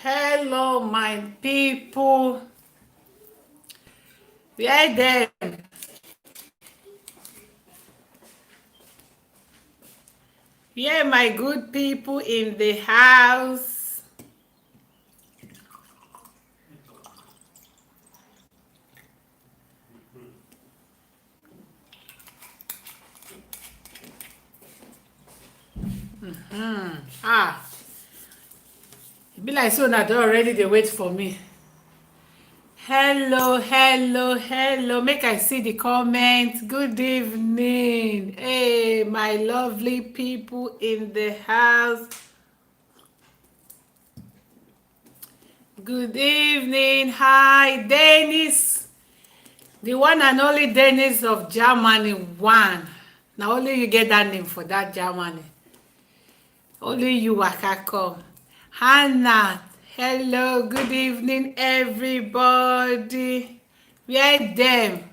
Hello, my people. Where them? Where my good people in the house? Ah, e be like so na they already dey wait for me. Hello, hello, hello. Make I see the comment. Good evening. Hey, my lovely people in the house. Good evening. Hi, Dennis. The one and only Dennis of Germany one. Now only you get that name for that Germany. Only you waka come. Hannah, hello, good evening everybody. Where them?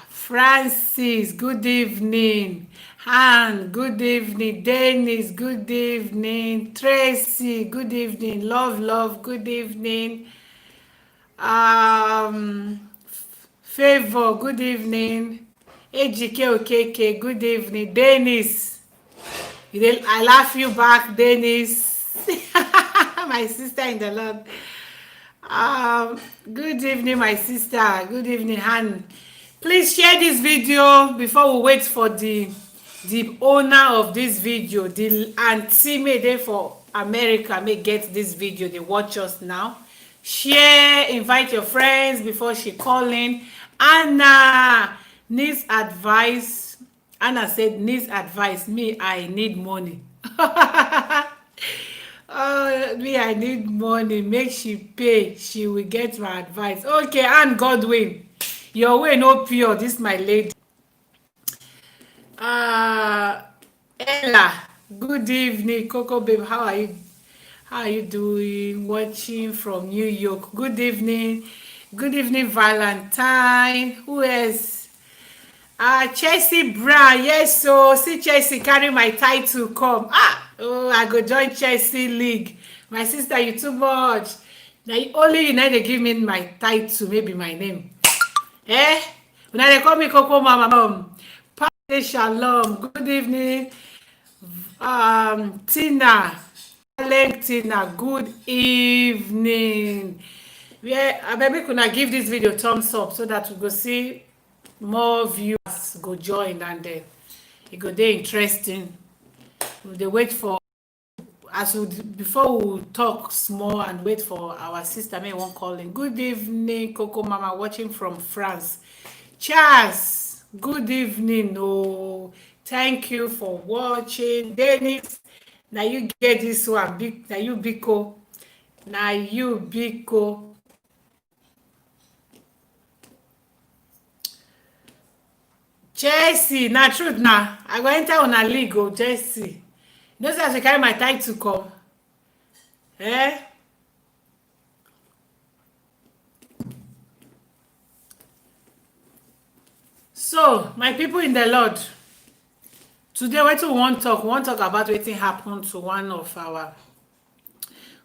Francis, good evening. Han, good evening. Dennis, good evening. Tracy, good evening. Love, good evening. Favor, good evening. Ejike Okeke, good evening. Dennis, I laugh you back, Dennis. My sister in the Lord. Good evening, my sister. Good evening, Han. Please share this video before we wait for the owner of this video, the auntie made it for America may get this video. They watch us now. Share, invite your friends before she call in. Anna needs advice. Anna said needs advice. Me, I need money. Oh, me, I need money. Make she pay. She will get my advice. Okay, Anne Godwin. Your way no pure. This my lady. Uh Ella. Good evening, Coco babe. How are you? How are you doing? Watching from New York. Good evening. Good evening, Valentine. Who else? Chelsea Brown. Yes, so see Chelsea carry my title come. Oh, I go join Chelsea League. My sister, you too much. Now only you know they give me my title, maybe my name. Eh? Now they call me Coco Mama. Pate Shalom. Good evening. Tina. Tina, good evening. Yeah, maybe could I give this video thumbs up so that we go see more viewers go join and then it go dey interesting. We dey wait for as we before we talk small and wait for our sister may one calling. Good evening, Coco Mama watching from France. Charles, good evening. Oh, thank you for watching. Dennis, now you get this one big. Now you biko. Now you biko. Chelsea, na truth na. I go enter on a league, oh Chelsea. You know, say as I carry my title come. Eh? So, my people in the Lord, today wetin we wan talk? We wan talk about wetin happen to one of our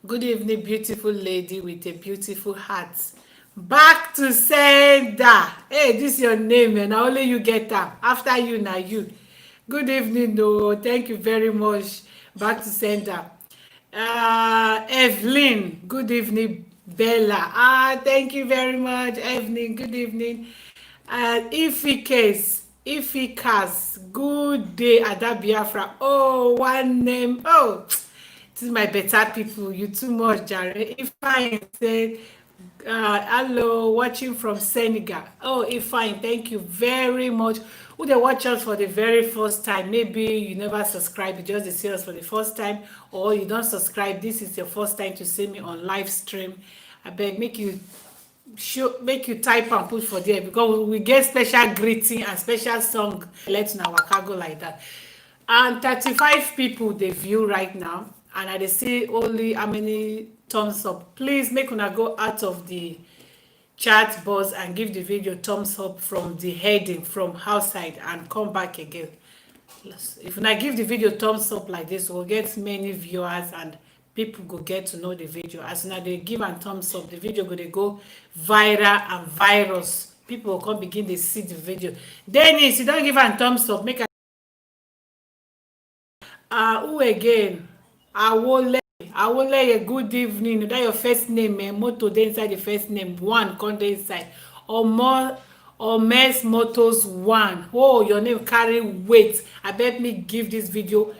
good evening beautiful lady with a beautiful heart. Back to sender. Hey, this your name and only you get am. After you na you. Good evening. No, thank you very much. Back to sender. Evelyn, good evening. Bella, thank you very much. Evelyn, good evening. Ifikas, good day. Ada Biafra. Oh, one name. Oh, this is my better people. You too much, Jare. Ifeanyi said, hello, watching from Senegal. Oh, Ifeanyi, thank you very much. Who they watch us for the very first time? Maybe you never subscribe, you just dey see us for the first time, or you don't subscribe. This is your first time to see me on live stream. I beg, make you type and put for there because we get special greeting and special song. Let's now waka go like that. And 35 people they view right now, and I dey see only how many thumbs up. Please make una go out of the chat box and give the video thumbs up from the heading from outside and come back again. If una give the video thumbs up like this, we'll get many viewers and people go get to know the video. As now they give and thumbs up, the video go they go viral and virus. People will come begin they see the video. Dennis, you don't give and thumbs up, make who again? Awole. Awole, good evening. That your first name, moto dey inside the first name. One come dey inside. Omo Omes Motos one. Oh, your name carry weight. I bet me give this video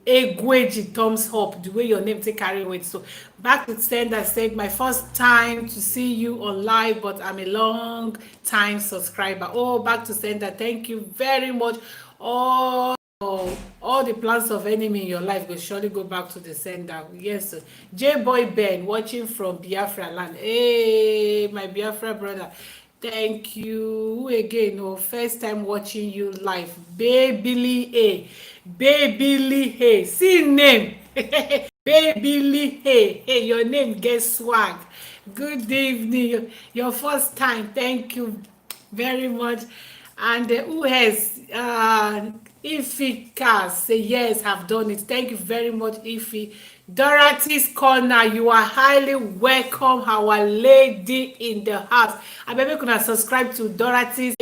a gweji thumbs up the way your name take carry weight. So back to sender said my first time to see you on live, but I'm a long time subscriber. Oh, back to sender, thank you very much. All the plans of enemy in your life will surely go back to the sender. Yes, sir. J Boy Ben watching from Biafra land. Hey, my Biafra brother. Thank you. Who again? Oh, first time watching you live. Baby Lee A. Baby Lee A. See name. Baby Lee A. Hey, your name get swag. Good evening. Your first time. Thank you very much. And who has Ify Cars say yes, have done it. Thank you very much, Ify. Dorothy's Corner, you are highly welcome, our lady in the house. I bet make una subscribe to Dorothy's,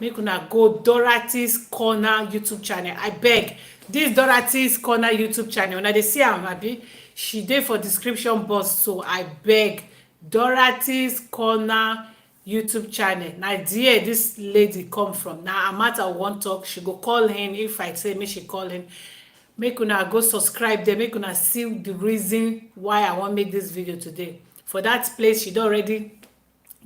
make una go Dorothy's Corner YouTube channel. I beg, this Dorothy's Corner YouTube channel, una dey see am abi, she dey for description box, so I beg, Dorothy's Corner YouTube channel. Na there this lady come from. Now Amata wan talk, she go call him. If I say make she call him, make una go subscribe there, make una see the reason why I wan make this video today. For that place, she don already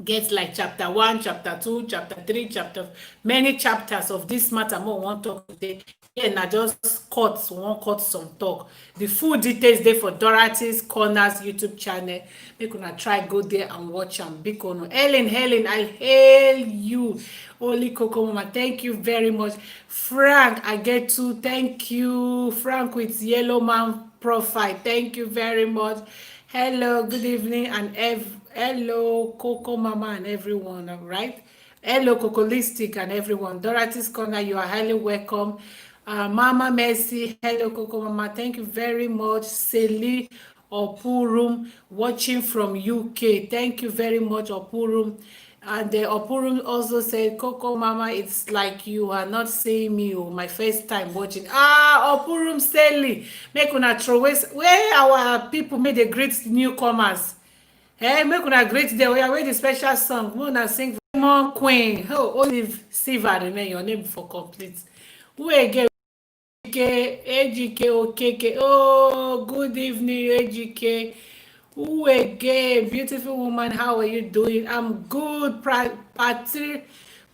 get like chapter 1, chapter 2, chapter 3, chapter many chapters of this matter more wan talk today. Yeah, na just cut some talk. The full details dey for Dorothy's Corners YouTube channel. Make una try go there and watch am. Big ono. Helen, I hail you. Holy Coco Mama, thank you very much. Frank, I get to thank you. Frank with Yellow Man profile, thank you very much. Hello, good evening, and hello Coco Mama and everyone. All right, hello Cocolistic and everyone. Dorothy's Corner, you are highly welcome. Mama Mercy, hello Coco Mama, thank you very much. Seli Opurum watching from UK, thank you very much Opurum. And the Opurum also said, Coco Mama, it's like you are not seeing me, oh, my first time watching. Opurum Seli, make una throw where our people made a great newcomers. Hey, make una great day. We are the special song. We una sing for Diamond Queen. Oh, Olive Silver remain your name for complete. Who again? AGK, OKK. Oh, good evening, AGK. Who again? Beautiful woman, how are you doing? I'm good.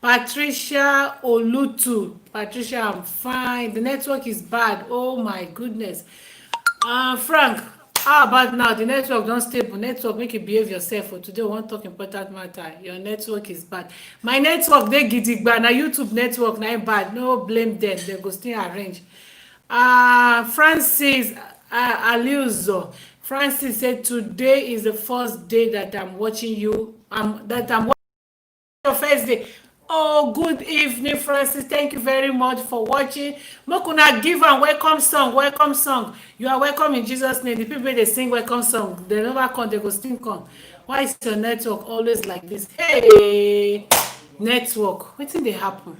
Patricia Olutu. Patricia, I'm fine. The network is bad. Oh my goodness. Frank, how about now? The network don't stable. Network, make you behave yourself. For today, we want talk important matter. Your network is bad. My network, they gidigba. Na YouTube network, na bad. No blame them. They go still arrange. Francis Aliuzo. Francis said, today is the first day that I'm watching you. That I'm watching your first day. Oh, good evening, Francis. Thank you very much for watching. Mokuna, give and welcome song. Welcome song. You are welcome in Jesus' name. The people they sing welcome song, they never come, they go still come. Why is your network always like this? Hey, network. What did they happen?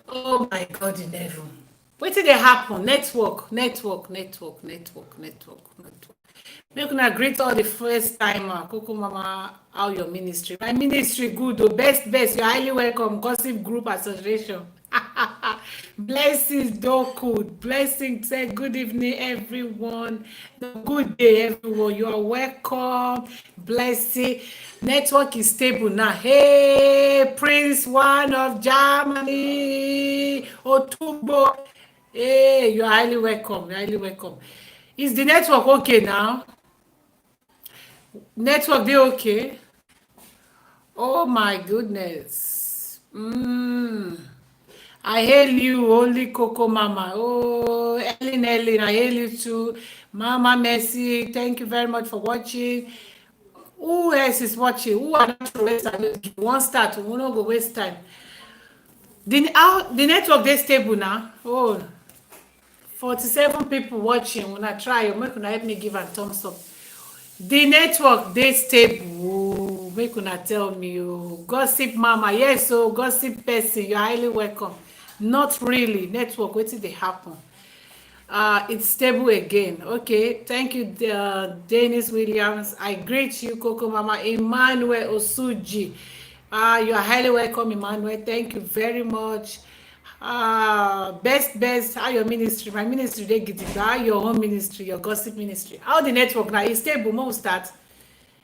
Oh my God in heaven. What did they happen? Network. Make una greet all the first timer. Coco Mama, how your ministry? My ministry good. Oh, best. You're highly welcome. Gossip Group Association. Blessings, Doku. Blessings. Say good evening, everyone. Good day, everyone. You are welcome. Blessing. Network is stable now. Hey, Prince One of Germany. Otubo. Hey, you are highly welcome. Is the network okay now? Network dey okay? Oh my goodness. I hail you, Holy Coco Mama. Oh, Ellen, I hail you too. Mama Mercy, thank you very much for watching. Who else is watching? Who are not to waste time? One start, we no go waste time. The network dey stable now. Oh, 47 people watching. When I try, make una help me give a thumbs up. The network dey stable. Make una tell me. Gossip mama, yes, gossip person, you're highly welcome. Not really. Network, wetin dey happen? It's stable again. Okay, thank you, Dennis Williams. I greet you, Coco Mama. Emmanuel Osuji. You are highly welcome, Emmanuel. Thank you very much. Best, how your ministry? My ministry, they get it. How your own ministry, your gossip ministry? How the network now is stable? Most start.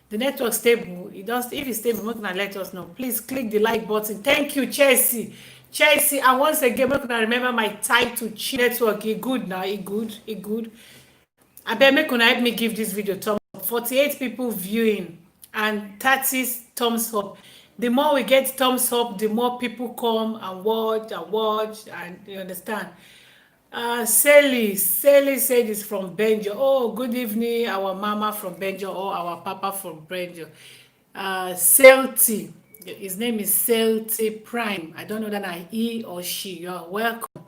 The network stable. It does. If it's stable, make una let us know. Please click the like button. Thank you, Chelsea. Chelsea, and once again, make una remember my title. Network. It good now. It good. It good. I bet make una help me give this video thumbs up. 48 people viewing and 30 thumbs up. The more we get thumbs up, the more people come and watch, and you understand. Sally said it's from Benjo. Oh, good evening, our mama from Benjo or our papa from Benjo. Celti, his name is Celti Prime. I don't know that I he or she. You are welcome.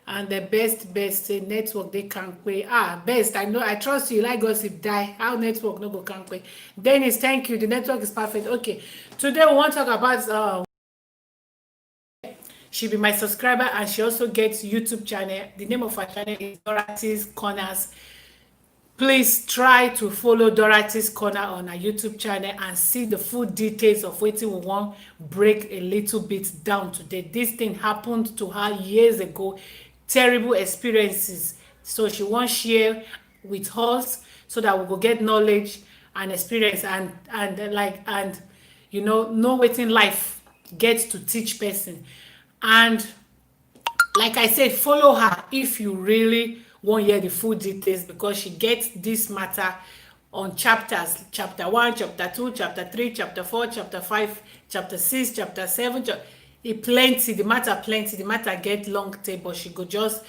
And the best network they can pay. Best, I know, I trust you. Like gossip die. Our network no go can pay. Dennis, thank you. The network is perfect. Okay, today we want to talk about she be my subscriber, and she also gets YouTube channel. The name of her channel is Dorothy's Corners. Please try to follow Dorothy's Corner on her YouTube channel and see the full details of wetin we wan break a little bit down today. This thing happened to her years ago. Terrible experiences. So she wan share with us so that we go get knowledge and experience and you know wetin life gets to teach person. And like I said, follow her if you really wan hear the full details, because she gets this matter on chapters: chapter 1, chapter 2, chapter 3, chapter 4, chapter 5, chapter 6, chapter 7. Plenty, the matter get long tail, but she go just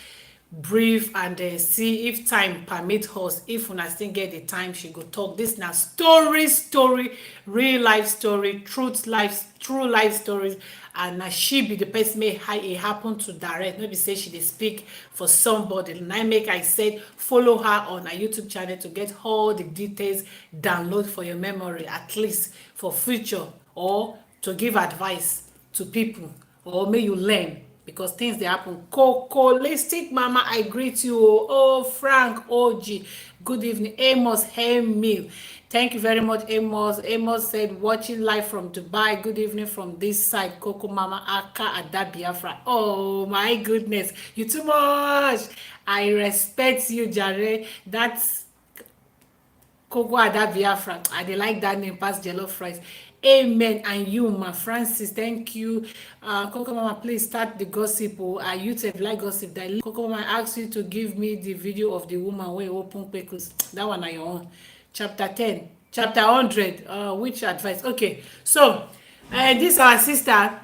brief and see if time permit us. If una still get the time, she go talk. This na story, real life story, true life stories. And na she be the person make it happen to direct. No be say she dey speak for somebody. Na make I said follow her on her YouTube channel to get all the details download for your memory, at least for future, or to give advice to people, or may you learn, because things dey happen. Cocolistic mama, I greet you. Oh, Frank OG, good evening. Amos Hemil, thank you very much, Amos. Amos said watching live from Dubai. Good evening from this side. Coco Mama Aka Ada Biafra. Oh my goodness, you too much. I respect you, Jare. That's Coco Ada Biafra. I dey like that name past jollof rice. Amen. And you, my Francis, thank you. Coco Mama, please start the gossip. I YouTube like gossip. Coco Mama, I asked you to give me the video of the woman where open pickles. That one on your own. Chapter 10, chapter 100. Which advice? Okay, so this our sister.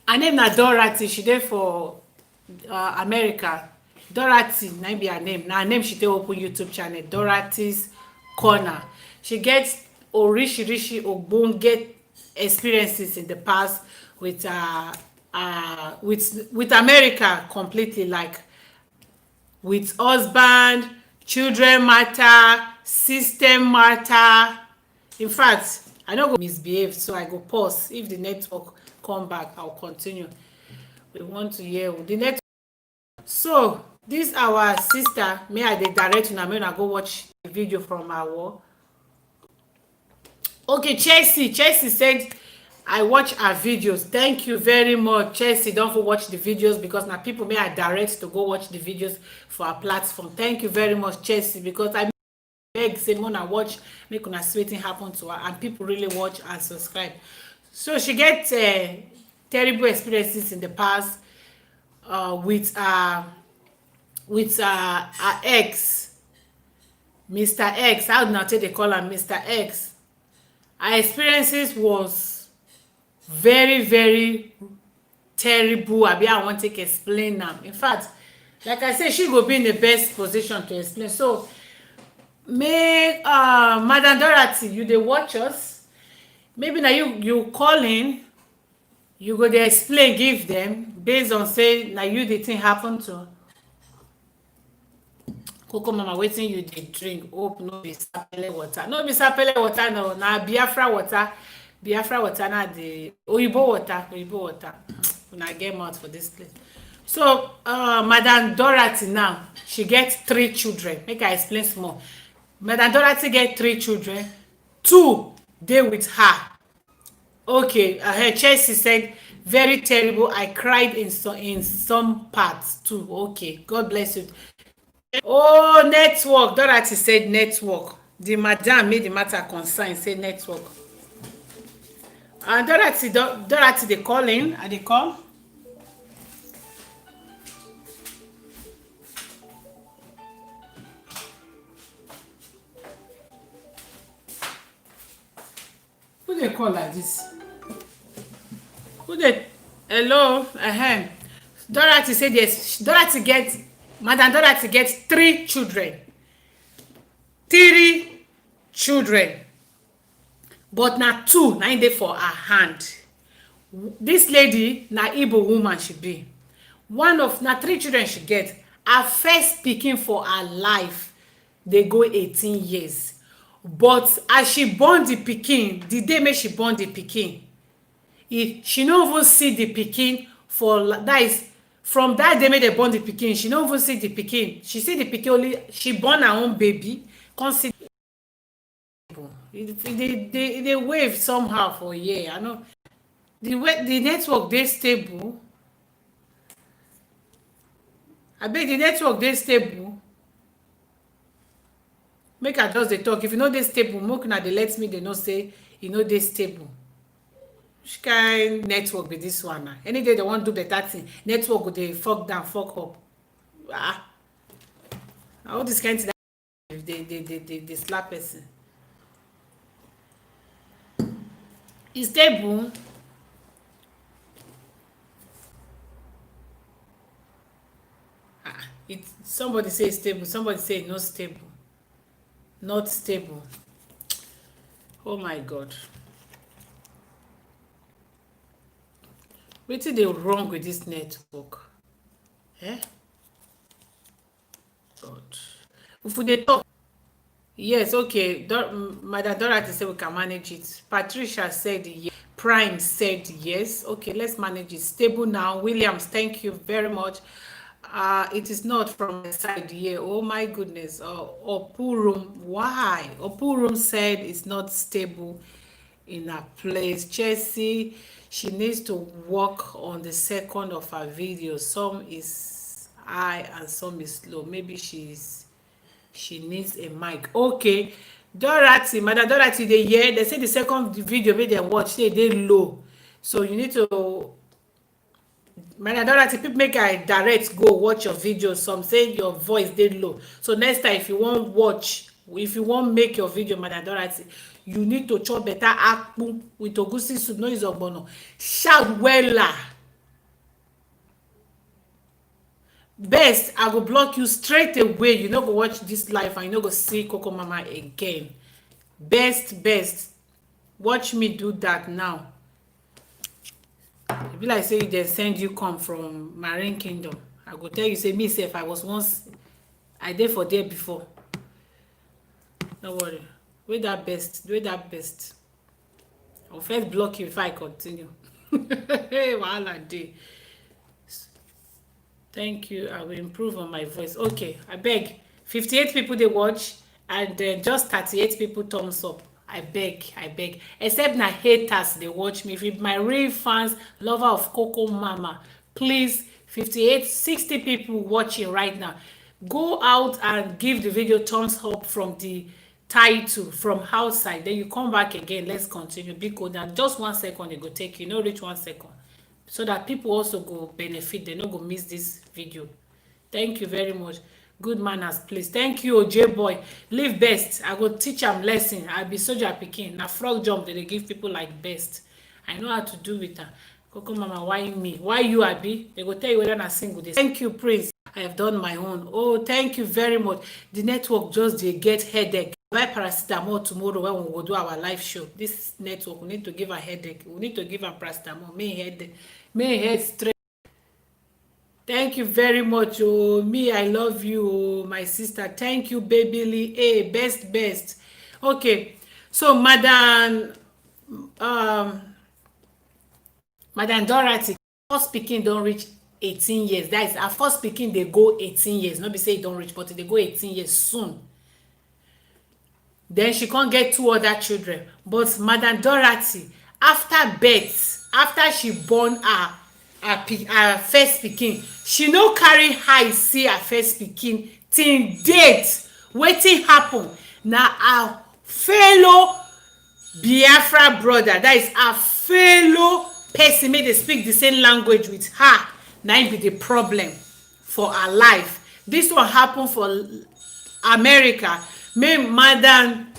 Her name na Dorothy. She there for America. Dorothy, na be her name. Na her name she take open YouTube channel. Dorothy's Corner. She gets rishi ogbonge experiences in the past with America completely, like with husband, children matter, system matter. In fact, I no go misbehave, so I go pause. If the network come back, I'll continue. We want to hear the network. So this our sister, may I dey direct una, may una go watch the video from her wall. Okay, Chelsea said I watch her videos. Thank you very much, Chelsea. Don't forget watch the videos, because now people may I direct to go watch the videos for our platform. Thank you very much, Chelsea, because I beg say una watch, make una sweating happen to her, and people really watch and subscribe. So she gets terrible experiences in the past with her ex, Mr. X. How do they call him? Mr. X. Her experiences was very, very terrible. I want to explain them. In fact, like I said, she will be in the best position to explain. So, may Madam Dorothy, you dey watch us. Maybe now you call in, you go dey explain, give them based on say now you the thing happen to. Coco Mama, wetin you dey drink? Hope no be sapele water. No be sapele water, no. Na Biafra water. Biafra water na the Oyibo water. Oyibo water. Una get mouth for this place. So, Madam Dorothy now, she gets 3 children. Make I explain small. Madam Dorothy get 3 children. 2 dey with her. Okay, her Chelsea said, very terrible. I cried in some parts too. Okay, God bless you. Oh, network. Dorothy said network. The madam made the matter concern, say network. And Dorothy, they call in. And they call. Who they call like this? Who they? Hello? Dorothy said yes. Madam Dorothy gets 3 children. 3 children. But na 2 na im dey for her hand. This lady na Igbo woman she be. Na 3 children she get. Her first pikin for her life dey go 18 years. But as she born the pikin, the day make she born the pikin, she no even see the pikin for that is from that day make they born the pikin, she no even see the pikin. She see the pikin only she born her own baby, come see they wave somehow for a year. I know the network dey stable. Abeg the network dey stable. Make I just dey talk. If you no dey stable, make una dey let me dey know say e no dey stable. Which kind network be this one na? Any day they wan do better thing, network go dey fuck down, fuck up. All this kind thing they slap person. E stable. Somebody say stable, somebody say no stable. Not stable. Oh my God. Wetin dey wrong with this network? God. If we dey talk, yes, okay. Madam Dorothy said we can manage it. Patricia said yes. Prime said yes. Okay, let's manage it. Stable now. Williams, thank you very much. It is not from the side here. Oh my goodness. Opurum, why? Opurum said it's not stable in her place. Chelsea, she needs to work on the second of her videos. Some is high and some is low. Maybe she needs a mic. Okay. Dorothy, Madam Dorothy, they say the second video wey dem watch they low. So you need to Madam Dorothy, people make I direct go watch your video. Some say your voice dey low. So next time if you want make your video, Madam Dorothy, you need to chop better akpu with ogusi soup, no use ogbono. Shout wella. Best, I go block you straight away. You no go watch this live and you no go see Coco Mama again. Best. Watch me do that now. E be like say they send you come from Marine Kingdom. I go tell you say me sef I was once I dey for there before. No worry. Wait that best. I'll first block you if I continue. Wahala dey. Thank you. I will improve on my voice. Okay, I beg. 58 people they watch and then just 38 people thumbs up. I beg. Except na haters they watch me. If you my real fans, lover of Coco Mama, please 60 people watching right now. Go out and give the video thumbs up from the title from outside. Then you come back again. Let's continue. Big code and just 1 second it go take you. No reach 1 second. So that people also go benefit. They no go miss this video. Thank you very much. Good manners, please. Thank you, OJ boy. Live best. I go teach am lesson. I be soldier pikin. Na frog jump they give people like best. I know how to do with her. Coco Mama, why me? Why you, Abi? They go tell you whether na single this. Thank you, Prince. I have done my own. Oh, thank you very much. The network just dey get headache. Buy paracetamol tomorrow when we go do our live show. This network, we need to give her headache. We need to give her paracetamol. May head straight. Thank you very much. Oh, me, I love you, oh, my sister. Thank you, baby Lee. Hey, best, best. Okay, so um, Madam Dorothy, first pikin don reach 18 years. That is, her first pikin dey go 18 years. No be say e don reach, but e dey go 18 years soon. Then she come get two other children. But Madam Dorothy, after birth, after she born her first pikin, she no carry eye see her first pikin till date. Wetin happen? Na her fellow Biafra brother, that is her fellow person wey dey speak the same language with her, na im be the problem for her life. This one happen for America. Make Madam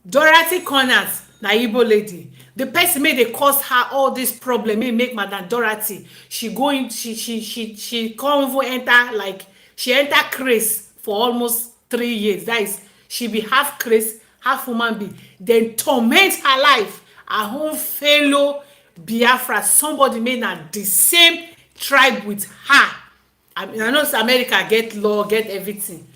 Dorothy Corners na Igbo lady. The person may dey cause her all this problem, may make Madam Dorothy, she go in, she come even enter, like she enter craze for almost 3 years. That is, she be half craze, half human being. Then torment her life. Her own fellow Biafra, somebody may na the same tribe with her. I mean, I know America get law, get everything.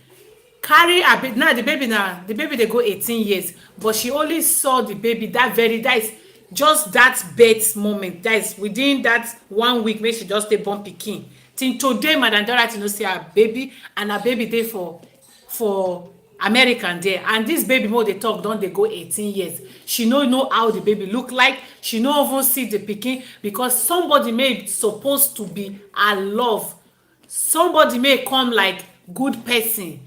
Carry her baby. Now the baby dey go 18 years, but she only saw the baby that is just that birth moment. That is within that 1 week, make she just dey born pikin. Till today, Madam Dorothy no see her baby, and her baby dey for American there. And this baby, more dey talk, don dey go 18 years. She no know how the baby look like. She no even see the pikin, because somebody may supposed to be her love. Somebody may come like good person,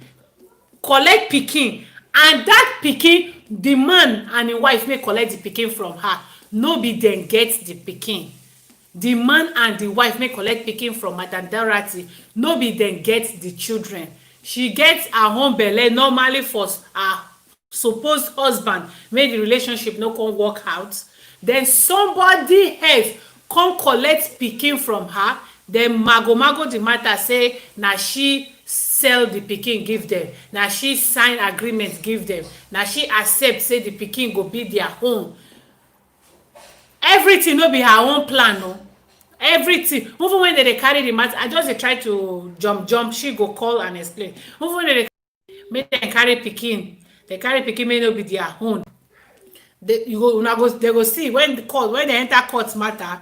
collect pikin, and that pikin, the man and him wife may collect the pikin from her. No be dem get the pikin. The man and the wife may collect pikin from Madam Dorothy. No be dem get the children. She gets her own belle normally for her supposed husband, make the relationship no come work out. Then somebody else come collect pikin from her. Then mago the matter, say na she sell the pikin give them, na she sign agreement give them, na she accept say the pikin go be their own. Everything no be her own plan, no. Everything, even when they carry the matter, I just dey try to jump, she go call and explain. Even when they make dem carry pikin, they carry pikin may no be their own. They go see when they enter court matter,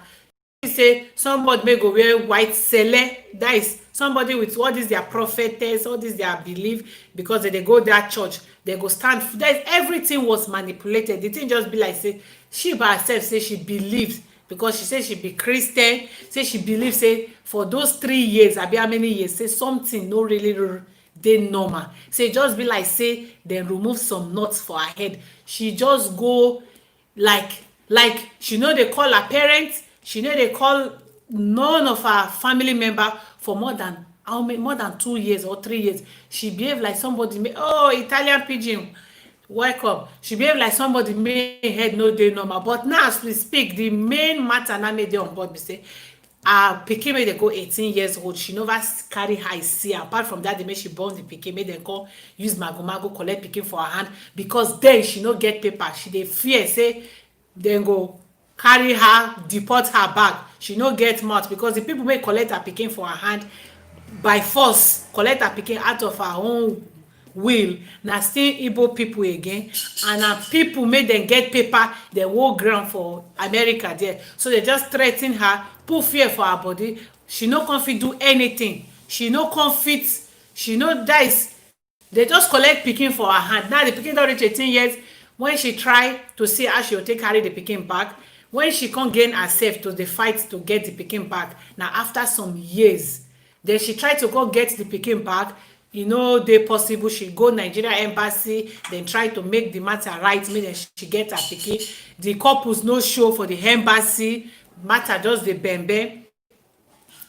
say somebody may go wear white cele. That is somebody with all this their prophetess, all this their belief, because they go that church, they go stand. That everything was manipulated. The thing just be like, say she by herself say she believes, because she say she be Christian, say she believes, say for those 3 years, I be how many years, say something no really dey normal. Say just be like, say dem remove some nuts for her head. She just go like she no dey call her parents, she no dey call none of her family member for more than 2 years or 3 years. She behave like somebody, oh, Italian pidgin, welcome. She behave like somebody may head no dey normal. But now as we speak, the main matter now may dey on board be say her pikin wey dey go 18 years old, she never carry eye see her. Apart from that, the make she born the pikin, make dem come use mago collect pikin for her hand, because then she no get paper. She dey fear say dem go carry her, deport her back. She no get mouth, because the people wey collect her pikin for her hand by force, collect her pikin out of her own will, na still Igbo people again. And her people make dem get paper, dem hold ground for America there. So they just threaten her, put fear for her body. She no come fit do anything. She no come fit, she no dies. They just collect pikin for her hand. Now the pikin don reach 18 years. When she try to see how she go take carry the pikin back, when she can't gain herself to the fight to get the pikin back, now after some years, then she try to go get the pikin back. You know, dey possible, she go Nigeria embassy, then try to make the matter right, make she get her pikin. The couples no show for the embassy, matter just dey bembe.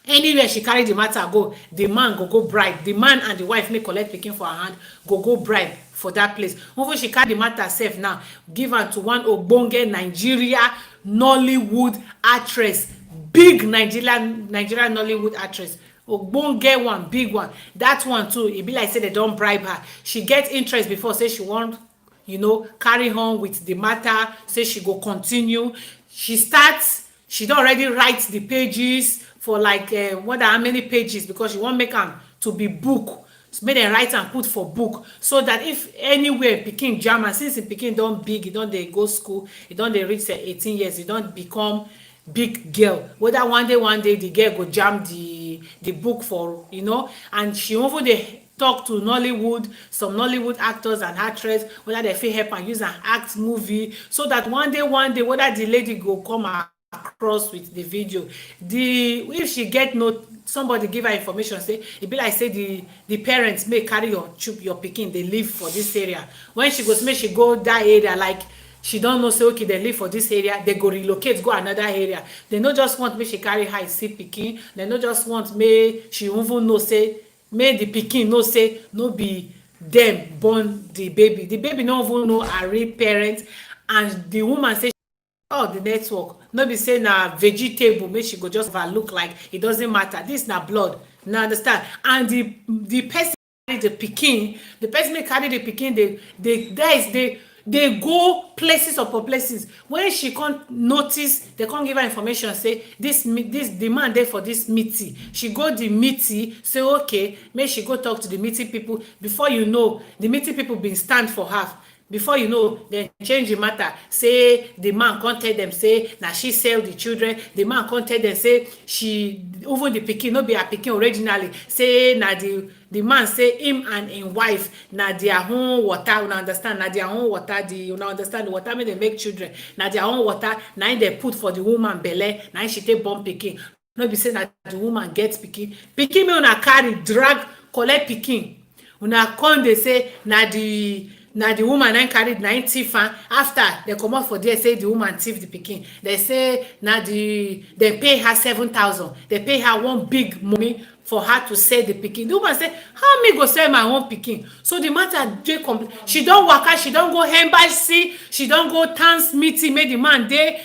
Anywhere she carry the matter go, the man go bribe. The man and the wife may collect pikin for her hand, go bribe for that place. Even she carry the matter herself now, give her to one ogbonge Nigeria Nollywood actress, big Nigerian Nollywood actress, ogbonge one, big one. That one too, e be like say they don bribe her. She get interest before, say she want, you know, carry on with the matter, say she go continue. She don already write the pages, for like what how many pages, because she wan make am to be book, make dem write am put for book, so that if anywhere pikin jam am, since the pikin don big, e don dey go school, e don dey reach 18 years, e don become big girl, whether one day the girl go jam the book for, you know. And she even dey talk to Nollywood, some Nollywood actors and actresses, whether they fit help am use am act movie, so that one day whether the lady go come across with the video, the if she get no, somebody give her information, say e be like say the parents may carry your pikin dey live for this area, when she goes make she go that area, like she don know say okay they live for this area, they go relocate go another area. They no just want make she carry her see pikin, they no just want make she even know say, make the pikin know say no be them born the baby no even know her real parents. And the woman say all the network no be say na vegetable make she go just overlook like it doesn't matter, this na blood, na understand. And the person carry the pikin, the person wey carry the pikin, they go places upon places. When she come notice, they come give her information say this the man dey for this meeting, she go the meeting, say okay make she go talk to the meeting people. Before you know, the meeting people been stand for her. Before you know, dem change the matter, say the man come tell dem say na she sell the children. The man come tell dem say she, even the pikin no be her pikin originally, say na the man say him and him wife na their own water, una understand, na their own water, una understand, the water make dem make children, na their own water, na im dem put for the woman belle, na im she take born pikin. No be say na the woman get pikin wey una carry drag collect pikin, una come dey say na the woman na carry, na im thief am. After dem comot for there, say the woman thief the pikin, dem say na dem pay her 7,000, dem pay her one big money for her to sell the pikin. The woman say how me go sell my own pikin? So the matter dey complete. She don waka, she don go embassy, she don go towns meeting, make the man dey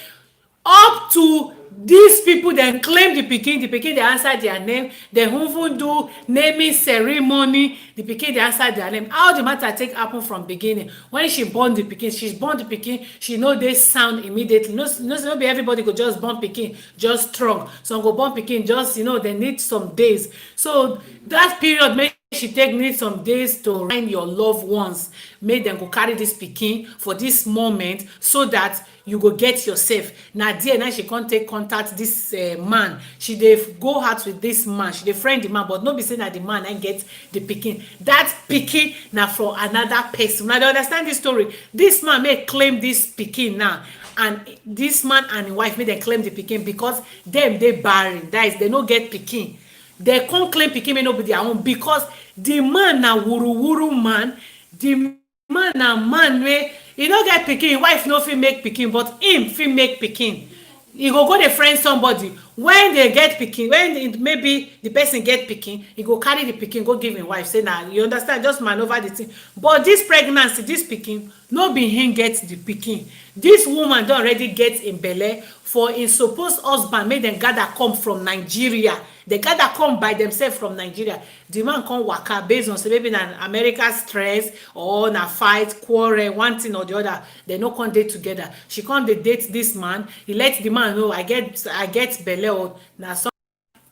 up to these people. Dem claim the pikin dey answer their name, dem even do naming ceremony, the pikin dey answer their name. How the matter take happen from beginning? When she born the pikin, she no dey sound immediately. No be everybody go just born pikin just strong. Some go born pikin just, you know, they need some days. So that period make she need some days to remind your loved ones, make dem go carry this pikin for this moment, so that you go get yourself. Na there now she come take contact this man. She dey go out with this man, she dey friend the man, but no be say na the man na get the pikin. That pikin na from another person. Una dey understand this story? This man may claim this pikin now, and this man and him wife make dem claim the pikin because dem dey barren, that is, they no get pikin. They can't claim pikin may no be their own, because the man na wuru man. The man na man wey e no get pikin, wife no fit make pikin, but him fit make pikin. E go dey friend somebody. When they get pikin, when maybe the person get pikin, he go carry the pikin go give him wife, say na, you understand, just maneuver the thing. But this pregnancy, this pikin no be him get the pikin. This woman don already get im belle for im supposed husband, make dem gather come from Nigeria. They gather come by themselves from Nigeria. The man come waka based on say maybe na America stress or na fight, quarrel, one thing or the other. They no come date together. She come dey date this man. He let the man know I get belle, or na some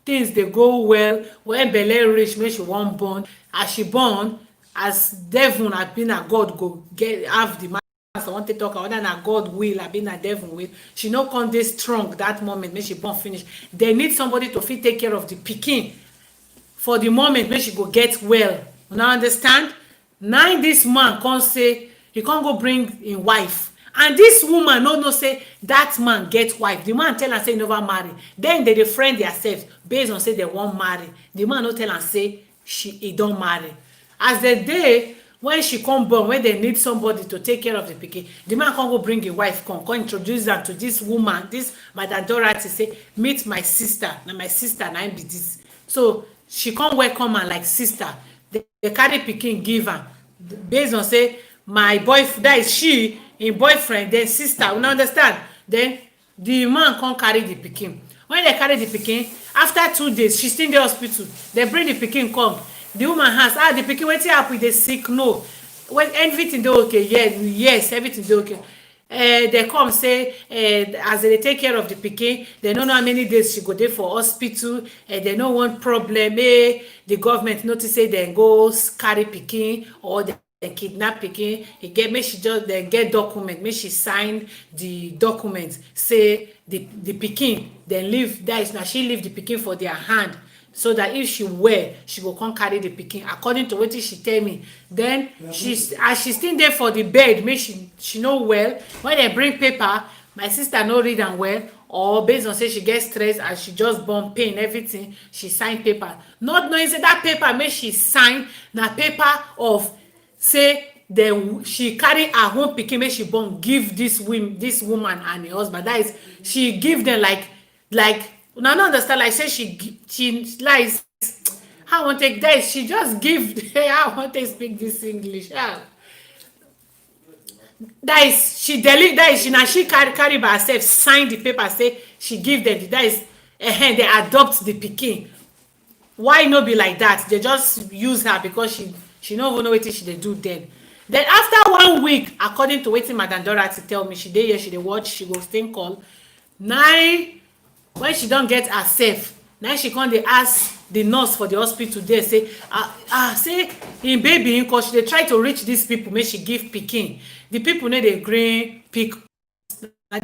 things dey go well. When belle reach, make she wan born. As she born, as devil abi na God go get have the man. I want to talk, whether na God will abi na devil will, she no come dey strong that moment make she born finish. They need somebody to fit take care of the pikin for the moment make she go get well. Una understand? Now this man come say he come go bring him wife, and this woman no know say that man get wife. The man tell am say he never marry. Then they dey friend themselves based on say they wan marry. The man no tell am say he don marry. As the day when she come born, when they need somebody to take care of the pikin, the man come go bring him wife, come introduce am to this woman, this Madam Dorothy, say meet my sister. Na my sister na im be this. So she come welcome am like sister. They carry pikin give am based on say my boyfriend, that is she, im boyfriend, then sister. Una understand? Then the man come carry the pikin. When they carry the pikin, after 2 days, she still in the hospital. They bring the pikin come. The woman ask, the pikin wetin happen, dey sick? No, when everything dey okay? Yes, everything dey okay. They come say as they take care of the pikin, they no know how many days she go dey for hospital. They no want problem. The government notice say dem go carry pikin or dem kidnap pikin. E get make she just dem get document, make she sign the document say the pikin dem leave, that is na she leave the pikin for their hand, so that if she well she go come carry the pikin according to wetin she tell me. Then she's as she still dey for the bed, make she no well, when dem bring paper, my sister no read am well, or based on say she get stress as she just born, pain everything, she sign paper not knowing say that paper make she sign na paper of say dem she carry her own pikin make she born give this woman and her husband. That is, she give them like una no understand, like say she like how I wan take that is, she just give how I wan take speak this English. That is, she delete, that is, she na she carry by herself sign the paper say she give them, that is they adopt the pikin. Why no be like that? They just use her because she no even know wetin she dey do then after 1 week, according to wetin Madam Dorothy tell me, she dey here, she dey watch, she go still call. Nine, when she don get herself, na she come dey ask the nurse for the hospital there say say im baby im, cause she dey try to reach these people make she give pikin. The people no dey gree pick. Na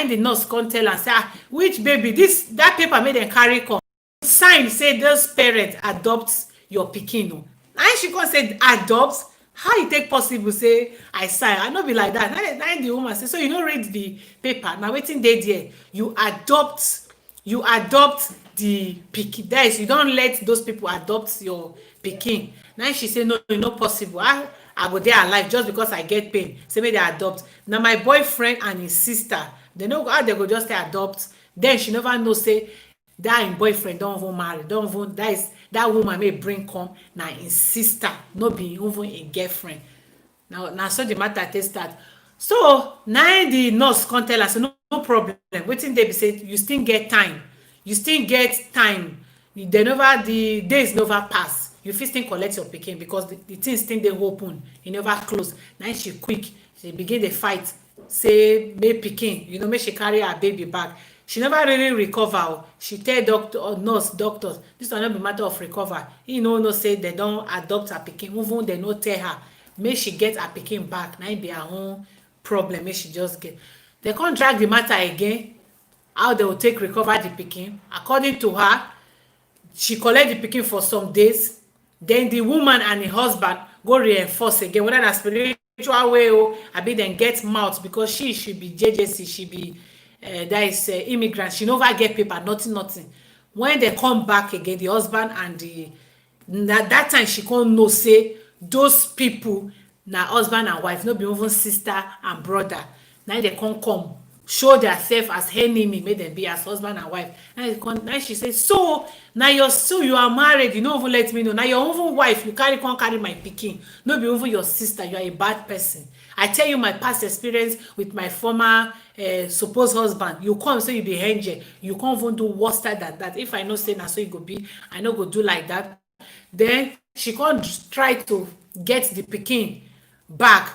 the nurse come tell am say which baby, this that paper make dem carry come sign say those parents adopt your pikin o. Na she come say adopt, how e take possible say I sign? I no be like that. Na the woman say, so you no read the paper, na wetin dey there, you adopt the pikin, that is, you don let those people adopt your pikin. Na she say no, e no possible. I go dey alive just because I get pain say make they adopt. Na my boyfriend and his sister, they know how they go just say adopt. Then she never know say that im boyfriend don even marry, don even, that is, that woman may bring come na im sister, no be even a girlfriend. Na so the matter take start. So na the nurse come tell her say no problem, wetin dey be say you still get time, the days never pass, you fit still collect your pikin because the thing still dey open, e never close. Na she quick, she begin dey fight say make pikin, make she carry her baby back. She never really recover. She tell doctor or nurse, doctors, this one no be matter of recover. He no know say they don adopt her pikin, even they no tell her make she get her pikin back. Na be her own problem, make she just get. They can't drag the matter again, how they will take recover the pikin. According to her, she collect the pikin for some days, then the woman and the husband go reinforce again, whether na spiritual way o abi dem get mouth, because she be JJC, she be that is immigrant, she never get paper, nothing. When they come back again, the husband and that time she come know say those people na husband and wife, no be even sister and brother. Now they come show themselves as enemy, make them be as husband and wife. Now she say, so you are married, you no even let me know. Now your even wife, you carry my pikin, no be even your sister, you are a bad person. I tell you my past experience with my former supposed husband. You come say you be angel, you can't even do worse than that. If I know say na so you go be, I no go do like that. Then she can't try to get the pikin back.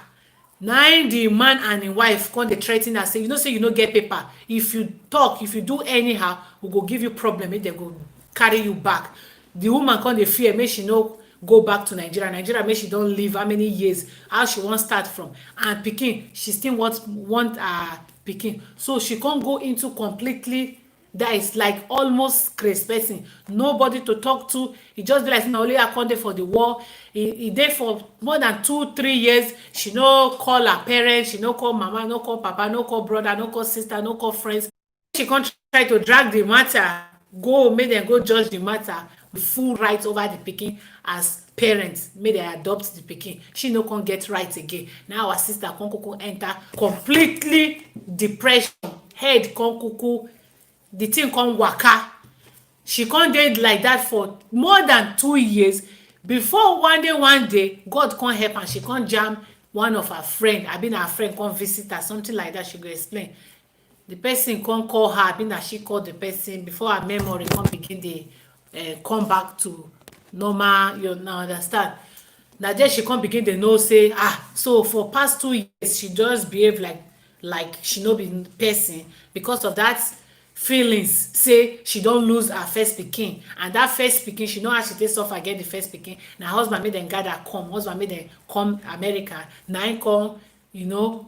Now the man and the wife come dey threa ten her say, say you no get paper, if you talk, if you do anyhow, we go give you problem, make dem go carry you back. The woman come dey fear make she no go back to Nigeria make she don live how many years, how she wan start from. And pikin, she still want her pikin, so she can't go into completely, that is like almost crazy person, nobody to talk to. E just be like na only her come dey for the war. E dey for more than 2-3 years. She no call her parents, she no call mama, no call papa, no call brother, no call sister, no call friends. She can't try to drag the matter, go make dem go judge the matter with full right over the pikin as parents, make dem adopt the pikin. She no come get right again. Now our sister come kuku enter completely depression, head come kuku, the thing come waka. She come dey like that for more than 2 years before one day God come help am. She come jam one of her friend, abi na her friend come visit her, something like that. She go explain. The person come call her, abi na she call the person, before her memory come begin dey come back to normal. You now understand? Na there she come begin dey know say so for past 2 years she just behave like like she no be person because of that feelings say she don lose her first pikin, and that first pikin she know how she take suffer get the first pikin. Na husband make dem gather come, husband make dem come America, na im come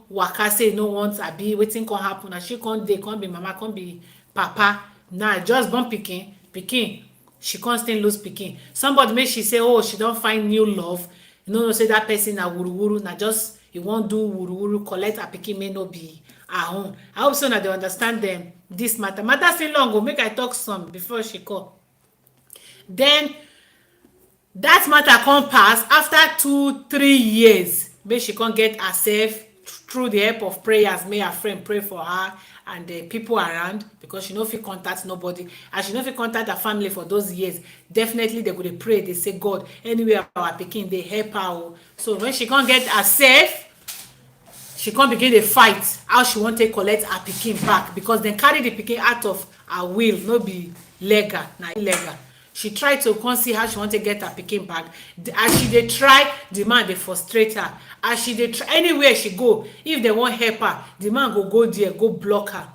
waka say e no want abi wetin come happen, na she come dey come be mama come be papa. Now just born pikin she come still lose pikin. Somebody make she say oh she don find new love, you no know say that person na wuruwuru, na just e wan do wuruwuru collect her pikin may no be her own. I hope so na dey understand dem this matter still long o, make I talk some before she call. Then that matter come pass after 2-3 years, make she come get herself through the help of prayers, make her friend pray for her and the people around, because she no fit contact nobody and she no fit contact her family for those years. Definitely they go dey pray, dey say God anywhere our pikin dey help her o. So when she come get herself, she come begin dey fight how she wan take collect her pikin back, because dem carry the pikin out of her will, no be legal, na illegal. She try to come see how she wan take get her pikin back. As she dey try, the man dey frustrate her. As she dey try, anywhere she go, if dem wan help her, the man go there go block her.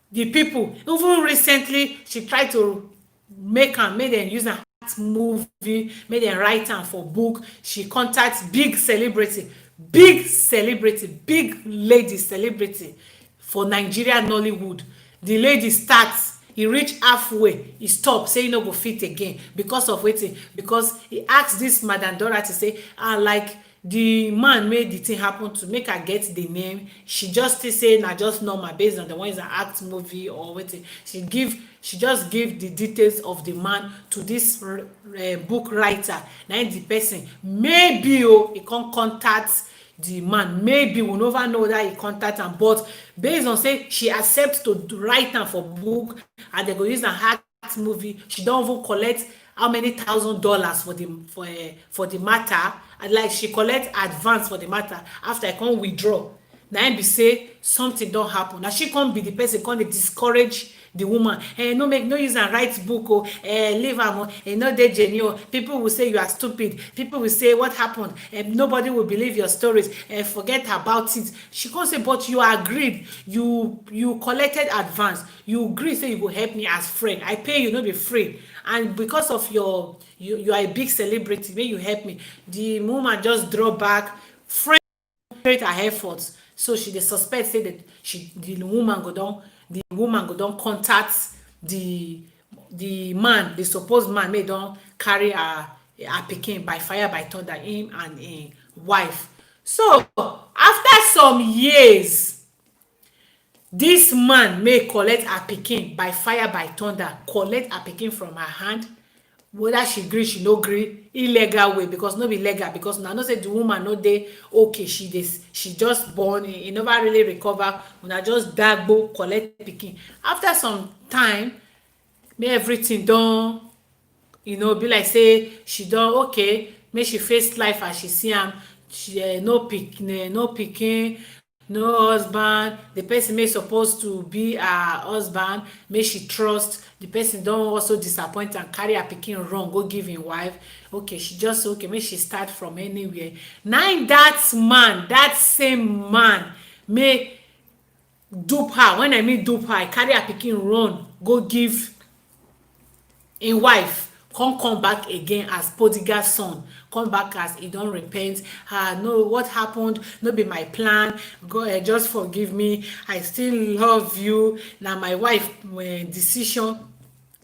The people, even recently she try to make dem use am act movie, make dem write am for book. She contact big celebrity, big lady celebrity for Nigeria Nollywood. The lady start, e reach halfway, e stop say e no go fit again because of wetin, because e ask this Madam Dorothy say like the man made the thing happen to make her get the name. She just still say na just normal based on the ones that act movie or wetin. She just give the details of the man to this book writer. Na the person maybe he come contact the man, maybe we never know that he contact am, but based on say she accept to write am for book and they go use am act movie, she don even collect how many $1,000 for the matter, and like she collect advance for the matter after I come withdraw. Na im be say something don happen. Na she come be the person come dey discourage the woman, no use am write book o, leave am o, no dey genuine. People will say you are stupid, people will say what happened, nobody will believe your stories, forget about it. She come say but you agreed, you collected advance, you gree say you go help me as friend, I pay you no be free, and because of you are a big celebrity, make you help me. The woman just draw back, friend her efforts. So she dey suspect say that the woman go don contact the man, the supposed man, may don carry her pikin by fire by thunder, him and him wife. So after some years, this man may collect her pikin by fire by thunder, collect her pikin from her hand, whether she gree she no gree, illegal way, because no be legal, because una know say the woman no dey okay, she just born, e never really recover, una just dagbo collect pikin. After some time, make everything don be like say she don okay, make she face life as she see am. She no pikin, no husband. The person may supposed to be her husband, may she trust, the person don also disappoint and carry her pikin run go give him wife. Okay, she just okay, make she start from anywhere. Now that same man may dupe her. When I mean dupe her, I carry her pikin run go give him wife, come back again as prodigal son, come back as he don repent. No, what happened no be my plan, God, just forgive me, I still love you, na my wife decision,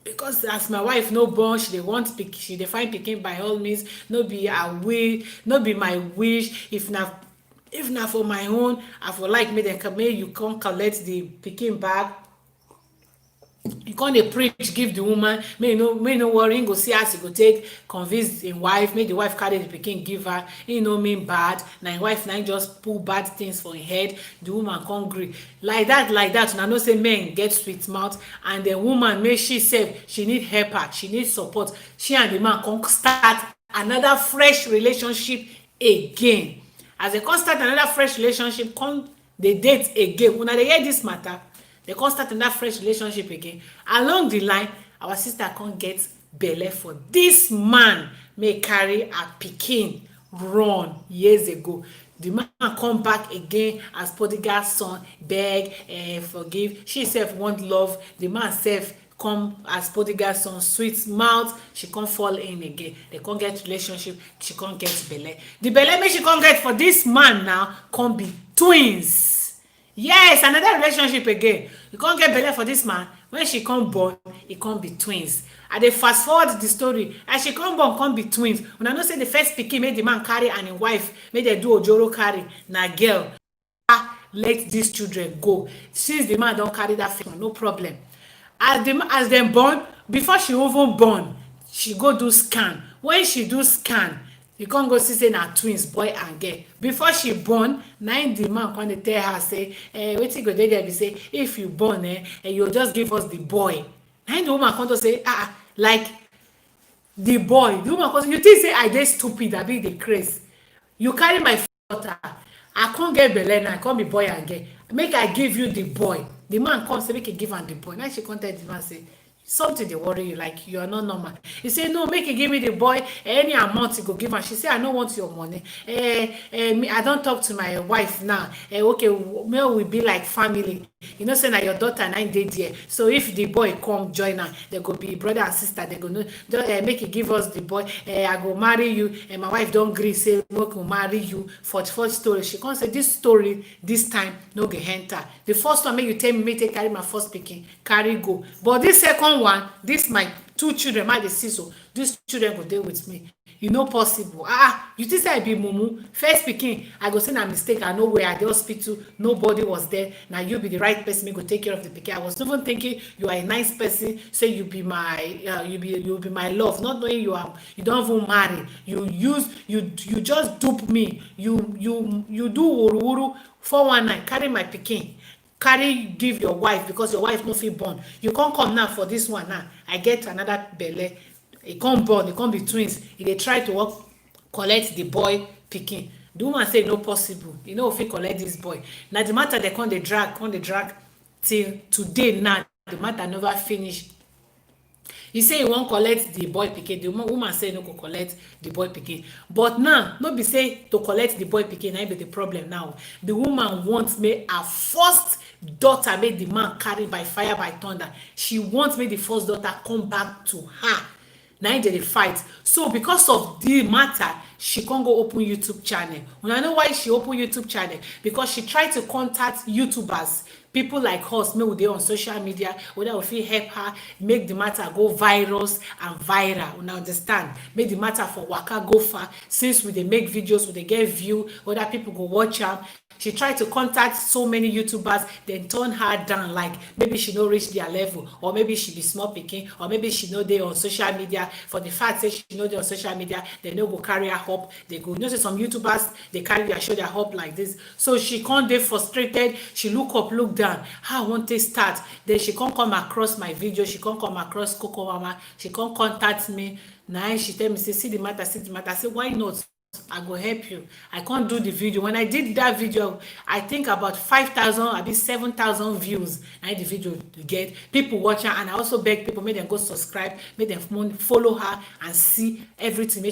because as my wife no born, she dey find pikin by all means, no be her will, no be my wish. If na for my own, I for like make you come collect the pikin back. He come dey preach give the woman, may no worry, him go see as he go take convince him wife, make the wife carry the pikin give her. He no mean bad, na him wife na him just pull bad things for him head. The woman come gree like that. Una know say men get sweet mouth, and the woman make she sef she need helper, she need support. She and the man come start another fresh relationship again. As they come start another fresh relationship, come dey date again. Una dey hear this matter? They come start another fresh relationship again. Along the line, our sister come get belle for this man may carry her pikin run years ago. the man come back again as prodigal son, beg, forgive. She sef want love. The man sef come as prodigal son, sweet mouth. She come fall in again. They come get relationship. She come get belle. The belle make she come get for this man now come be twins. Yes, another relationship again. You come get belle for this man. When she come born, e come be twins. I dey fast forward the story. As she come born, come be twins. Una know say the first pikin make the man carry and im wife make dem do ojoro carry na girl. Let these children go. Since the man don carry that first one, no problem. As dem born, before she even born, she go do scan. When she do scan, you come go see say na twins, boy and girl. Before she born, na im the man come dey tell her say, wetin go dey there be say if you born, you just give us the boy. Na im the woman come to say, like the boy. The woman come say, you think say I dey stupid abi dey craze? You carry my daughter, I come get belle now, I come be boy and girl. Make I give you the boy. The man come say make he give am the boy. Now she come tell the man say, something dey worry you, like you are not normal. He say no, make you give me the boy, any amount you go give am. She say I no want your money. Me, I don talk to my wife now. Okay, may we be like family. You know say na your daughter na dey there, so if the boy come join am, they go be brother and sister. They go know, make you give us the boy. I go marry you. My wife don gree say make we marry you. For the first story, she come say this story this time no go enter. The first one make you tell me make take carry my first pikin, carry go. But this second one, this my two children, my dey see so these children go dey with me. E no possible. You think say I be mumu? First pikin, I go say na mistake. I know where at the hospital, nobody was there. Now you be the right person, me go take care of the pikin. I was even thinking you are a nice person, say you be my you be my love, not knowing you don't even marry. You just dupe me. You do wuru wuru 419, carry my pikin, carry give your wife because your wife no fit born. You can't come now for this one now. I get another belle. E come born, e come be twins. E dey try to work collect the boy pikin. The woman say no possible. You know fit collect this boy. Na the matter dey come dey drag till today now. The matter never finish. He say he wan collect the boy pikin. The woman say no go collect the boy pikin. But now, no be say to collect the boy pikin na be the problem now. The woman wants make her first daughter make the man carry by fire by thunder. She wants make the first daughter come back to her. Na im dey fight. So because of the matter, she can't go open YouTube channel. Una know why she open YouTube channel? Because she tried to contact YouTubers, people like us, make we dey on social media, whether we fit help her make the matter go virus and viral. Una understand? Make the matter for waka go far. Since we dey make videos, we dey get view, whether people go watch am. She tried to contact so many YouTubers, then turn her down, like maybe she no reach their level, or maybe she be small pikin, or maybe she no dey on social media. For the fact say she no dey on social media, they no go carry her up. They go, you know say some YouTubers, they carry their show their up like this. So she can't dey frustrated. She look up, look down. How I want to start? Then she can't come across my video. She can't come across Coco Mama. She can't contact me. Now she tell me, say, see the matter, see the matter. I say, why not? I go help you. I can't do the video. When I did that video, I think about 5,000, I be 7,000 views. And the video get people watching, and I also beg people make them go subscribe, make them follow her and see everything.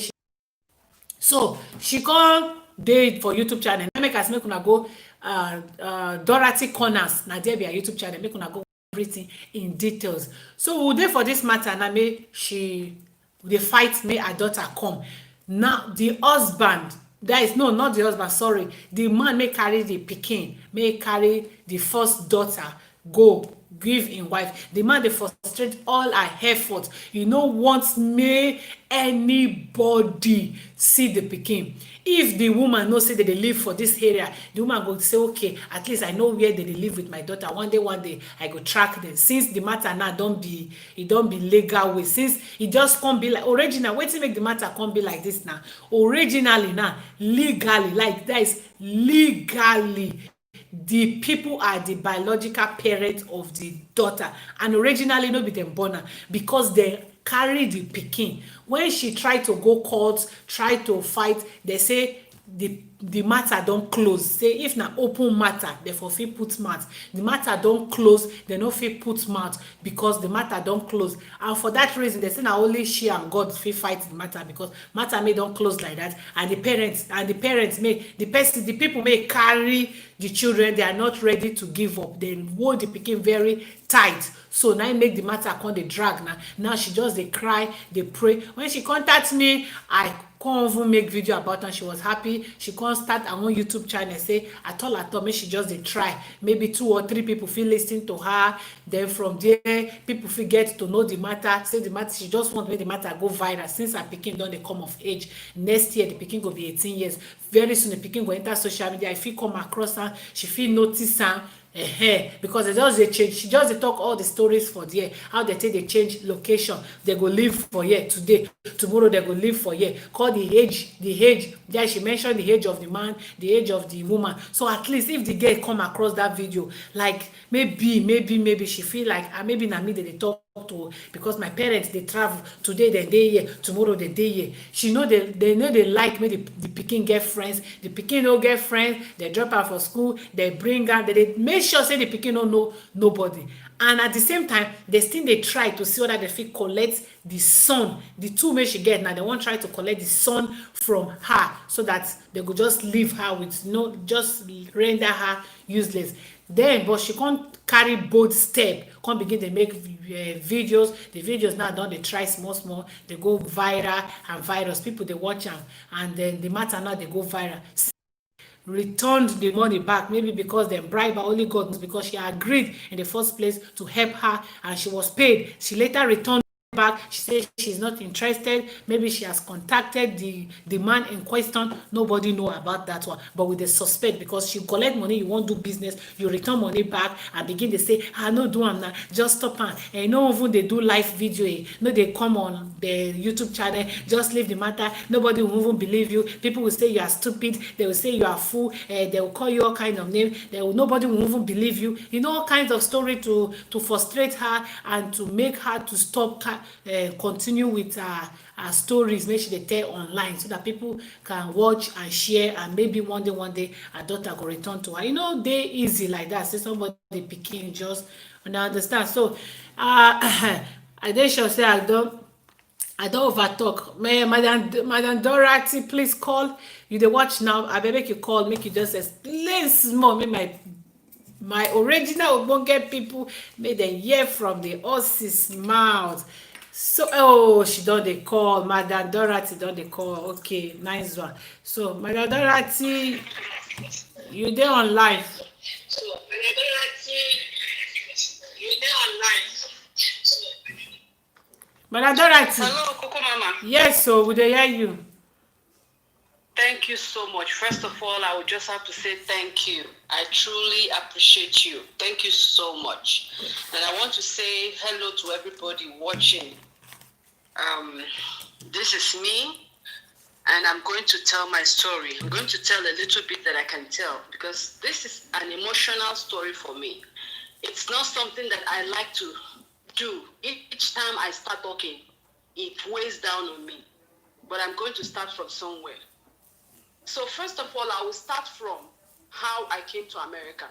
So she come dey for YouTube channel. Now make us make una go Dorothy Corners. Now there be a YouTube channel. Make una go everything in details. So we dey for this matter. Now make she dey fight. Make her daughter come. Now the husband, that is no, not the husband, sorry, the man may carry the pikin, may carry the first daughter, go give him wife. The man dey frustrate all her effort. You no want make anybody see the pikin. If the woman know say they dey live for this area, the woman go say, okay, at least I know where they dey live with my daughter. One day I go track them. Since the matter now don't be legal way, since it just can't be like original. Wetin make the matter can't be like this now? Originally now, legally, like that is legally, the people are the biological parents of the daughter, and originally no be them born her, because they carry the pikin. When she try to go court, try to fight, they say the matter don close. Say if na open matter, dem for fit put mouth. The matter don close, dem no fit put mouth because the matter don close. And for that reason, dem say na only she and God fit fight the matter, because matter may don close like that. And the parents may, the people may carry the children, they are not ready to give up. They hold the pikin very tight. So now it make the matter come dey drag. Now she just dey cry, dey pray. When she contact me, I come even make video about am. She was happy. She come start her own YouTube channel, say at all make she just dey try. Maybe 2 or 3 people fit lis ten to her. Then from there, people fit get to know the matter. Say the matter, she just want make the matter go viral, since her pikin don dey come of age. Next year the pikin go be 18 years. Very soon the pikin go enter social media. I fit come across am, she fit notice am. Because they just dey change, she just dey talk all the stories for there, how they take dey change location. They go live for here today, tomorrow they go live for here. Call the age, yeah, she mentioned the age of the man, the age of the woman. So at least if the girl come across that video, like maybe she feel like, maybe na me that they talk to, because my parents dey travel today, dem dey here, tomorrow dem dey here. She know they know they like me, the pikin get friends, the pikin no get friends. They drop her for school, they bring her, they make sure say the pikin no know nobody. And at the same time, they still dey try to see whether they fit collect the son. The two wey she get now, they wan try to collect the son from her, so that they go just leave her with no, just render her useless. Then but she can't carry bold step, come begin dey make videos. The videos now don dey try small, dey go viral and virus. People dey watch am, and then the matter now dey go viral. Returned the money back, maybe because dem bribe her, only God knows, because she agreed in the first place to help her and she was paid. She later returned back. She said she's not interested. Maybe she has contacted the man in question. Nobody know about that one, but with the suspect, because she collect money, you won't do business, you return money back and begin to say, I no do am now, just stop am. And no even they do live video, no they come on the YouTube channel, just leave the matter. Nobody will even believe you. People will say you are stupid, they will say you are fool, they will call you all kind of name. Nobody will even believe you. You know, all kinds of story to frustrate her and to make her to stop continue with her stories, make she dey tell online, so that people can watch and share, and maybe one day her daughter go return to her. You know, dey easy like that. Say somebody pikin just understand. So I dey sure say I don overtalk. Madam Dorothy, please call. You dey watch now, abeg make you call, make you just explain small, make my original ogbonge people, make dem hear from the horse's mouth. So she don dey call. Madam Dorothy don dey call. Okay, nice one. So Madam Dorothy, you dey on live. Madam Dorothy. Hello, Coco Mama. Yes, so we dey hear you. Thank you so much. First of all, I would just have to say thank you. I truly appreciate you. Thank you so much. And I want to say hello to everybody watching. This is me, and I'm going to tell my story. I'm going to tell a little bit that I can tell, because this is an emotional story for me. It's not something that I like to do. Each time I start talking, it weighs down on me. But I'm going to start from somewhere. So first of all, I will start from how I came to America.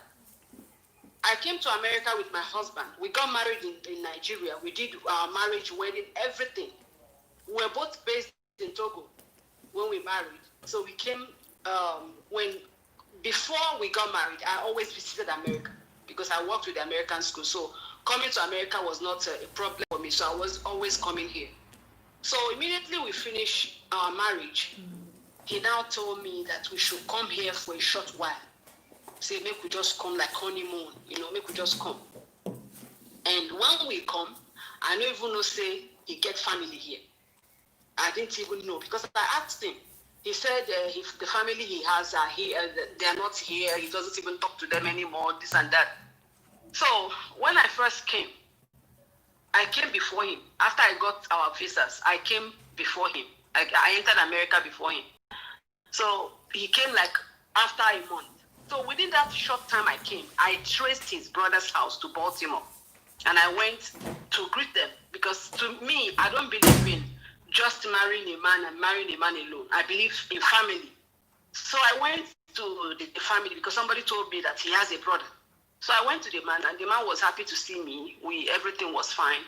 I came to America with my husband. We got married in Nigeria. We did our marriage, wedding, everything. We were both based in Togo when we married. So we came, before we got married, I always visited America because I worked with the American school. So coming to America was not a problem for me. So I was always coming here. So immediately we finished our marriage, he now told me that we should come here for a short while. Say, make we just come like honeymoon, make we just come. And when we come, I don't even know, say, he get family here. I didn't even know, because I asked him. He said the family he has are here, they are not here, he doesn't even talk to them anymore, this and that. So when I first came, I came before him. After I got our visas, I came before him. I entered America before him. So he came like after a month. So within that short time I came, I traced his brother's house to Baltimore. And I went to greet them, because to me, I don't believe in just marrying a man and marrying a man alone. I believe in family. So I went to the family because somebody told me that he has a brother. So I went to the man, and the man was happy to see me. Everything was fine.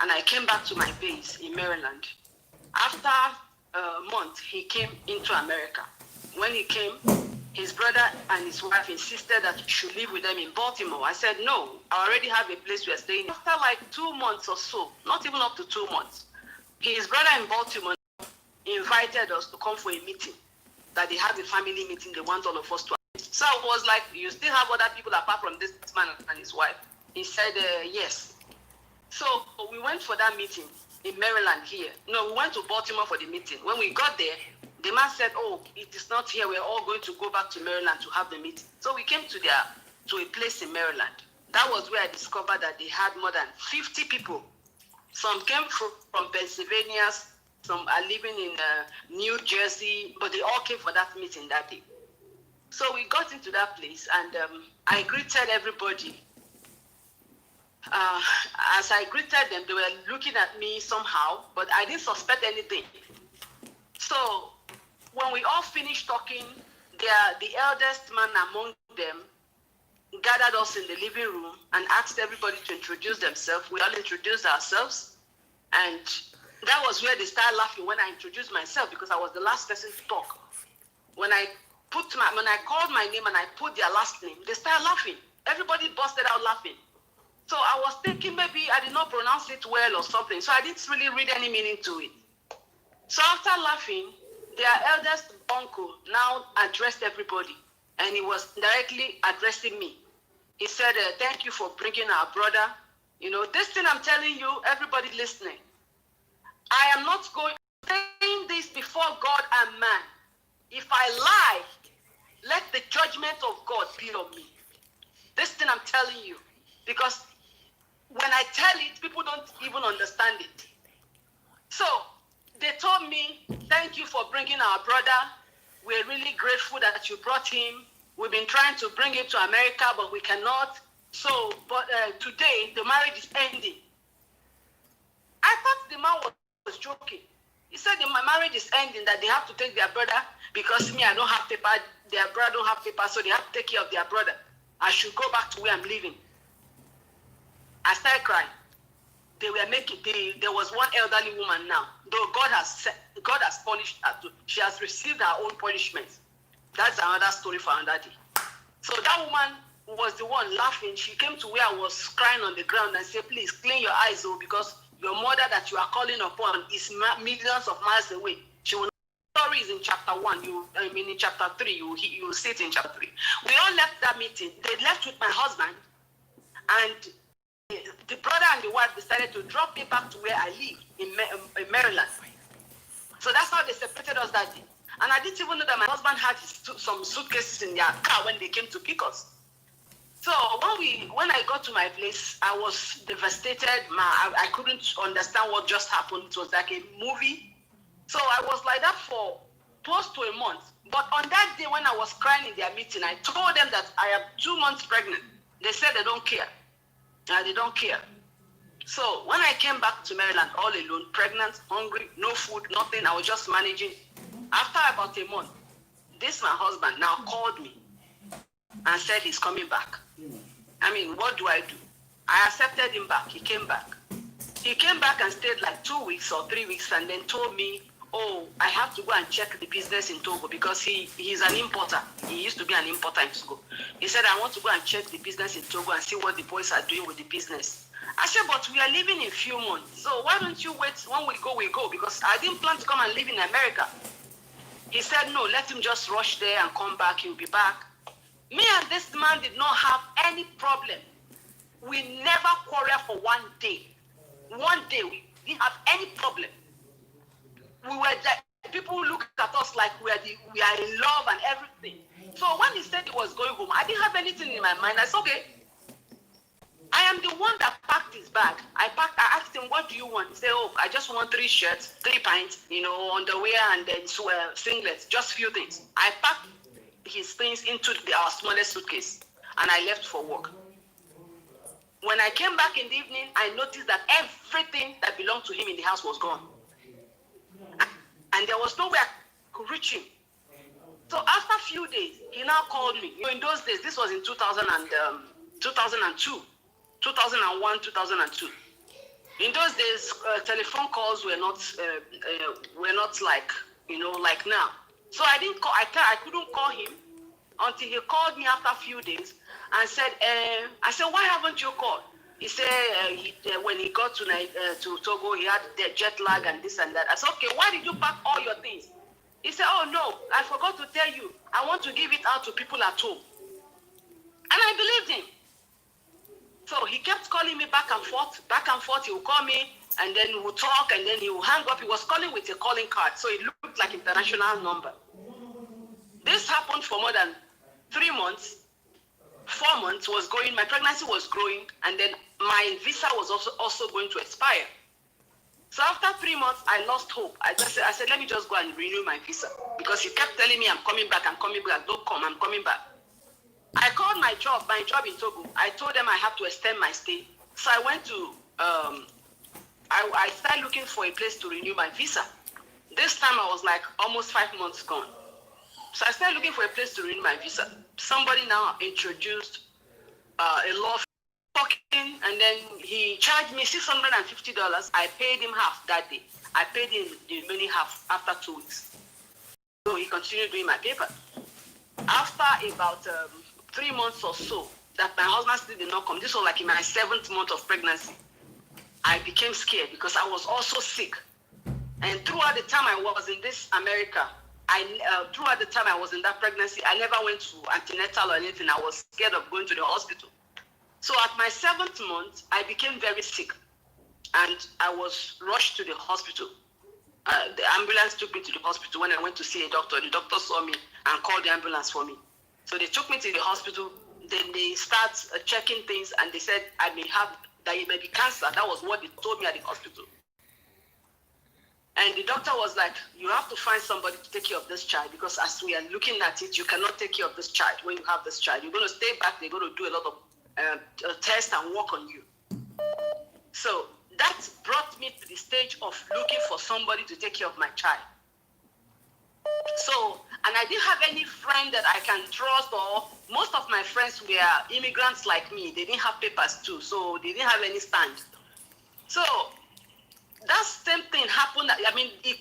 And I came back to my base in Maryland. After a month, he came into America. When he came, his brother and his wife insisted that he should live with them in Baltimore. I said, no, I already have a place we are staying. After like 2 months or so, not even up to 2 months, his brother in Baltimore invited us to come for a meeting, that they have a family meeting, they want all of us to attend. So I was like, you still have other people apart from this man and his wife? He said, yes. So we went for that meeting in Maryland here. No, we went to Baltimore for the meeting. When we got there, the man said, oh, it is not here. We're all going to go back to Maryland to have the meeting. So we came to a place in Maryland. That was where I discovered that they had more than 50 people. Some came from Pennsylvania, some are living in New Jersey, but they all came for that meeting that day. So we got into that place, and I greeted everybody. As I greeted them, they were looking at me somehow, but I didn't suspect anything. So when we all finished talking, the eldest man among them gathered us in the living room and asked everybody to introduce themselves. We all introduced ourselves, and that was where they started laughing when I introduced myself, because I was the last person to talk. When I called my name and I put their last name, they started laughing. Everybody busted out laughing. So I was thinking maybe I did not pronounce it well or something, so I didn't really read any meaning to it. So after laughing, their eldest uncle now addressed everybody, and he was directly addressing me. He said, thank you for bringing our brother. You know, this thing I'm telling you, everybody listening, I am not saying this before God and man. If I lie, let the judgment of God be on me. This thing I'm telling you, because when I tell it, people don't even understand it. So they told me, thank you for bringing our brother. We're really grateful that you brought him. We've been trying to bring him to America, but we cannot. So, but today, the marriage is ending. I thought the man was joking. He said the marriage is ending, that they have to take their brother, because me, I don't have paper, their brother don't have paper, so they have to take care of their brother. I should go back to where I'm living. I started crying. They were there was one elderly woman now, though God has punished her too. She has received her own punishment. That's another story for another day. So that woman was the one laughing. She came to where I was crying on the ground and said, please clean your eyes, oh, because your mother that you are calling upon is millions of miles away. She will not. Story is in chapter 1. In chapter 3. You see it in chapter 3. We all left that meeting. They left with my husband, and the brother and the wife decided to drop me back to where I live in Maryland. So that's how they separated us that day. And I didn't even know that my husband had some suitcases in their car when they came to pick us. So when I got to my place, I was devastated. I couldn't understand what just happened. It was like a movie. So I was like that for close to a month. But on that day when I was crying in their meeting, I told them that I am 2 months pregnant. They said they don't care. They don't care. So when I came back to Maryland all alone, pregnant, hungry, no food, nothing, I was just managing. After about a month, my husband now called me and said he's coming back. I mean, what do I do? I accepted him back. He came back. He came back and stayed like 2 weeks or 3 weeks, and then told me, oh, I have to go and check the business in Togo, because he's an importer. He used to be an importer in Togo. He said, I want to go and check the business in Togo and see what the boys are doing with the business. I said, but we are leaving in a few months. So why don't you wait? When we go, because I didn't plan to come and live in America. He said, no, let him just rush there and come back. He'll be back. Me and this man did not have any problem. We never quarreled for 1 day. 1 day, we didn't have any problem. We were people look at us like we are in love and everything. So when he said he was going home, I didn't have anything in my mind. I said, okay. I am the one that packed his bag. I asked him, what do you want? He said, oh, I just want 3 shirts, 3 pints, underwear, and then singlets, just few things. I packed his things into our smallest suitcase, and I left for work. When I came back in the evening, I noticed that everything that belonged to him in the house was gone. And there was no way I could reach him. So after a few days, he now called me. You know, in those days, this was in 2002, 2001, 2002. In those days, telephone calls were not like, you know, like now. So I didn't call. I couldn't call him until he called me after a few days and said, I said, why haven't you called? He said when he got to Togo, he had the jet lag and this and that. I said, okay, why did you pack all your things? He said, oh no, I forgot to tell you. I want to give it out to people at home. And I believed him. So he kept calling me back and forth. He would call me and then we would talk and then he would hang up. He was calling with a calling card. So it looked like international number. This happened for more than 3 months. 4 months was going, my pregnancy was growing, and then my visa was also going to expire. So after 3 months, I lost hope. I said, let me just go and renew my visa. Because he kept telling me, I'm coming back, don't come, I'm coming back. I called my job in Togo. I told them I have to extend my stay. So I went to, I started looking for a place to renew my visa. This time I was like almost 5 months gone. So I started looking for a place to renew my visa. Somebody now introduced a law talking, and then he charged me $650. I paid him half that day. I paid him the remaining half after 2 weeks. So he continued doing my paper. After about 3 months or so, that my husband still did not come. This was like in my 7th month of pregnancy. I became scared because I was also sick. And throughout the time I was in this America, throughout the time I was in that pregnancy, I never went to antenatal or anything. I was scared of going to the hospital. So at my 7th month, I became very sick and I was rushed to the hospital. The ambulance took me to the hospital. When I went to see a doctor, the doctor saw me and called the ambulance for me. So they took me to the hospital. Then they start checking things and they said that it may be cancer. That was what they told me at the hospital. And the doctor was like, you have to find somebody to take care of this child because as we are looking at it, you cannot take care of this child when you have this child. You're going to stay back. They're going to do a lot of tests and work on you. So that brought me to the stage of looking for somebody to take care of my child. So, and I didn't have any friend that I can trust, or most of my friends were immigrants like me. They didn't have papers too, so they didn't have any stand. So that same thing happened. I mean, it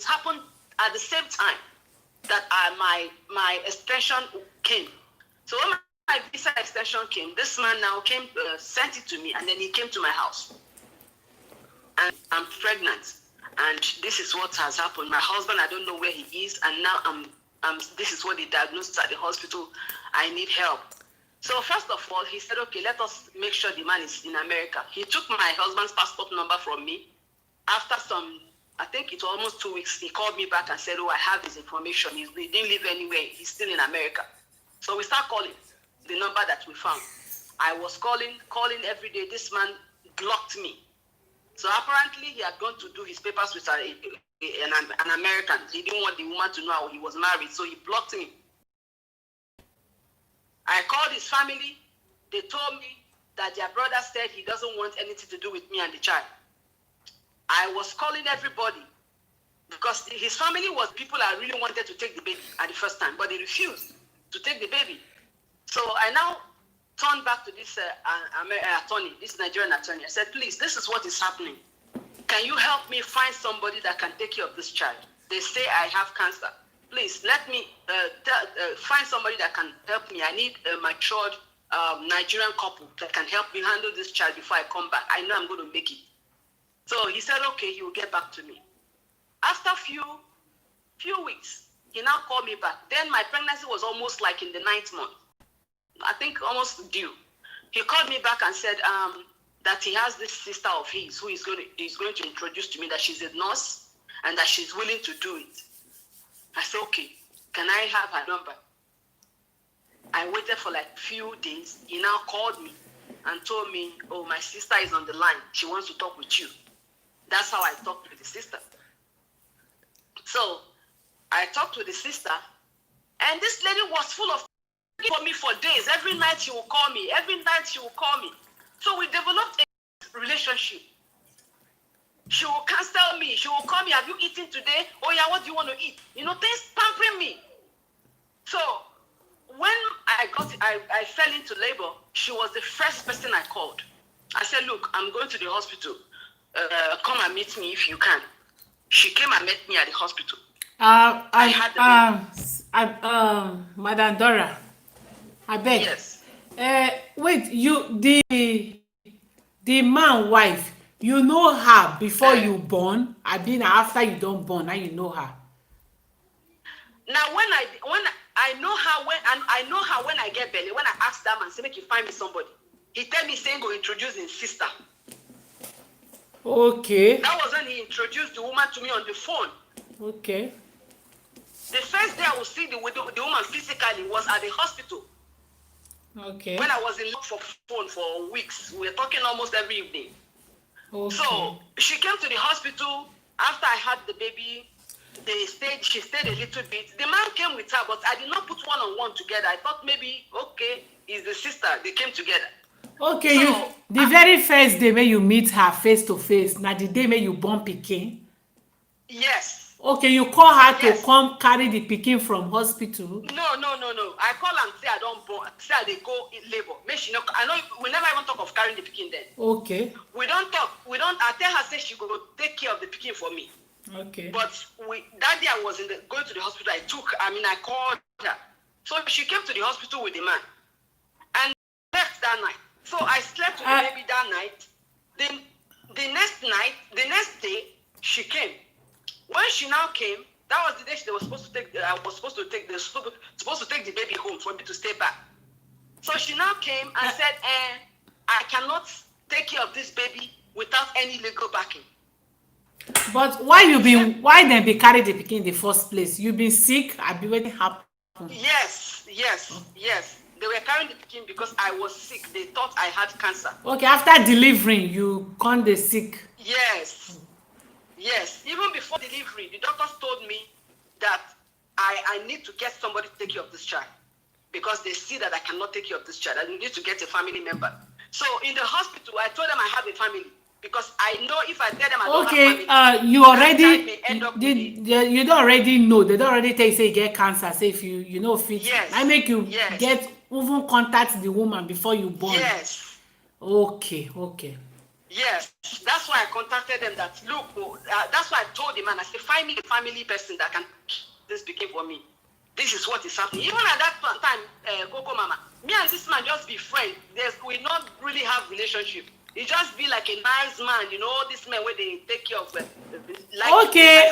happened at the same time that my extension came. So when my visa extension came, this man now came, sent it to me, and then he came to my house. And I'm pregnant, and this is what has happened. My husband, I don't know where he is, and now this is what they diagnosed at the hospital. I need help. So first of all, he said, okay, let us make sure the man is in America. He took my husband's passport number from me. After I think it's almost 2 weeks, he called me back and said, oh, I have his information. He didn't live anywhere. He's still in America. So we start calling the number that we found. I was calling every day. This man blocked me. So apparently he had gone to do his papers with an American. He didn't want the woman to know how he was married, so he blocked me. I called his family. They told me that their brother said he doesn't want anything to do with me and the child. I was calling everybody because his family was people I really wanted to take the baby at the first time, but they refused to take the baby. So I now turned back to this attorney, this Nigerian attorney. I said, please, this is what is happening. Can you help me find somebody that can take care of this child? They say I have cancer. Please let me find somebody that can help me. I need a matured Nigerian couple that can help me handle this child before I come back. I know I'm going to make it. So he said, okay, he will get back to me. After few weeks, he now called me back. Then my pregnancy was almost like in the 9th month. I think almost due. He called me back and said that he has this sister of his who he's going to introduce to me, that she's a nurse and that she's willing to do it. I said, okay, can I have her number? I waited for like few days. He now called me and told me, oh, my sister is on the line. She wants to talk with you. That's how I talked with the sister. So I talked with the sister, and this lady was full of for me for days. Every night she will call me. So we developed a relationship. She will cancel me. She will call me, have you eaten today? Oh yeah, what do you want to eat? You know, things pampering me. So when I fell into labor, she was the first person I called. I said, look, I'm going to the hospital. Come and meet me if you can. She came and met me at the hospital. Madam Dora, I beg. Yes. Wait, the man wife, you know her before you born? I been after you don't born, now you know her. Now when I know her when I get belly, when I ask that man, say make you find me somebody, he tell me saying go introduce his sister. Okay. That was when he introduced the woman to me on the phone. Okay. The first day I would see the woman physically was at the hospital. Okay. When I was in love for phone for weeks, we were talking almost every evening. Okay. So she came to the hospital after I had the baby. She stayed a little bit. The man came with her, but I did not put one-on-one together. I thought maybe, okay, it's the sister. They came together. Okay, so, the very first day when you meet her face to face, na the day when you born pikin? Yes. Okay, you call her to come carry the pikin from hospital? No. I call and say I don't born, say I dey go in labor. Make she know. I know we never even talk of carrying the pikin then. Okay. We don't talk. I tell her say she go take care of the pikin for me. Okay. But that day I was going to the hospital. I called her. So she came to the hospital with the man and left that night. So I slept with the baby that night. Then the next day, she came. When she now came, that was the day they were supposed to take. I was supposed to take the baby home for me to stay back. So she now came and said, "I cannot take care of this baby without any legal backing." But why dem be carry the pikin in the first place? You been sick? Abi wetin happen? Yes. They were carrying the pikin because I was sick. They thought I had cancer. Okay, after delivering, you come dey sick? Yes. Even before delivery, the doctors told me that I need to get somebody to take care of this child because they see that I cannot take care of this child. I need to get a family member. So in the hospital, I told them I have a family because I know if I tell them I don't have family, you don't already know. They don't already tell you say you get cancer. Say if you know fit. Yes. I make you get even contact the woman before you born. Yes. Okay. Yes, that's why I contacted them. That's why I told the man. I said, find me a family person that can this pikin for me. This is what is happening. Even at that time, Coco Mama, me and this man just be friends. We not really have relationship. He just be like a nice man, you know. This man where they take care of. Okay.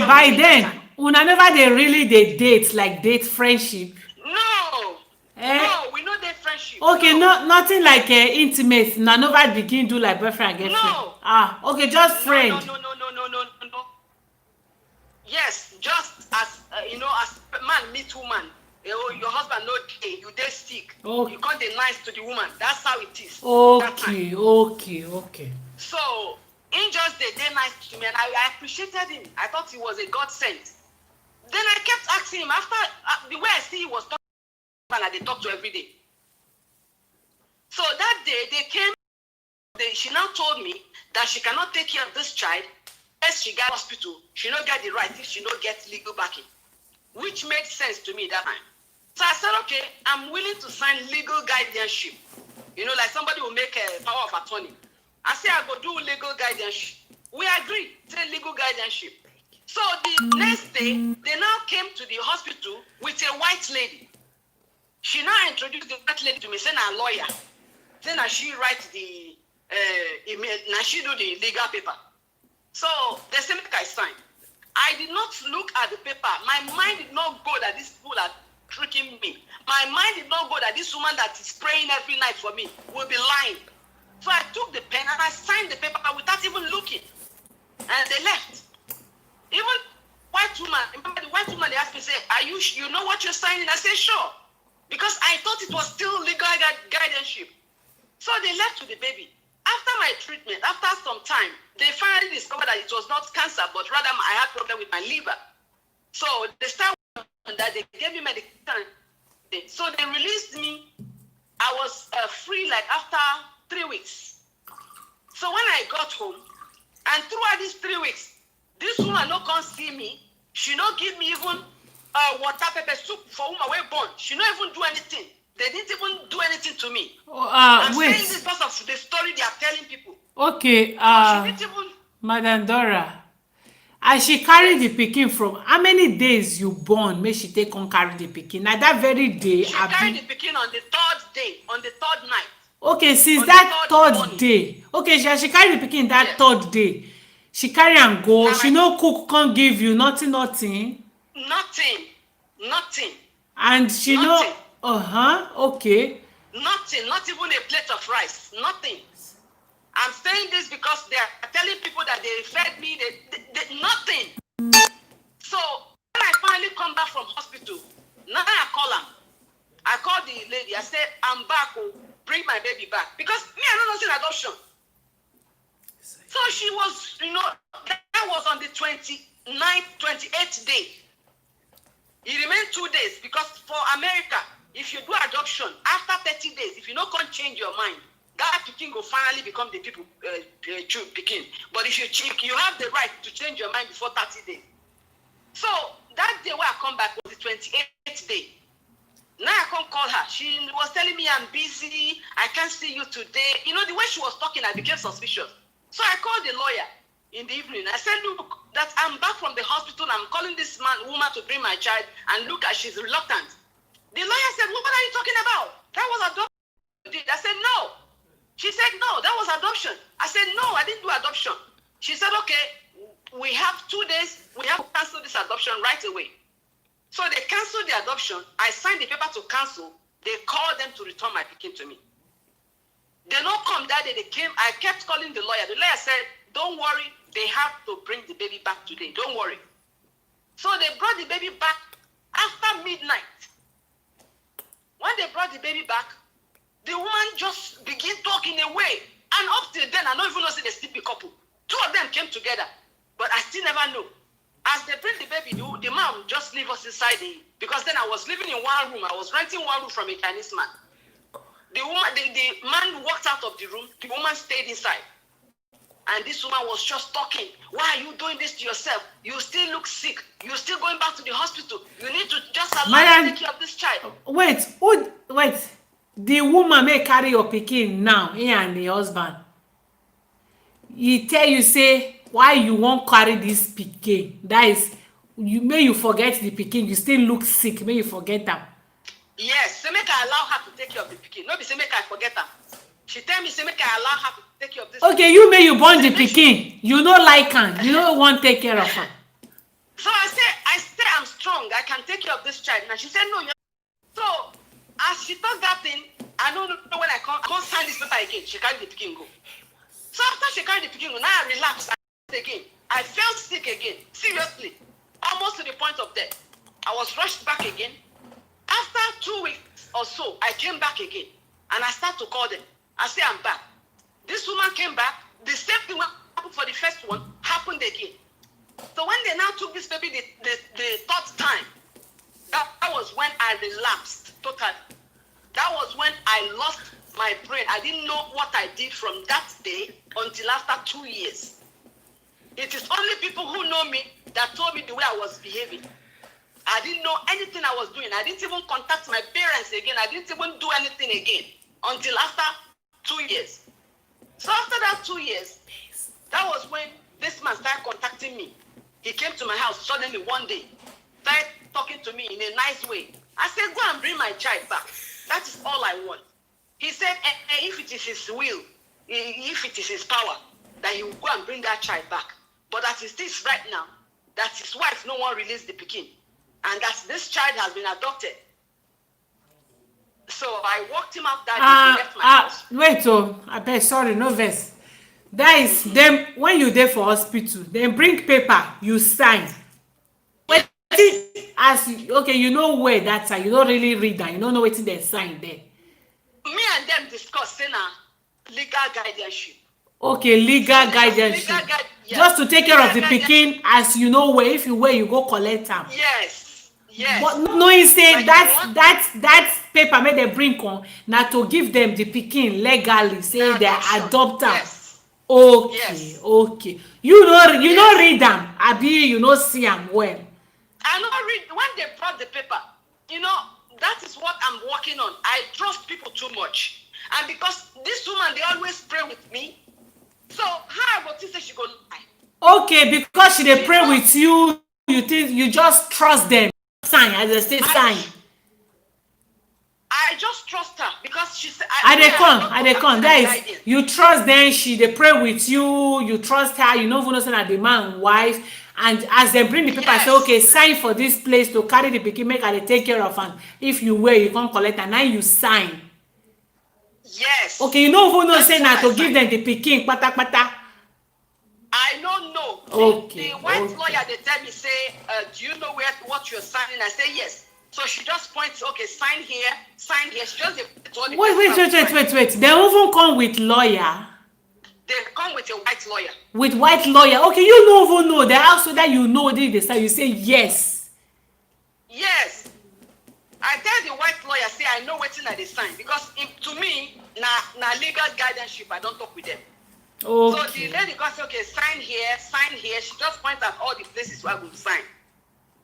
By then, una never dey really dey date friendship. No. No, we know their friendship. Okay, nothing like intimate. Na never begin do like boyfriend and girlfriend. No. Okay, just friend. No. Yes, just as as man meet woman. Your husband no dey, you dey sick. Okay. You can't dey nice to the woman. That's how it is. Okay. So he just dey nice to me, and I appreciated him. I thought he was a God sent. Then I kept asking him after the way I see he was talking. And they talk to every day. So that day they came. She now told me that she cannot take care of this child unless she got hospital. She not get the right if she not get legal backing, which made sense to me that time. So I said, okay, I'm willing to sign legal guardianship. Like somebody will make a power of attorney. I say I go do legal guardianship. We agreed to legal guardianship. So the next day they now came to the hospital with a white lady. She now introduced the white lady to me, saying I'm a lawyer. Saying that she write the email, now she do the legal paper. So they say make I sign. I did not look at the paper. My mind did not go that these people are tricking me. My mind did not go that this woman that is praying every night for me will be lying. So I took the pen and I signed the paper without even looking. And they left. Even white woman, remember the white woman, they asked me, say, you know what you're signing? I said, sure. Because I thought it was still legal guardianship. So they left with the baby. After my treatment, after some time, they finally discovered that it was not cancer, but rather I had problem with my liver. So they started that they gave me medication. So they released me. I was free like after 3 weeks. So when I got home, And throughout these 3 weeks, this woman no come see me. She no give me even water pepper soup for woman wey born. She no even do anything. They didn't even do anything to me. I'm Wait. saying this because of the story they are telling people. Okay, So she didn't even. Madam Dora, as she carry the pikin from how many days you born make she take come carry the pikin? Na that very day She carried the pikin on the 3rd day, on the 3rd night. Okay, since on that the 3rd third morning. day. Okay, she carry the pikin that Yes. 3rd day. She carry am go. Na She my- no cook, come give you nothing. Nothing. And she Nothing. no. Okay. Nothing. Not even a plate of rice. Nothing. I'm saying this because they are telling people that they fed me. They nothing. So when I finally come back from hospital, now I call her. I called the lady. I said, I'm back. Oh, bring my baby back. Because me, I don't know adoption. So she was, that was on the 29th, 28th day. It remained 2 days because for America, if you do adoption, after 30 days, if you don't come change your mind, that pikin will finally become the people true pikin. But if you have the right to change your mind before 30 days. So that day when I come back was the 28th day. Now I can't call her. She was telling me I'm busy. I can't see you today. The way she was talking, I became suspicious. So I called the lawyer in the evening. I said, look, that I'm back from the hospital. I'm calling this woman to bring my child. And look, she's reluctant. The lawyer said, what are you talking about? That was adoption. I said, no. She said, no, that was adoption. I said, no, I didn't do adoption. She said, okay, we have 2 days. We have to cancel this adoption right away. So they canceled the adoption. I signed the paper to cancel. They called them to return my pikin to me. They don't come that day. They came. I kept calling the lawyer. The lawyer said, don't worry. They have to bring the baby back today. Don't worry. So they brought the baby back after midnight. When they brought the baby back, the woman just began talking away. And up till then, I don't even know if they still be couple. 2 of them came together. But I still never know. As they bring the baby, the man just leave us inside because then I was living in one room. I was renting one room from a Chinese man. The man walked out of the room. The woman stayed inside. And this woman was just talking. Why are you doing this to yourself? You still look sick. You're still going back to the hospital. You need to just allow me to take care of this child. Wait. The woman may carry your pikin now, he and the husband. He tell you, say, why you won't carry this pikin? That is, you forget the pikin. You still look sick. May you forget them. Yes, say make I allow her to take care of the pikin. No be say make I forget her. She tell me say make I allow her to take care of this. Okay, you may you born the pikin. You no like her. You don't want to take care of her. So I say I'm strong. I can take care of this child. Now she said no. So as she thought that thing, I don't know when I can't sign this paper again. She carried the pikin go. So after she carried the pikin go, now I relapsed again. I felt sick again. Seriously, almost to the point of death. I was rushed back again. After 2 weeks or so, I came back again. And I start to call them. I say, I'm back. This woman came back. The same thing happened for the first one happened again. So when they now took this baby the 3rd time, that was when I relapsed totally. That was when I lost my brain. I didn't know what I did from that day until after 2 years. It is only people who know me that told me the way I was behaving. I didn't know anything I was doing. I didn't even contact my parents again. I didn't even do anything again until after 2 years. So after that 2 years, that was when this man started contacting me. He came to my house suddenly one day, started talking to me in a nice way. I said, go and bring my child back. That is all I want. He said, if it is his will, if it is his power, that he will go and bring that child back. But as it is right now, that his wife no one released the pikin. And that this child has been adopted. So I walked him out that day. He left my house. Wait, I beg, sorry, no verse. That is them when you there for hospital, then bring paper, you sign. Wait, okay, you know where that time, you don't really read that, you don't know what they sign there. Me and them discussing legal guardianship. Okay, legal guidance. Yes. Just to take care of the pikin as you know where, if you where you go collect am. Yes. But knowing say like that paper make dem bring on na to give them the pikin legally say they adopt am. Yes. Okay, Yes. okay. You no Yes. read am, abi you no see am well. I know read when they brought the paper. You know, that is what I'm working on. I trust people too much. And because this woman, they always pray with me. So how I go think say she go lie? Okay, because she dey She pray told with you, you think you just trust dem. Sign, as they say I sign. I just trust her because she said I me dey and come, I Dr. dey come. Katina That be is, guiding. you trust dem, she dey pray with you, you trust her, you no even know say na the man wife. And as dem bring the paper, say Yes. okay, sign for this place to carry the pikin, make I dey take care of am. If you well, you come collect am, na you sign. Yes. Okay, you no even know That say is what na I to give signed. dem the pikin kpatakpata. I don't know. The Okay, white okay. lawyer they tell me say, do you know what you're signing? I say yes. So she just points, okay, sign here, sign here. She just points all the Wait, places wait, I will wait, wait, sign. wait, wait. Dem even come with lawyer. They come with a white lawyer. With white lawyer. Okay, you no even know. They ask whether you know they say you say yes. Yes. I tell the white lawyer, say I know waiting at the sign because to me, na legal guardianship, I don't talk with them. So the Okay. lady got say, okay, sign here, sign here. She just points out all the places where I will sign.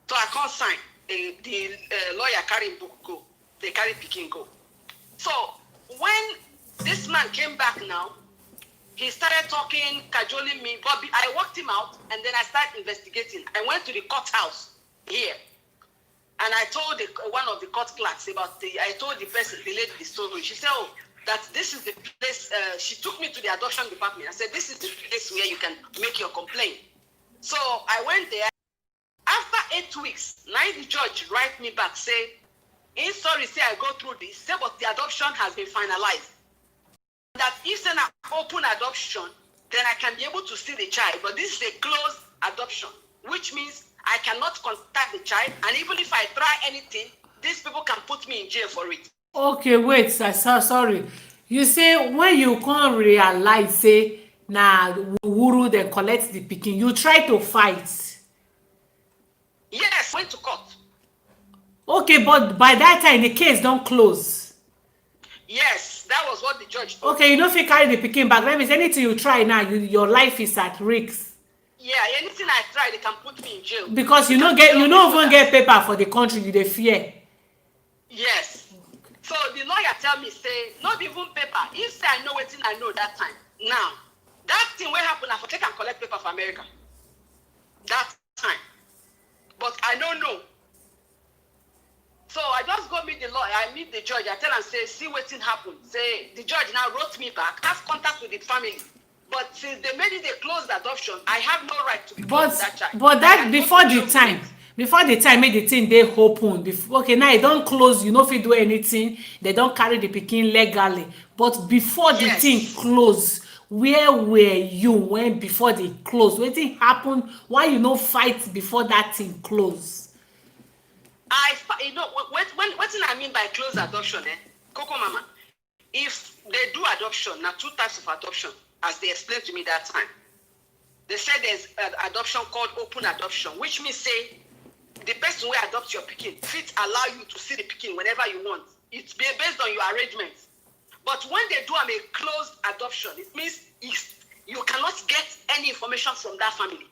So I can't sign. The lawyer carry book go. They carry picking go. So when this man came back now, he started talking, cajoling me. But I walked him out, and then I started investigating. I went to the courthouse here, and I told one of the court clerks about I told the person, the lady, the story. She said, "Oh, that this is the place." She took me to the adoption department. I said, "This is the place where you can make your complaint." So I went there. After 8 weeks, now the judge write me back, say, sorry, say I go through this, say, but the adoption has been finalized. That if it's an open adoption, then I can be able to see the child. But this is a closed adoption, which means I cannot contact the child. And even if I try anything, these people can put me in jail for it. Okay, wait, sorry. You say when you come realize say na wuru dem collect the pikin, you try to fight. Yes, went to court. Okay, but by that time the case don close. Yes, that was what the judge told Okay, me. you no fit carry the pikin back. That means anything you try now, your life is at risk. Yeah, anything I try, they can put me in jail. Because They you can no get, jail you me no for even that. get paper for the country, you dey fear. Yes. So the lawyer tell me, say, not even paper. He say I know wetin I know that time. Now, that thing wey happen, I for take and collect paper for America. That time. But I don't know. So I just go meet the lawyer, I meet the judge, I tell am, say, see wetin happen. Say, the judge now wrote me back, have contact with the family. But since they made it a closed adoption, I have no right to be close to that child. But I that can go before to the jail for time, it. make the thing dey open. Okay, now e don close, you no fit do anything. They don carry the pikin legally. But before the thing Yes. close, where were you when before the close? Wetin happen? Why you no fight before that thing close? You know, what I mean by closed adoption, Coco Mama, if they do adoption, now two types of adoption, as they explained to me that time. They said there's an adoption called open adoption, which means say the person who adopts your pikin fit allow you to see the pikin whenever you want. It's based on your arrangements. But when they do a closed adoption, it means you cannot get any information from that family.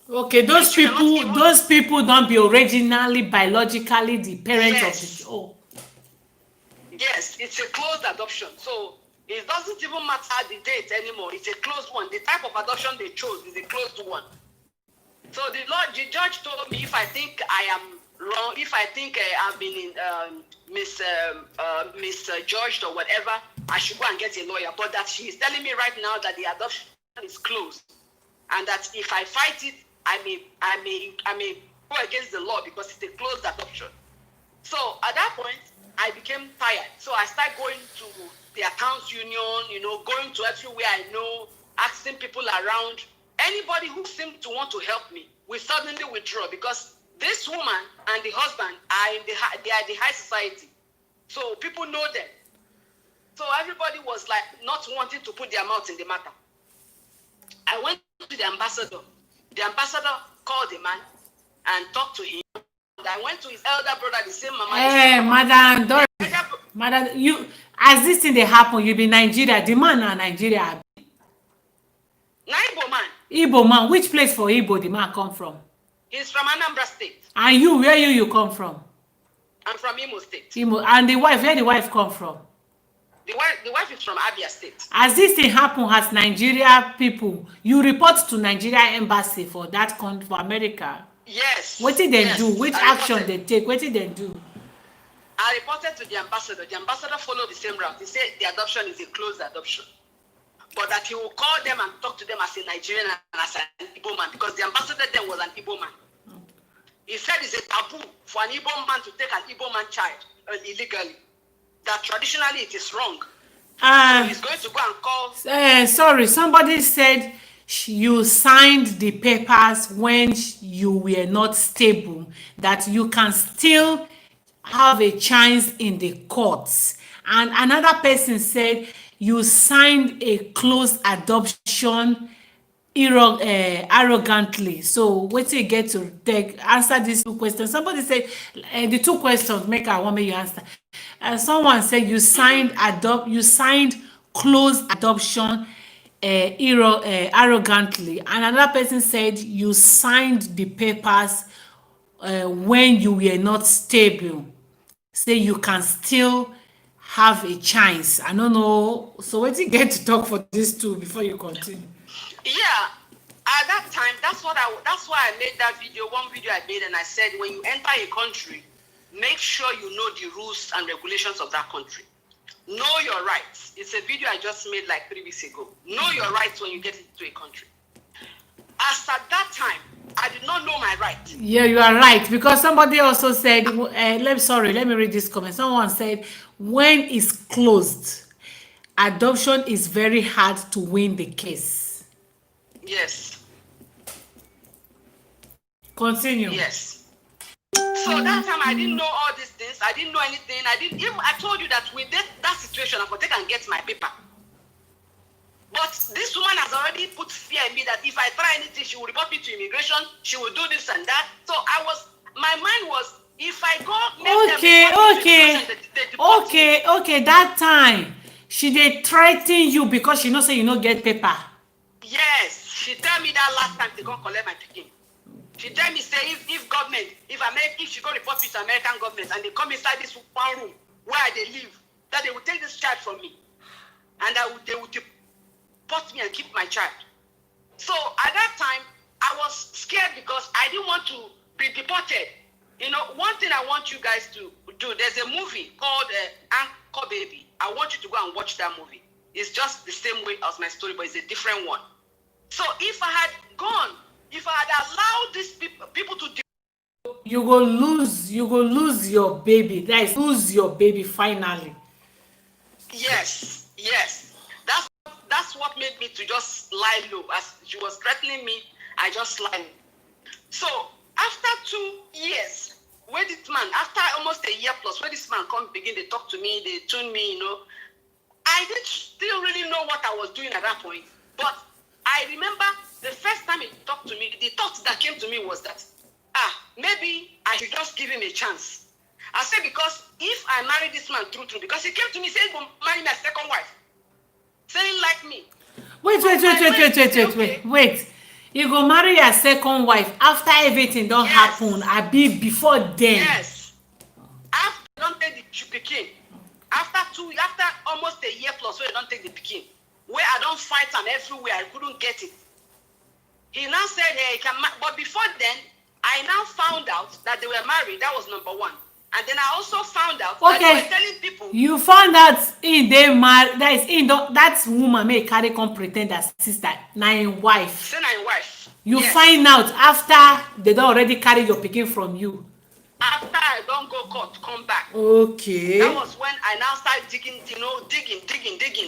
Okay, those people don't be originally biologically the parents of the. Oh. Yes, it's a closed adoption. So it doesn't even matter the date anymore. It's a closed one. The type of adoption they chose is a closed one. So the judge told me if I think I am wrong, if I think I've been in misjudged or whatever, I should go and get a lawyer. But that she is telling me right now that the adoption is closed, and that if I fight it, I may go against the law because it's a closed adoption. So at that point, I became tired. So I started going to the accounts union, going to everywhere I know, asking people around. Anybody who seemed to want to help me, we suddenly withdraw because this woman and the husband are they are the high society. So people know them. So everybody was like not wanting to put their mouth in the matter. I went to the ambassador. The ambassador called the man and talked to him. And I went to his elder brother, the same mama. Hey, Madam Doris. Madam, as this thing dey happen, you be Nigeria. The man na Nigeria. Igbo man. Which place for Igbo the man come from? He's from Anambra State. And you, where you come from? I'm from Imo State. Imo. And the wife, where the wife come from? The wife is from Abia State. As this thing happen, has Nigeria people, you report to Nigeria embassy for that country, for America. Yes. What did they yes, do? Which action they take? What did they do? I reported to the ambassador. The ambassador followed the same route. He said the adoption is a closed adoption, but that he will call them and talk to them as a Nigerian and as an Igbo man, because the ambassador then was an Igbo man. He said it's a taboo for an Igbo man to take an Igbo man child illegally. That traditionally it is wrong. So he's going to go and call. Sorry, somebody said you signed the papers when you were not stable, that you can still have a chance in the courts. And another person said you signed a closed adoption arrogantly. So wait till you get to answer these two questions. Somebody said the two questions make I want me you answer. Someone said you signed closed adoption arrogantly, and another person said you signed the papers when you were not stable, say you can still have a chance. I don't know. So what you get to talk for these two before you continue? Yeah, at that time, that's why I made that video. One video I made, and I said, when you enter a country, make sure you know the rules and regulations of that country. Know your rights. It's a video I just made like 3 weeks ago. Know your rights when you get into a country. As at that time, I did not know my rights. Yeah, you are right, because somebody also said, let me read this comment. Someone said, when it's closed, adoption is very hard to win the case. Yes. Continue. Yes. So that time I didn't know all these things. I didn't know anything. I told you that with that situation, I could take and get my paper. But this woman has already put fear in me that if I try anything, she will report me to immigration. She will do this and that. So my mind was, if I go, okay. That time she did threaten you because she knows say you no get paper. Yes, she tell me that last time they go collect my picking. She tell me say if she go report me to American government and they come inside this one room where they live, that they will take this child from me, and they would deport me and keep my child. So at that time I was scared because I didn't want to be deported. You know, one thing I want you guys to do, there's a movie called Anchor Baby. I want you to go and watch that movie. It's just the same way as my story, but it's a different one. So if I had allowed these people to do, you go lose your baby. That is, lose your baby finally. Yes. That's what made me to just lie low. As she was threatening me, I just lied. So after 2 years, after almost a year plus, where this man come begin, they talk to me, they tune me, you know, I didn't still really know what I was doing at that point. But I remember the first time he talked to me, the thought that came to me was that, maybe I should just give him a chance. I said, because if I marry this man through, because he came to me saying, go marry my second wife. Saying like me. Wait. You go marry your second wife after everything don't happen. I be before then. Yes. After don't take the pikin. After almost a year plus, where I don't take the pikin, where I don't fight and everywhere, I couldn't get it. He now said, hey, but before then, I now found out that they were married. That was number one. And then I also found out that they were telling people. You found out they married. That woman may carry come pretend as sister, nine wife. Say nine wife. You find out after they don't already carry your pikin from you. After I don't go court, come back. Okay. That was when I now started digging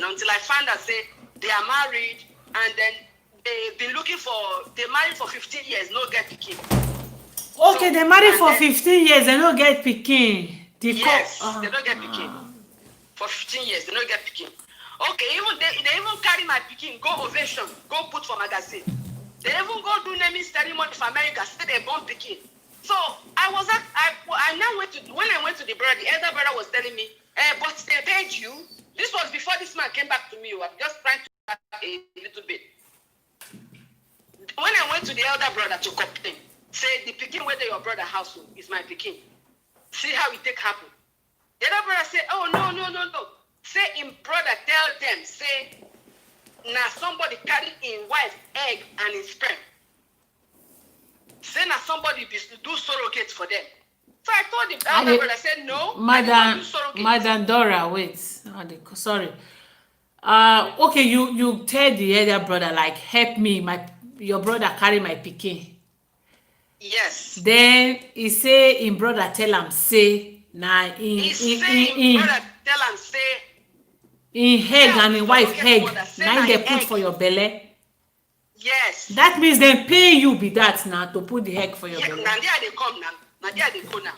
until I found out say they are married, and then they married for 15 years, no get pikin. Okay, they married for 15 years, they don't get pikin. They don't get pikin. For 15 years, they don't get pikin. Okay, they even carry my pikin, go ovation, go put for magazine. They even go do naming ceremony for America, say they born pikin. So I now went to the brother, the elder brother was telling me, but they paid you. This was before this man came back to me. I'm just trying to a little bit. when I went to the elder brother to complain, say the pikin whether your brother house is my pikin. See how it take happen. The other brother say, oh no. Say him brother tell them, say now somebody carry in wife egg and in sperm. Say now somebody do surrogates for them. So I told the elder brother, I said no. Madam Dora, wait. Sorry. Okay, you tell the elder brother like help me, your brother carry my pikin. Yes. Then he say him brother tell am say na him brother tell am say in egg and in wife egg na they put for your belle. Yes. That means they pay you be that now to put the egg for your belle. Now there they come now. Now there they go now.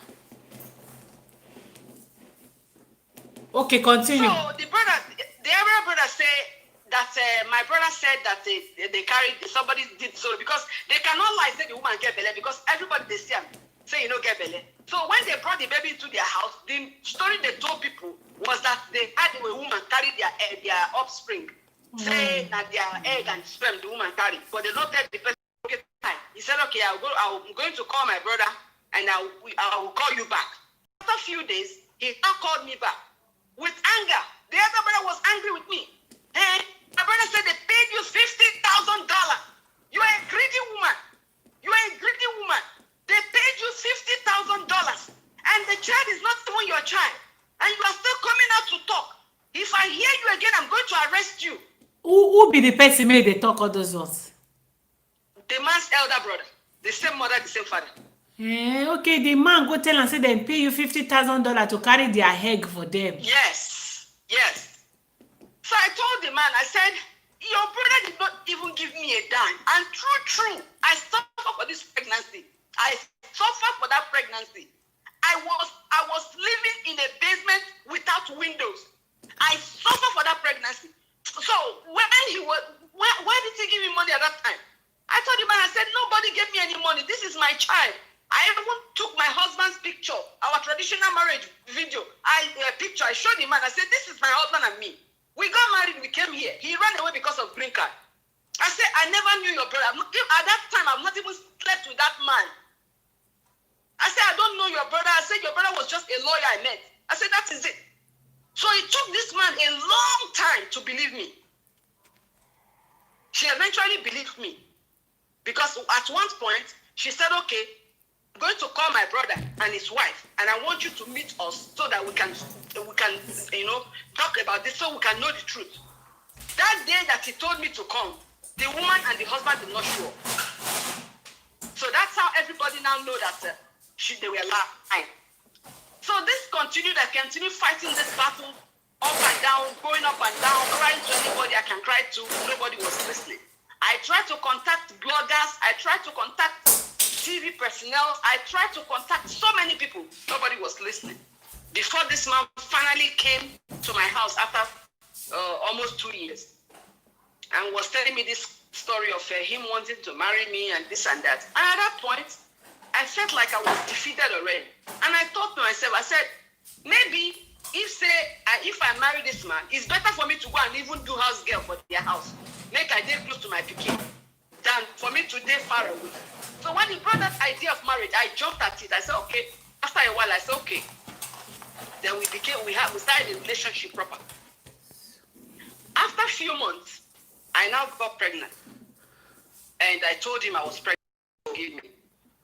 Okay, continue. So the elder brother say that my brother said that they carried, somebody did so because they cannot lie say the woman get belle because everybody they see them say you know get belle. So when they brought the baby into their house, the story they told people was that they had a woman carry their offspring. Say that their egg and sperm the woman carry, but they not tell the person. Okay, he said, okay, I'm going to call my brother and I will call you back. After a few days, he now called me back with anger. The other brother was angry with me. And my brother said they paid you $50,000. You are a greedy woman. You are a greedy woman. They paid you $50,000, and the child is not even your child, and you are still coming out to talk. If I hear you again, I'm going to arrest you. Who be the person made they talk all those words? The man's elder brother, the same mother, the same father. Okay, the man go tell and say they pay you $50,000 to carry their egg for them. Yes. So I told the man, I said, your brother did not even give me a dime. And true, I suffered for this pregnancy. I suffered for that pregnancy. I was living in a basement without windows. I suffered for that pregnancy. So why did he give me money at that time? I told the man, I said, nobody gave me any money. This is my child. I even took my husband's picture, our traditional marriage video. I showed the man. I said, this is my husband and me. We got married, we came here. He ran away because of green card. I said, I never knew your brother. At that time, I've not even slept with that man. I said, I don't know your brother. I said, your brother was just a lawyer I met. I said, that is it. So it took this man a long time to believe me. She eventually believed me. Because at one point, she said, okay, I'm going to call my brother and his wife, and I want you to meet us so that we can talk about this so we can know the truth. That day that he told me to come, the woman and the husband did not show up. So that's how everybody now know that they were lying. So this continued. I continued fighting this battle up and down, going up and down, crying to anybody I can cry to. Nobody was listening. I tried to contact bloggers. I tried to contact TV personnel. I tried to contact so many people. Nobody was listening. Before this man finally came to my house after almost 2 years and was telling me this story of him wanting to marry me and this and that. And at that point, I felt like I was defeated already. And I thought to myself, I said, maybe if I marry this man, it's better for me to go and even do house girl for their house. Make I date close to my pikin than for me to date far away. So when he brought that idea of marriage, I jumped at it. I said, okay. After a while, I said, okay. Then we started a relationship proper. After a few months, I now got pregnant. And I told him I was pregnant. Forgive me.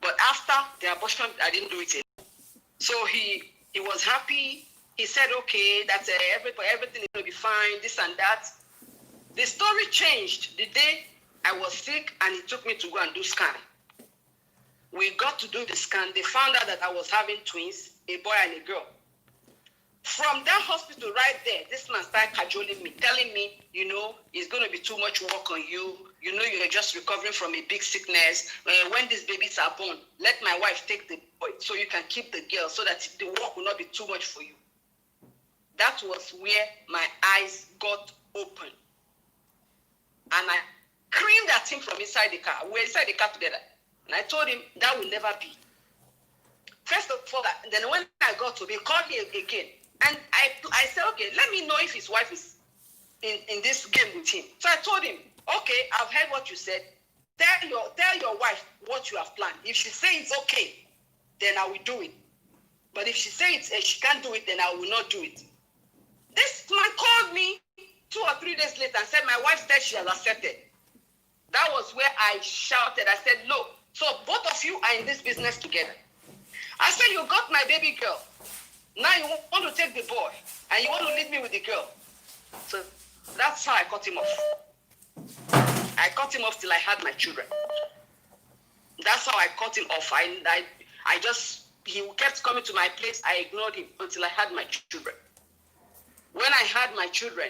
But after the abortion, I didn't do it anymore. So he was happy. He said, okay, that's everything is going to be fine, this and that. The story changed the day I was sick and he took me to go and do scan. We got to do the scan. They found out that I was having twins, a boy and a girl. From that hospital right there, this man started cajoling me, telling me, it's going to be too much work on you. You're just recovering from a big sickness. When these babies are born, let my wife take the boy so you can keep the girl so that the work will not be too much for you. That was where my eyes got open. And I screamed at him from inside the car. We were inside the car together. And I told him that will never be. First of all, then when I got to him, he called me again. And I said, okay, let me know if his wife is in this game with him. So I told him, okay, I've heard what you said. Tell your wife what you have planned. If she says it's okay, then I will do it. But if she says she can't do it, then I will not do it. This man called me 2 or 3 days later and said, my wife said she has accepted. That was where I shouted. I said, look, so both of you are in this business together. I said, you got my baby girl. Now you want to take the boy and you want to leave me with the girl. So that's how I cut him off. I cut him off till I had my children. That's how I cut him off. He kept coming to my place. I ignored him until I had my children. When I had my children,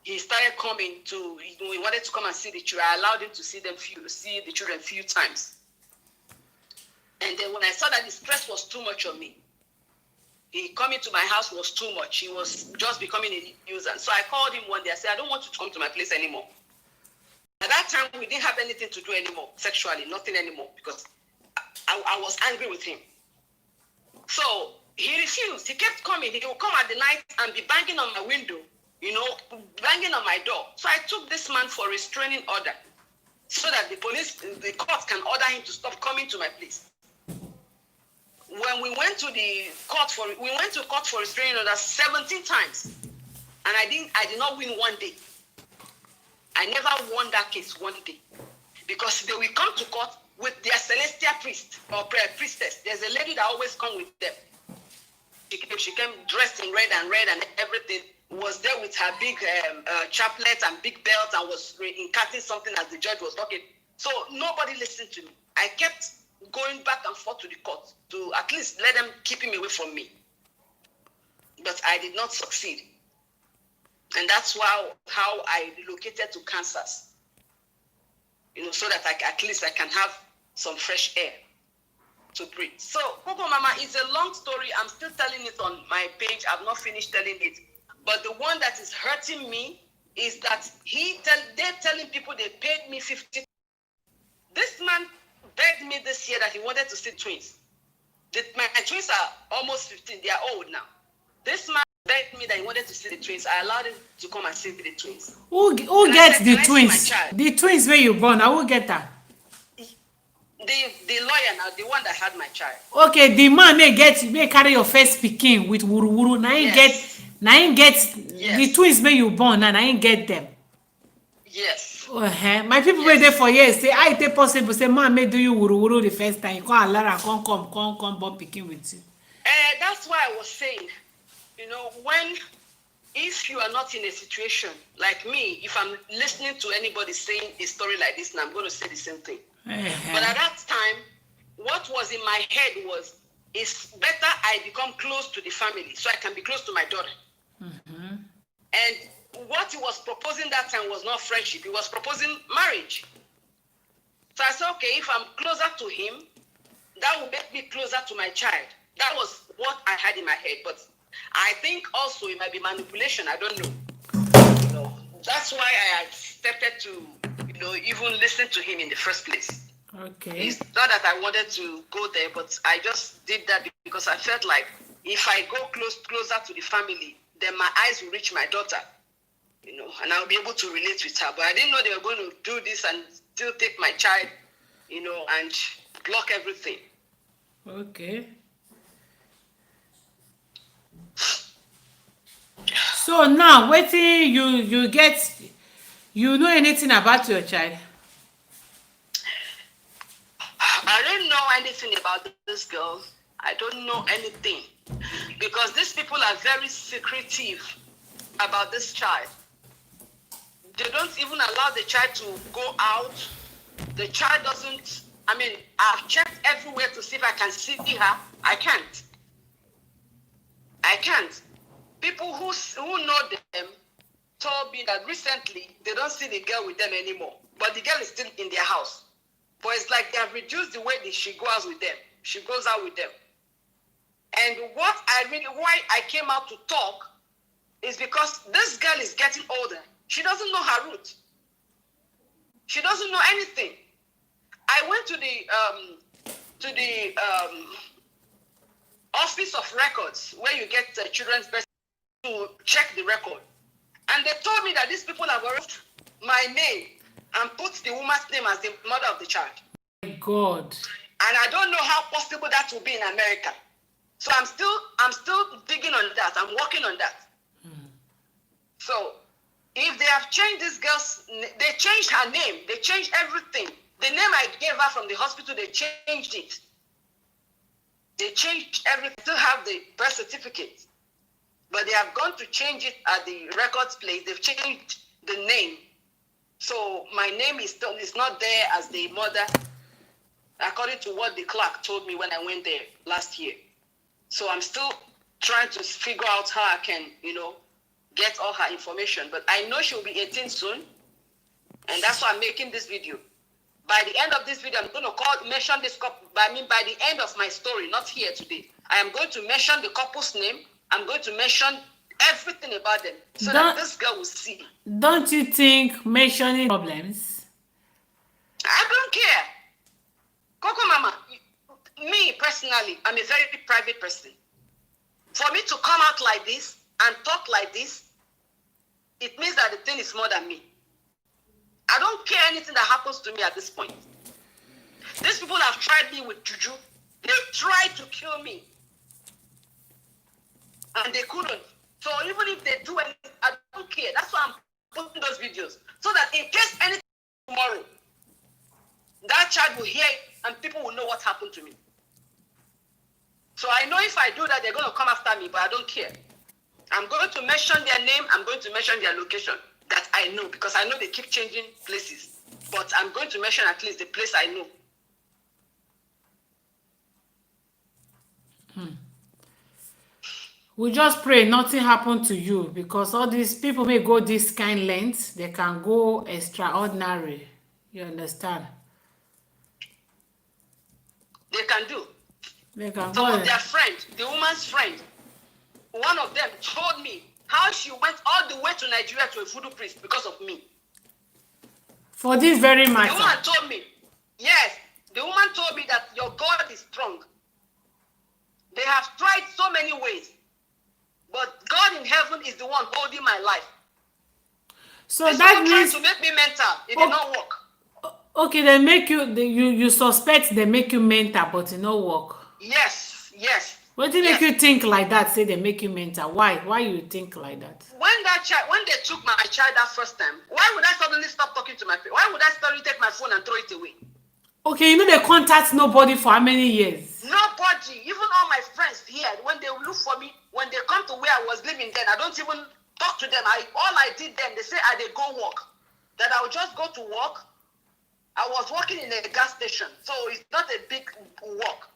he started coming he wanted to come and see the children. I allowed him to see the children a few times. And then when I saw that the stress was too much on me, he coming to my house was too much. He was just becoming a nuisance. So I called him one day. I said, I don't want you to come to my place anymore. At that time, we didn't have anything to do anymore, sexually, nothing anymore, because I was angry with him. So he refused. He kept coming. He would come at the night and be banging on my window, banging on my door. So I took this man for restraining order so that the court can order him to stop coming to my place. When we went to court for restraining order 17 times, and I did not win one day. I never won that case one day, because they will come to court with their celestial priest or priestess. There's a lady that always comes with them. She came dressed in red and everything, was there with her big chaplet and big belt, and was incanting something as the judge was talking. So nobody listened to me. I kept going back and forth to the court to at least let them keep him away from me. But I did not succeed. And that's how I relocated to Kansas. So that at least I can have some fresh air to breathe. So, Coco Mama, it's a long story. I'm still telling it on my page. I've not finished telling it. But the one that is hurting me is that they're telling people they paid me $50. This man begged me this year that he wanted to see twins. My twins are almost 15. They are old now. This man begged me that he wanted to see the twins. I allowed him to come and see the twins. Who gets the twins? The twins where you born, I will get that. The lawyer now, the one that had my child. Okay, the man may carry your first pikin with wuru. Now you get the twins where you born, and I ain't get them. Yes. My people were there for years. Say, I take possible. Say, man, may do you wuru the first time. You can't allow and come born pikin with you. That's why I was saying, if you are not in a situation like me, if I'm listening to anybody saying a story like this, now I'm going to say the same thing. But at that time, what was in my head was, it's better I become close to the family so I can be close to my daughter. Mm-hmm. And what he was proposing that time was not friendship. He was proposing marriage. So I said, okay, if I'm closer to him, that will make me closer to my child. That was what I had in my head. But I think also it might be manipulation. I don't know. That's why I accepted to, even listen to him in the first place. Okay. It's not that I wanted to go there, but I just did that because I felt like if I go closer to the family, then my eyes will reach my daughter, and I'll be able to relate with her. But I didn't know they were going to do this and still take my child, and block everything. Okay. So now, waiting, you know anything about your child? I don't know anything about this girl. I don't know anything. Because these people are very secretive about this child. They don't even allow the child to go out. The child doesn't, I've checked everywhere to see if I can see her. I can't. People who know them told me that recently they don't see the girl with them anymore. But the girl is still in their house. But it's like they have reduced the way that she goes with them. She goes out with them. And why I came out to talk is because this girl is getting older. She doesn't know her route. She doesn't know anything. I went to the office of records where you get children's birth to check the record. And they told me that these people have erased my name and put the woman's name as the mother of the child. God. And I don't know how possible that will be in America. So I'm still digging on that. I'm working on that. So if they have changed this girl's, they changed her name. They changed everything. The name I gave her from the hospital, they changed it. They changed everything. Still have the birth certificate. But they have gone to change it at the records place. They've changed the name. So my name is not there as the mother, according to what the clerk told me when I went there last year. So I'm still trying to figure out how I can, get all her information. But I know she'll be 18 soon. And that's why I'm making this video. By the end of this video, I'm going to mention this couple. By the end of my story, not here today. I am going to mention the couple's name. I'm going to mention everything about them so that this girl will see. Don't you think mentioning problems? I don't care. Coco Mama, me personally, I'm a very private person. For me to come out like this and talk like this, it means that the thing is more than me. I don't care anything that happens to me at this point. These people have tried me with juju. They tried to kill me. And they couldn't. So even if they do anything, I don't care. That's why I'm putting those videos. So that in case anything tomorrow, that child will hear it and people will know what happened to me. So I know if I do that, they're going to come after me, but I don't care. I'm going to mention their name. I'm going to mention their location that I know, because I know they keep changing places. But I'm going to mention at least the place I know. We just pray nothing happen to you, because all these people may go this kind length, they can go extraordinary. You understand? They can do. They can Some go. of their friends, the woman's friend, one of them told me how she went all the way to Nigeria to a voodoo priest because of me. For this very The matter. woman told me, yes, the woman told me that your God is strong. They have tried so many ways, but God in heaven is the one holding my life. So They that means to make me mental. It did not work. okay, they make you suspect they make you mental, but it no work. Yes, yes. What do make you think like that? Say they make you mental. Why you think like that? When they took my child that first time, why would I suddenly stop talking to my parents? Why would I suddenly take my phone and throw it away? Okay, they contact nobody for how many years? Nobody, even all my friends here, when they look for me, when they come to where I was living then, I don't even talk to them. All I did then, they say I did go work. That I would just go to work. I was working in a gas station, so it's not a big work.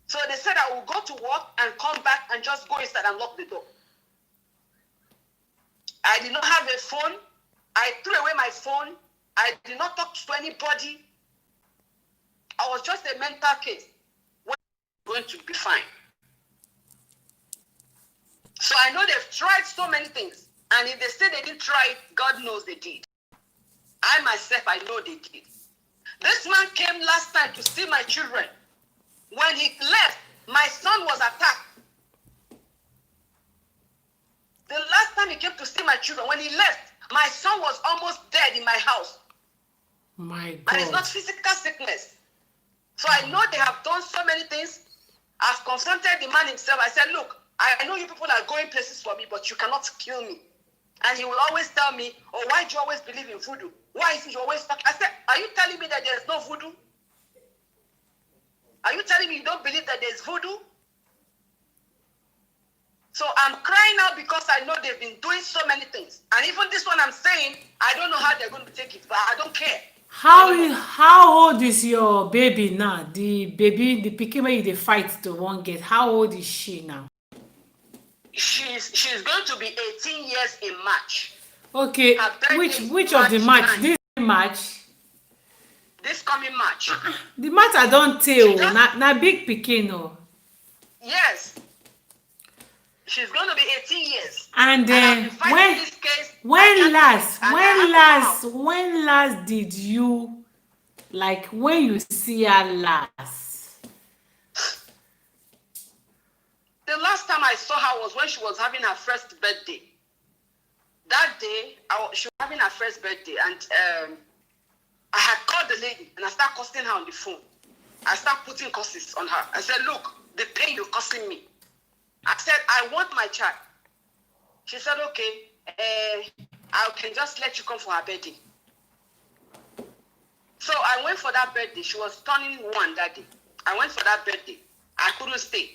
So they said I will go to work and come back and just go inside and lock the door. I did not have a phone. I threw away my phone. I did not talk to anybody. I was just a mental case. When I'm going to be fine. So I know they've tried so many things. And if they say they didn't try it, God knows they did. I myself, I know they did. This man came last time to see my children. When he left, my son was attacked. The last time he came to see my children, when he left, my son was almost dead in my house. My God. And it's not physical sickness. So I know they have done so many things. I've confronted the man himself. I said, look, I know you people are going places for me, but you cannot kill me. And he will always tell me, oh, why do you always believe in voodoo? Why is it you always talk? I said, are you telling me that there is no voodoo? Are you telling me you don't believe that there's voodoo? So I'm crying out because I know they've been doing so many things. And even this one I'm saying, I don't know how they're going to take it, but I don't care. How old is your baby now? The pikin wey you dey fight to wan get, how old is she now? She's going to be 18 years in March. Okay, which of the match? This match? This coming March. The match I don't tell. Na big pikin o. Yes. She's going to be 18 years. And when last did you, like, when you see her last? The last time I saw her was when she was having her first birthday. That day, she was having her first birthday, and I had called the lady and I started cursing her on the phone. I started putting curses on her. I said, look, the pain you're cursing me. I said, I want my child. She said, okay, I can just let you come for her birthday. So I went for that birthday. She was turning 1 that day. I went for that birthday. I couldn't stay.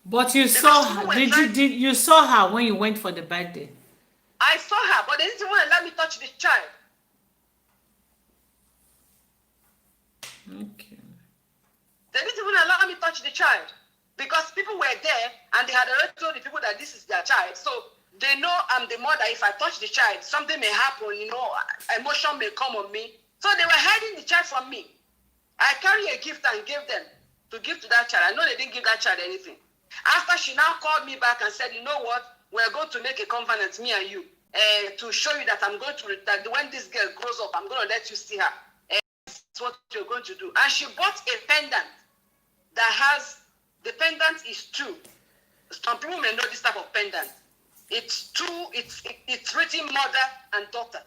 But you saw her. You saw her when you went for the birthday? I saw her, but they didn't want to let me touch the child. Okay. They didn't even allow me touch the child because people were there and they had already told the people that this is their child. So they know I'm the mother. If I touch the child, something may happen, emotion may come on me. So they were hiding the child from me. I carry a gift and gave them to give to that child. I know they didn't give that child anything. After she now called me back and said, you know what? We're going to make a covenant, me and you, to show you that that when this girl grows up, I'm going to let you see her. That's what you're going to do. And she bought a pendant that has, the pendant is two. Some people may know this type of pendant. It's two, it's written mother and daughter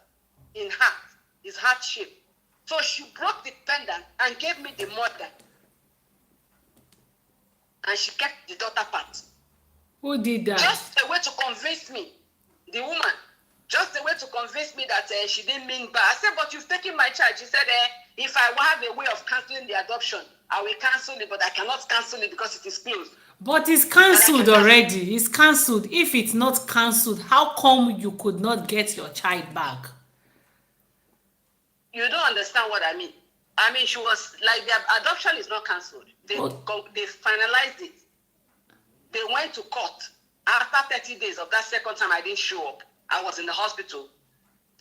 in heart. It's heart shape. So she broke the pendant and gave me the mother. And she kept the daughter part. Who did that? Just a way to convince me, the woman. Just a way to convince me that she didn't mean bad. I said, but you've taken my child. She said, if I have a way of cancelling the adoption, I will cancel it, but I cannot cancel it because it is closed. But it's cancelled already. It's cancelled. If it's not cancelled, how come you could not get your child back? You don't understand what I mean. I mean, she was like, the adoption is not cancelled. They finalized it. They went to court. After 30 days of that second time I didn't show up, I was in the hospital.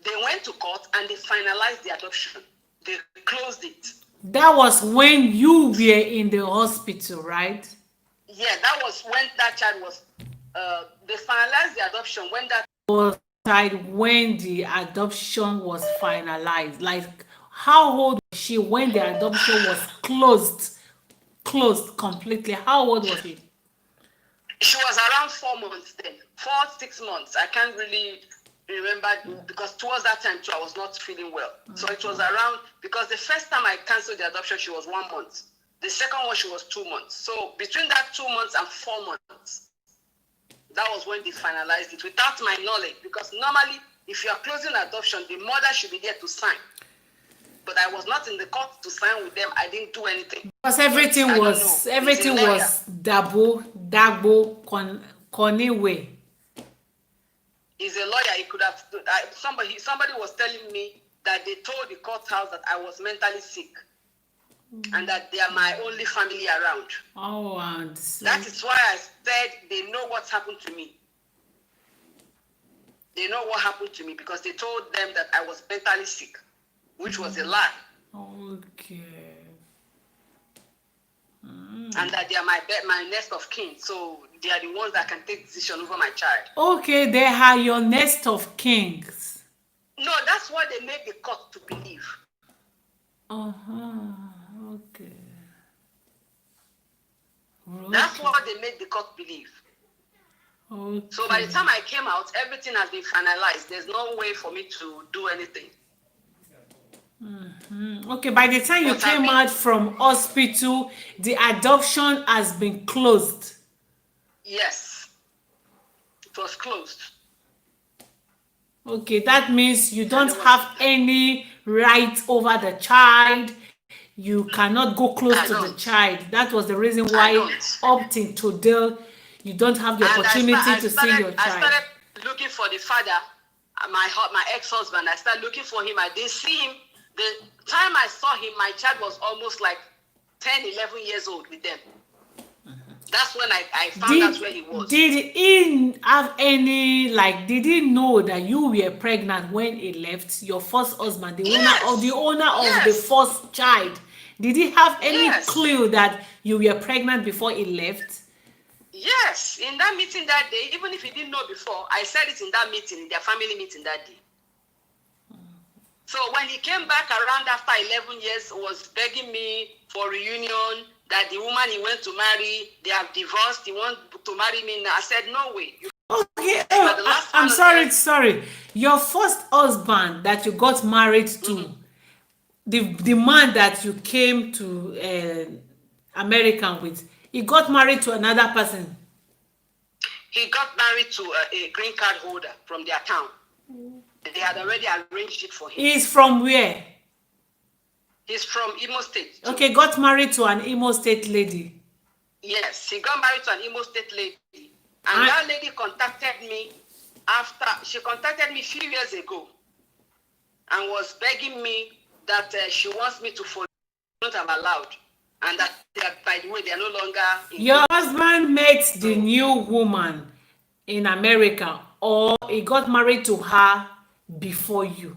They went to court and they finalized the adoption. They closed it. That was when you were in the hospital, right? Yeah, that was when that child was, they finalized the adoption when that when the adoption was finalized. Like, how old was she when the adoption was closed completely? How old was she? She was around 4 months then, 6 months. I can't really remember because towards that time too, I was not feeling well. So it was around, because the first time I canceled the adoption, she was 1 month. The second one, she was 2 months. So between that 2 months and 4 months, that was when they finalized it without my knowledge. Because normally, if you are closing adoption, the mother should be there to sign. But I was not in the court to sign with them. I didn't do anything. Because everything was Dagbo Koniwe. He's a lawyer. He could have. Somebody was telling me that they told the courthouse that I was mentally sick, and that they are my only family around. Oh, and that is why I said they know what's happened to me. They know what happened to me because they told them that I was mentally sick, which was a lie. Okay. And that they are my next of kin, so they are the ones that can take decision over my child. Okay, they are your next of kings. No, that's what they made the court to believe. Okay. That's what they made the court believe. Okay. So by the time I came out, everything has been finalized. There's no way for me to do anything. Okay, by the time you came out from hospital, the adoption has been closed. Yes, it was closed. Okay, that means you don't have any right over the child. You cannot go close to the child. That was the reason why up till today you don't have the opportunity to see your child. I started looking for the father, my ex-husband. I started looking for him. I didn't see him. The time I saw him, my child was almost like 10, 11 years old with them. That's when I found out where he was. Did he have any, did he know that you were pregnant when he left? Your first husband, the owner of the first child. Did he have any clue that you were pregnant before he left? Yes, in that meeting that day, even if he didn't know before, I said it in that meeting, in their family meeting that day. So when he came back around after 11 years, was begging me for reunion, that the woman he went to marry, they have divorced, he wants to marry me now. I said, no way. Okay, I'm sorry. Your first husband that you got married to, the man that you came to America with, he got married to another person. He got married to a green card holder from their town. They had already arranged it for him. He's from where? He's from Imo State. Too. Okay, got married to an Imo State lady. Yes, he got married to an Imo State lady. And that lady contacted me after, she contacted me a few years ago and was begging me that she wants me to follow, not have allowed. And that, by the way, they are no longer... Your husband met the new woman in America, or he got married to her before you?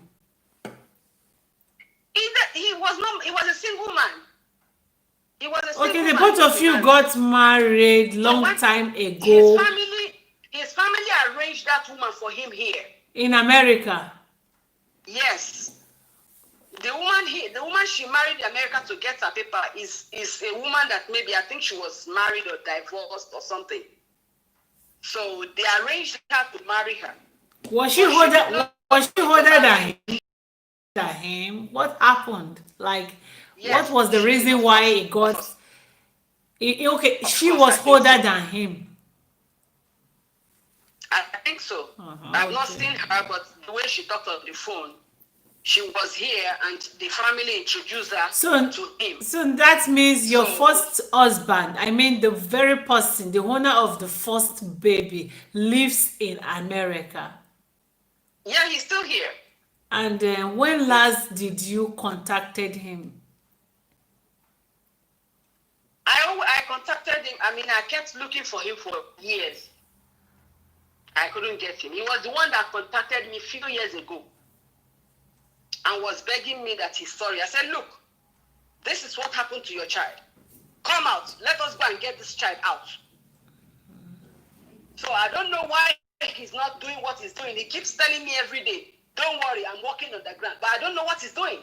He was a single man. He was a single man. Okay, the both of you got married long time ago. His family arranged that woman for him here. In America? Yes. The woman she married in America to get her paper is a woman that maybe, I think she was married or divorced or something. So they arranged her to marry her. Was she older than him? What happened? Like, yes, what was the reason why he got... Okay, she was older than him. I think so. I've not seen her, but the way she talked on the phone, she was here and the family introduced her to him. So that means your first husband, I mean the very person, the owner of the first baby, lives in America. Yeah, he's still here. And when last did you contacted him? I contacted him. I mean, I kept looking for him for years. I couldn't get him. He was the one that contacted me a few years ago and was begging me that he's sorry. I said, look, this is what happened to your child. Come out. Let us go and get this child out. So I don't know why he's not doing what he's doing. He keeps telling me every day, don't worry, I'm walking on the ground. But I don't know what he's doing.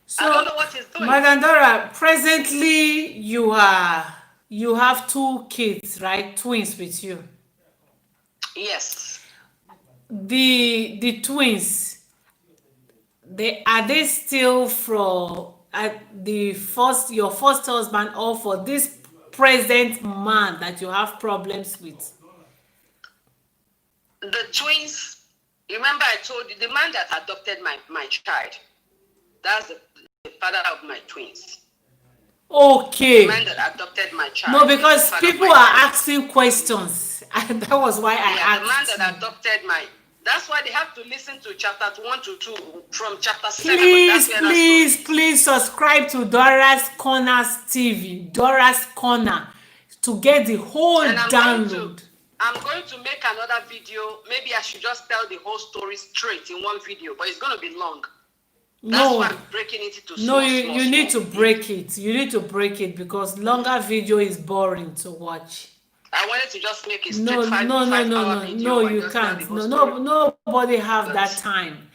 So, I don't know what he's doing. Madam Dora, presently you have 2 kids, right? Twins with you. Yes. The twins, are they still from your first husband, or for this present man that you have problems with? The twins, remember I told you, the man that adopted my child, that's the father of my twins. Okay. The man that adopted my child. No, because people are asking questions. And that was why I asked. The man that adopted that's why they have to listen to chapter 1 to 2 from chapter 7. Please subscribe to Dora's Corners TV, Dora's Corner, to get the whole download. I'm going to make another video. Maybe I should just tell the whole story straight in one video, but it's going to be long. That's why I'm breaking it into small. You need to break it. You need to break it because longer video is boring to watch. I wanted to just make it straight 5 hour video. No, you can't. Nobody have that time.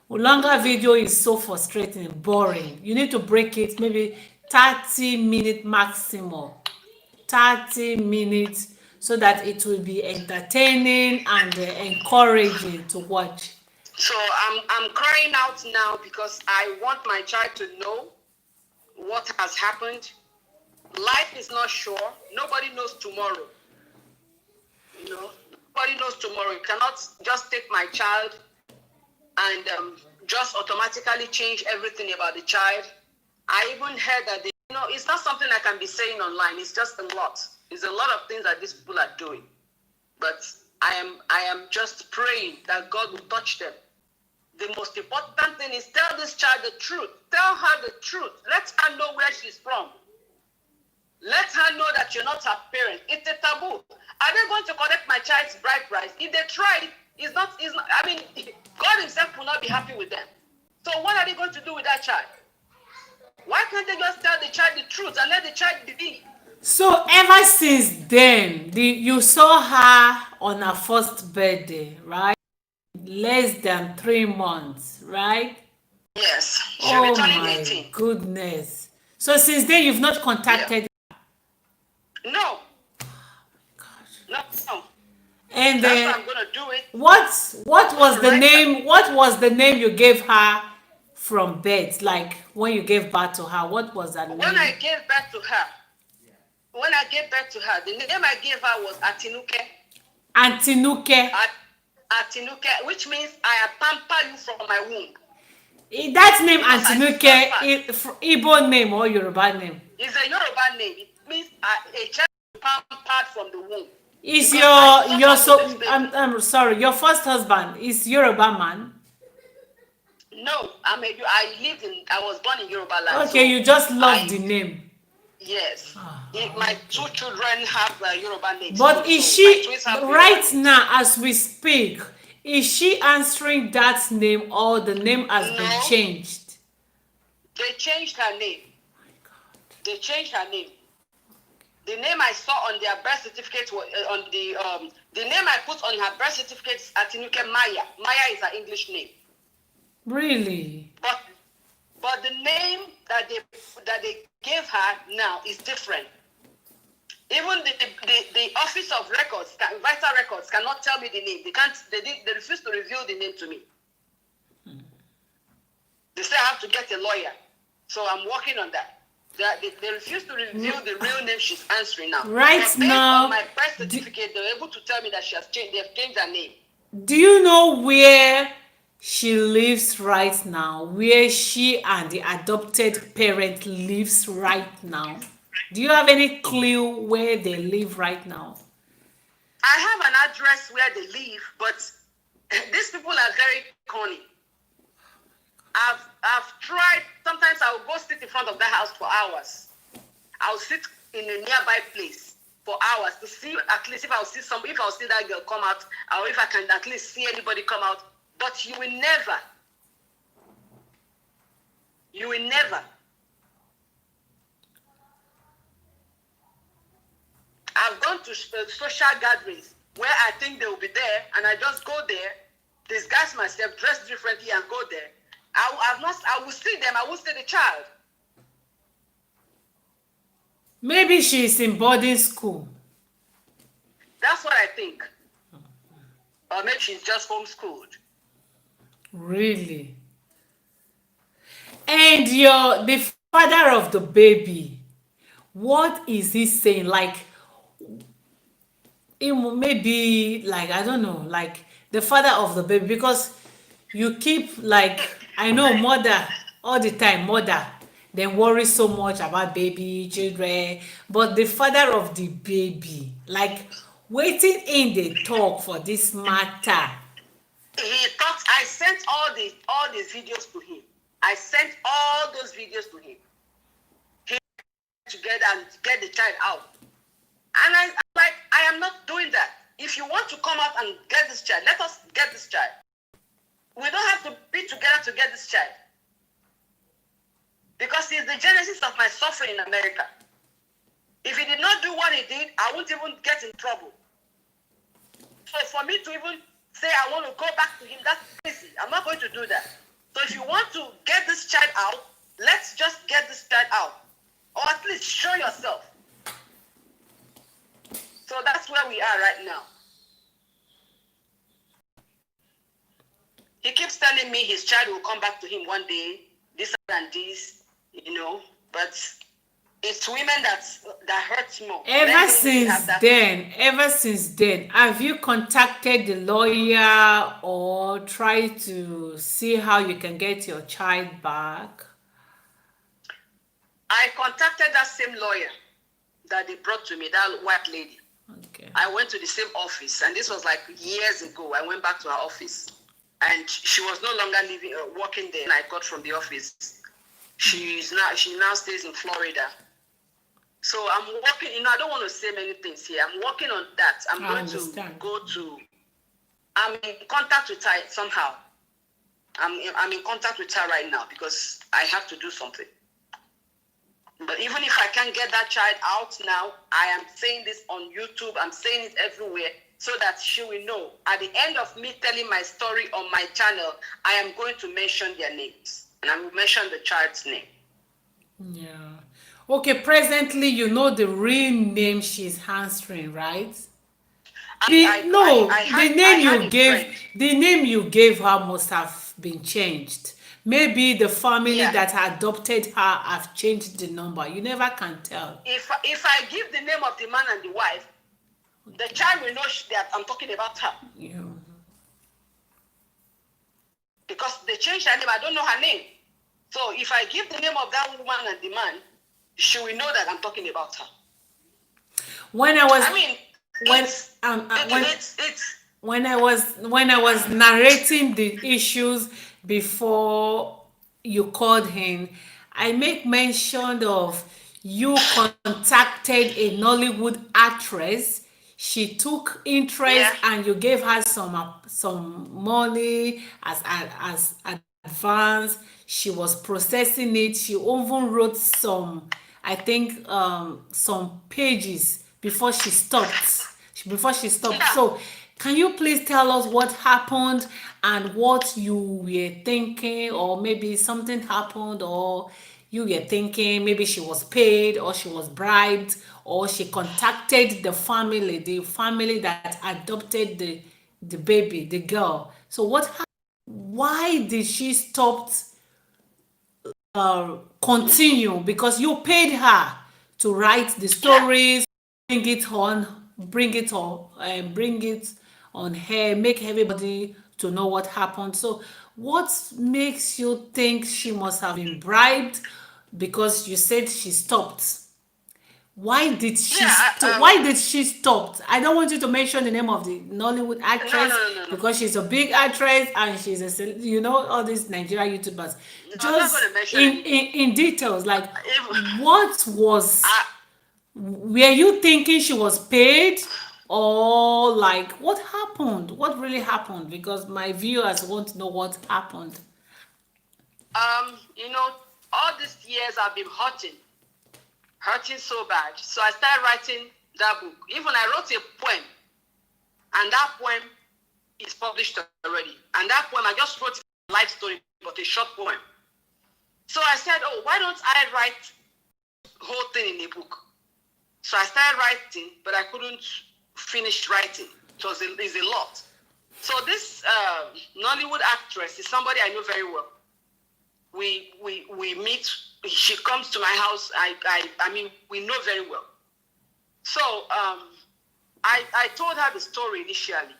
Longer video is so frustrating, boring. You need to break it, maybe 30 minutes maximum. 30 minutes, so that it will be entertaining and encouraging to watch. So I'm crying out now because I want my child to know what has happened. Life is not sure. Nobody knows tomorrow. You know, nobody knows tomorrow. You cannot just take my child and just automatically change everything about the child. I even heard that it's not something I can be saying online. It's just a lot. It's a lot of things that these people are doing. But I am just praying that God will touch them. The most important thing is tell this child the truth. Tell her the truth. Let her know where she's from. Let her know that you're not her parent. It's a taboo. Are they going to collect my child's bride price? If they try, I mean, God himself will not be happy with them. So what are they going to do with that child? Why can't they just tell the child the truth and let the child be? So ever since then, you saw her on her first birthday, right? Less than 3 months, right? Yes. She'll be turning 18. My goodness. So since then, you've not contacted her? No. No. And that's why I'm gonna do it. What was the name? What was the name you gave her from birth? Like when you gave birth to her, what was her When I name? gave birth to her, the name I gave her was Atinuke. Antinuke. At, Atinuke, which means I have pampered you from my womb. That name Because I Antinuke suffered. is Igbo name or Yoruba name? It's a Yoruba name. It means a child pampered from the womb. Is Because I your suffered with this so baby. I'm sorry, your first husband is Yoruba man? No, I was born in Yoruba land. Okay, So you just love I, the name. yes. Ah, My two children have Yoruba names too. but is So my she twins have Yoruba right names. now as we speak? Is she answering that name or the name has been No, changed? they changed her name. They changed her name. The name I saw on their birth certificate was the name I put on her birth certificate is Atinuke Maya. Maya is her English name. Really? But the name that they gave her now is different. Even the Office of Records, Vital Records, cannot tell me the name. They refuse to reveal the name to me. They say I have to get a lawyer. So I'm working on that. They refuse to reveal the real name she's answering now. Right But based now, on my birth certificate, they're able to tell me that they've changed her name. do you know where she lives right now? Where she and the adopted parent lives right now? Do you have any clue where they live right now? I have an address where they live, but these people are very corny. I've tried. Sometimes I will go sit in front of that house for hours. I'll sit in a nearby place for hours to see at least if I'll see that girl come out, or if I can at least see anybody come out. But you will never. I've gone to social gatherings where I think they will be there, and I just go there, disguise myself, dress differently, and go there. I will see them. I will see the child. Maybe she's in boarding school. That's what I think. Or maybe she's just homeschooled. Really? And the father of the baby, what is he saying? Like, it maybe like I don't know, like the father of the baby, because you keep like I know mother all the time, mother then worry so much about baby children, but the father of the baby, like waiting in the talk for this matter. He thought I sent all the videos to him. I sent all those videos to him. He together and get the child out. And I'm like, I am not doing that. If you want to come out and get this child, let us get this child. We don't have to be together to get this child. Because he's the genesis of my suffering in America. If he did not do what he did, I wouldn't even get in trouble. So for me to even say I want to go back to him, that's crazy. I'm not going to do that. So if you want to get this child out, let's just get this child out. Or at least show yourself. So that's where we are right now. He keeps telling me his child will come back to him one day, this and this, but it's women that hurts more. Ever since then, have you contacted the lawyer or tried to see how you can get your child back? I contacted that same lawyer that they brought to me, that white lady. Okay. I went to the same office, and this was like years ago. I went back to her office, and she was no longer working there. And I got from the office. She now stays in Florida. So I'm working. I don't want to say many things here. I'm working on that. I'm in contact with her somehow. I'm in contact with her right now because I have to do something. But even if I can't get that child out now, I am saying this on YouTube. I'm saying it everywhere so that she will know. At the end of me telling my story on my channel, I am going to mention their names. And I will mention the child's name. Yeah. Okay, presently you know the real name she's answering, right? The name you gave her must have been changed Maybe the family Yeah. that adopted her have changed the number. You never can tell. If I give the name of the man and the wife, the child will know that I'm talking about her. Yeah. Because they changed her name, I don't know her name. So if I give the name of that woman and the man, she will know that I'm talking about her. When I was I mean, when it's, when I was narrating the issues before you called him, I make mention of you contacted a Nollywood actress. She took interest yeah, and you gave her some money as advance. She was processing it. She even wrote some, I think, some pages before she stopped. yeah. So, can you please tell us what happened and what you were thinking, or maybe something happened, or you were thinking maybe she was paid, or she was bribed, or she contacted the family that adopted the baby, the girl. So, what happened? Why did she stop continue? Because you paid her to write the Yeah. stories, bring it on her, make everybody to know what happened. So what makes you think she must have been bribed? Because you said she stopped. Yeah, Why did she stop? I don't want you to mention the name of the Nollywood no, no, actress no, no, no. because she's a big actress and she's all these Nigerian YouTubers. No, I'm not going Just to mention anything. in details, like If, what was I, were you thinking she was paid, or like what happened? What really happened? Because my viewers want to know what happened. you know, all these years I've been hurting so bad. So I started writing that book. Even I wrote a poem, and that poem is published already. And that poem, I just wrote a life story, but a short poem. So I said, oh, why don't I write the whole thing in a book? So I started writing, but I couldn't finish writing. It's a lot. So this Nollywood actress is somebody I know very well. We meet. She comes to my house. I mean, we know very well. So I told her the story initially,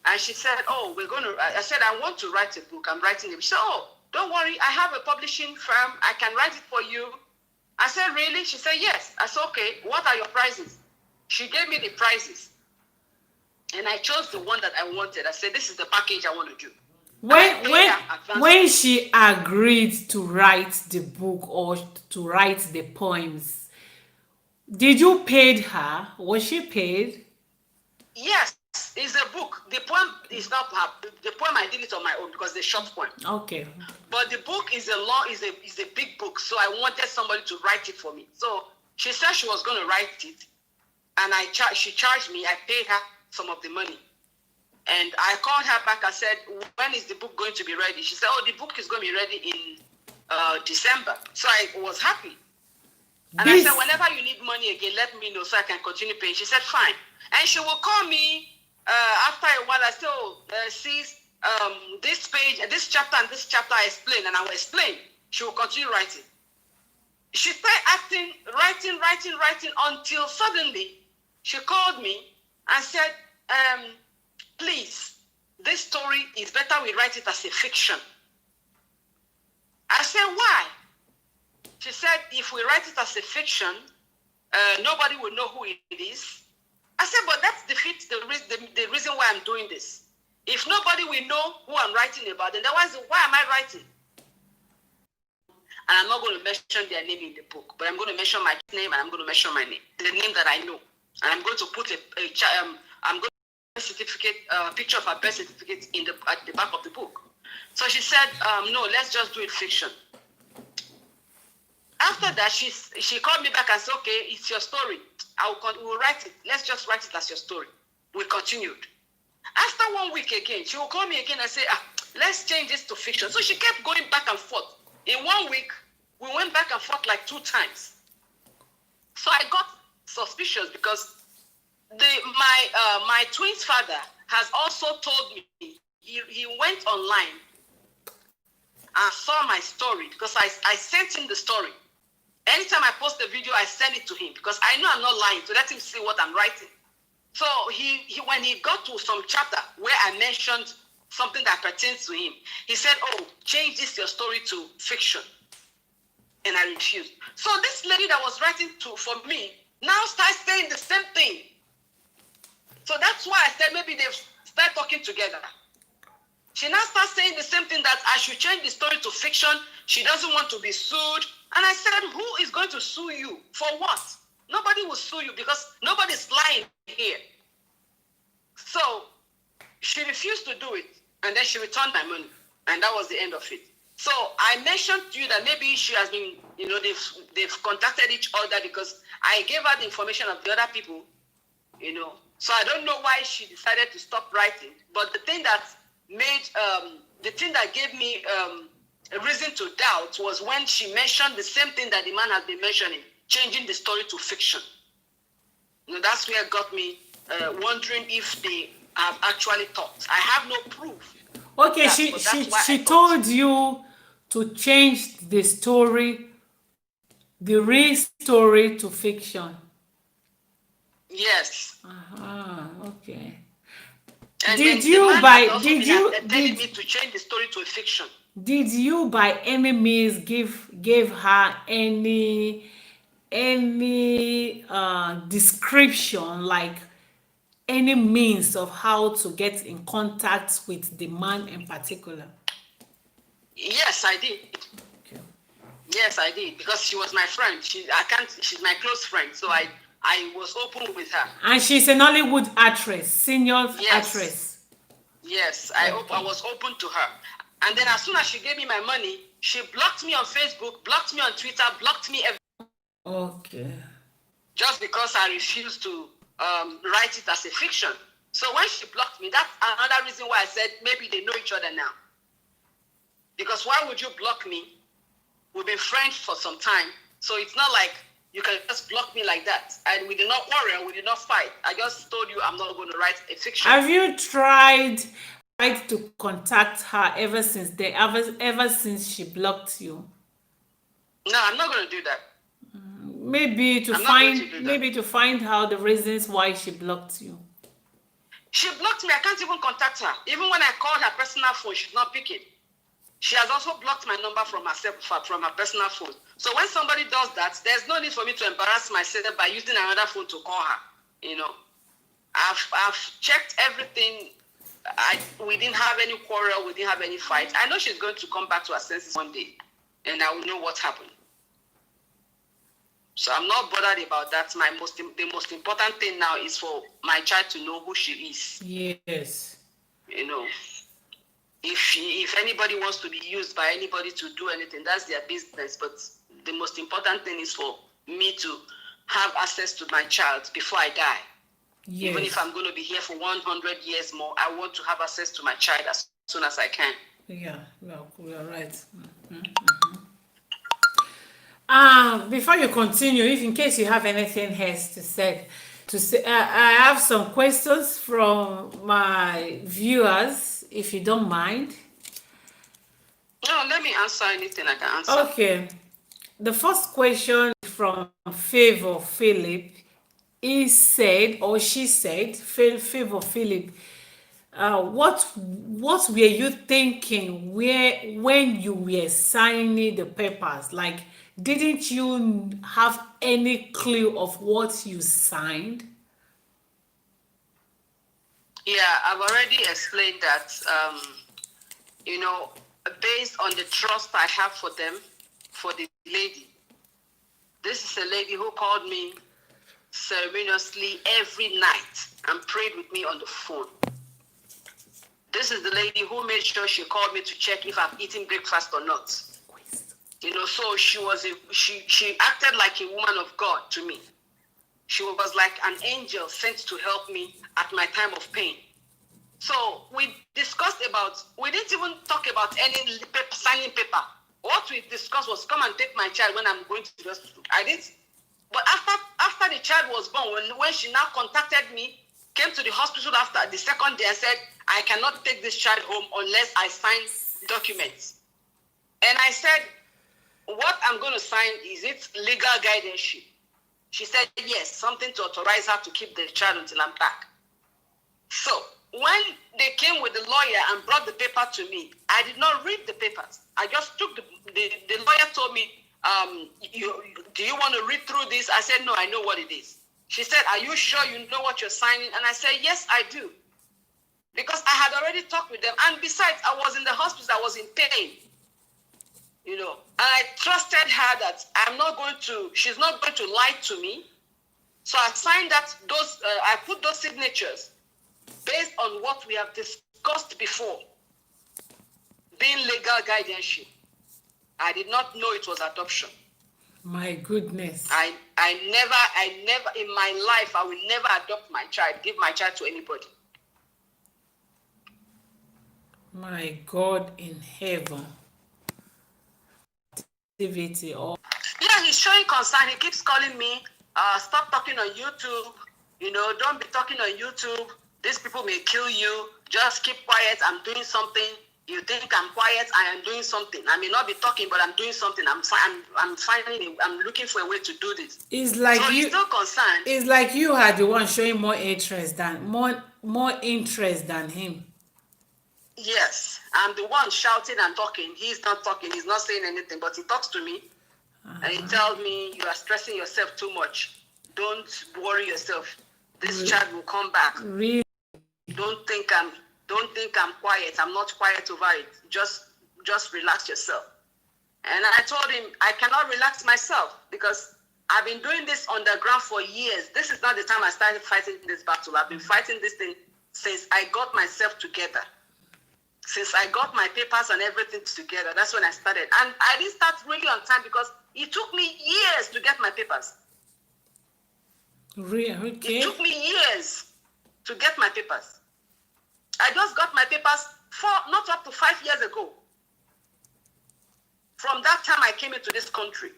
and she said, "Oh, we're going to." I said, "I want to write a book. I'm writing it." She said, "Oh, don't worry. I have a publishing firm. I can write it for you." I said, "Really?" She said, "Yes." I said, "Okay. What are your prices?" She gave me the prices, and I chose the one that I wanted. I said, "This is the package I want to do." When she agreed to write the book or to write the poems, did you paid her? Was she paid? Yes, it's a book. The poem is not her. The poem I did it on my own because it's a short poem. Okay. But the book is a big book, so I wanted somebody to write it for me. So she said she was going to write it, and she charged me. I paid her some of the money. And I called her back. I said, when is the book going to be ready? She said, oh, the book is going to be ready in December. So I was happy. And I said, whenever you need money again, let me know so I can continue paying. She said, fine. And she will call me after a while. I said, oh, sis, this page, this chapter and this chapter I explain, and I will explain. She will continue writing. She started writing until suddenly she called me and said, please, this story is better we write it as a fiction. I said, why? She said, if we write it as a fiction, nobody will know who it is. I said, but that defeats the reason why I'm doing this. If nobody will know who I'm writing about, then why am I writing? And I'm not going to mention their name in the book, but I'm going to mention my name and I'm going to mention my name, the name that I know. And I'm going to put I'm going to certificate, picture of her birth certificate at the back of the book. So she said, no, let's just do it fiction. After that, she called me back and said, okay, it's your story. We'll write it. Let's just write it as your story. We continued. After 1 week again, she will call me again and say, let's change this to fiction. So she kept going back and forth. In 1 week, we went back and forth like 2 times. So I got suspicious because my twin's father has also told me he went online and saw my story, because I sent him the story. Anytime I post a video, I send it to him because I know I'm not lying, to let him see what I'm writing. So he when he got to some chapter where I mentioned something that pertains to him, he said, "Oh, change this your story to fiction." And I refused. So this lady that was writing for me now starts saying the same thing. So that's why I said maybe they've started talking together. She now starts saying the same thing, that I should change the story to fiction. She doesn't want to be sued. And I said, who is going to sue you? For what? Nobody will sue you because nobody's lying here. So she refused to do it. And then she returned my money. And that was the end of it. So I mentioned to you that maybe she has been, they've contacted each other because I gave her the information of the other people, So I don't know why she decided to stop writing. But the thing that gave me a reason to doubt was when she mentioned the same thing that the man has been mentioning, changing the story to fiction. That's where it got me wondering if they have actually talked. I have no proof. Okay, she told you to change the story, the real story, to fiction. Yes. Okay. And did you telling me to change the story to a fiction? Did you by any means give her any description, like any means of how to get in contact with the man in particular? Yes, I did. Okay. Yes, I did, because she was my friend. She's my close friend, so I was open with her. And she's an Hollywood actress, senior actress. Yes, I was open to her. And then as soon as she gave me my money, she blocked me on Facebook, blocked me on Twitter, blocked me everywhere. Okay. Just because I refused to write it as a fiction. So when she blocked me, that's another reason why I said maybe they know each other now. Because why would you block me? We've been friends for some time. So it's not like you can just block me like that. And we did not quarrel, we did not fight. I just told you I'm not going to write a fiction. Have you tried to contact her ever since she blocked you? No, I'm not going to do that. Maybe to find out the reasons why she blocked you. She blocked me. I can't even contact her. Even when I called her personal phone, she's not picking. She has also blocked my number from her personal phone. So when somebody does that, there's no need for me to embarrass myself by using another phone to call her. I've checked everything. We didn't have any quarrel. We didn't have any fight. I know she's going to come back to her senses one day, and I will know what happened. So I'm not bothered about that. The most important thing now is for my child to know who she is. Yes. If anybody wants to be used by anybody to do anything, that's their business. But the most important thing is for me to have access to my child before I die. Yes. Even if I'm going to be here for 100 years more, I want to have access to my child as soon as I can. Yeah, well, you're right. Before you continue, if in case you have anything else to say, I have some questions from my viewers, if you don't mind. No, let me answer anything I can answer. Okay. The first question is from Favor Philip. She said, Favor Philip, what were you thinking when you were signing the papers? Like, didn't you have any clue of what you signed? Yeah, I've already explained that, based on the trust I have for them, for the lady. This is a lady who called me ceremoniously every night and prayed with me on the phone. This is the lady who made sure she called me to check if I'm eating breakfast or not. So she acted like a woman of God to me. She was like an angel sent to help me at my time of pain. So we didn't even talk about any signing paper. What we discussed was come and take my child when I'm going to the hospital. I didn't. But after the child was born, when she now contacted me, came to the hospital after the second day, I said, I cannot take this child home unless I sign documents. And I said, what I'm going to sign, is it legal guardianship? She said, yes, something to authorize her to keep the child until I'm back. So when they came with the lawyer and brought the paper to me, I did not read the papers. I just took the lawyer told me, do you want to read through this? I said, no, I know what it is. She said, are you sure you know what you're signing? And I said, yes, I do. Because I had already talked with them. And besides, I was in the hospital, I was in pain. You know, and I trusted her that she's not going to lie to me. So I signed I put those signatures based on what we have discussed before, being legal guardianship. I did not know it was adoption. My goodness. I never in my life, I will never adopt my child, give my child to anybody. My God in heaven. Activity or yeah, he's showing concern. He keeps calling me, stop talking on YouTube, you know, don't be talking on YouTube. These people may kill you. Just keep quiet. I'm doing something. You think I'm quiet? I am doing something. I may not be talking, but I'm doing something. I'm looking for a way to do this. It's like so you. He's still concerned. It's like you are the one showing more interest than him. Yes, I'm the one shouting and talking. He's not talking. He's not saying anything, but he talks to me, and he tells me, "You are stressing yourself too much. Don't worry yourself. This child will come back. Really? Don't think I'm quiet. I'm not quiet over it. Just relax yourself." And I told him I cannot relax myself because I've been doing this underground for years. This is not the time I started fighting this battle. I've been fighting this thing since I got myself together. Since I got my papers and everything together, that's when I started. And I didn't start really on time because it took me years to get my papers. Really? Okay. It took me years to get my papers. I just got my papers not up to 5 years ago. From that time I came into this country.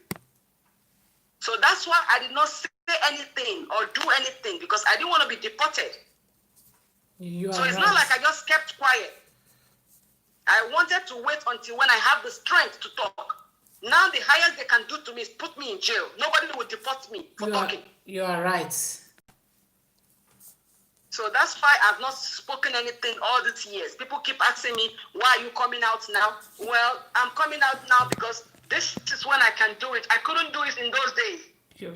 So that's why I did not say anything or do anything because I didn't want to be deported. So it's not like I just kept quiet. I wanted to wait until when I have the strength to talk. Now the highest they can do to me is put me in jail. Nobody will deport me for talking. You are right. So that's why I've not spoken anything all these years. People keep asking me, why are you coming out now? Well, I'm coming out now because this is when I can do it. I couldn't do it in those days. You're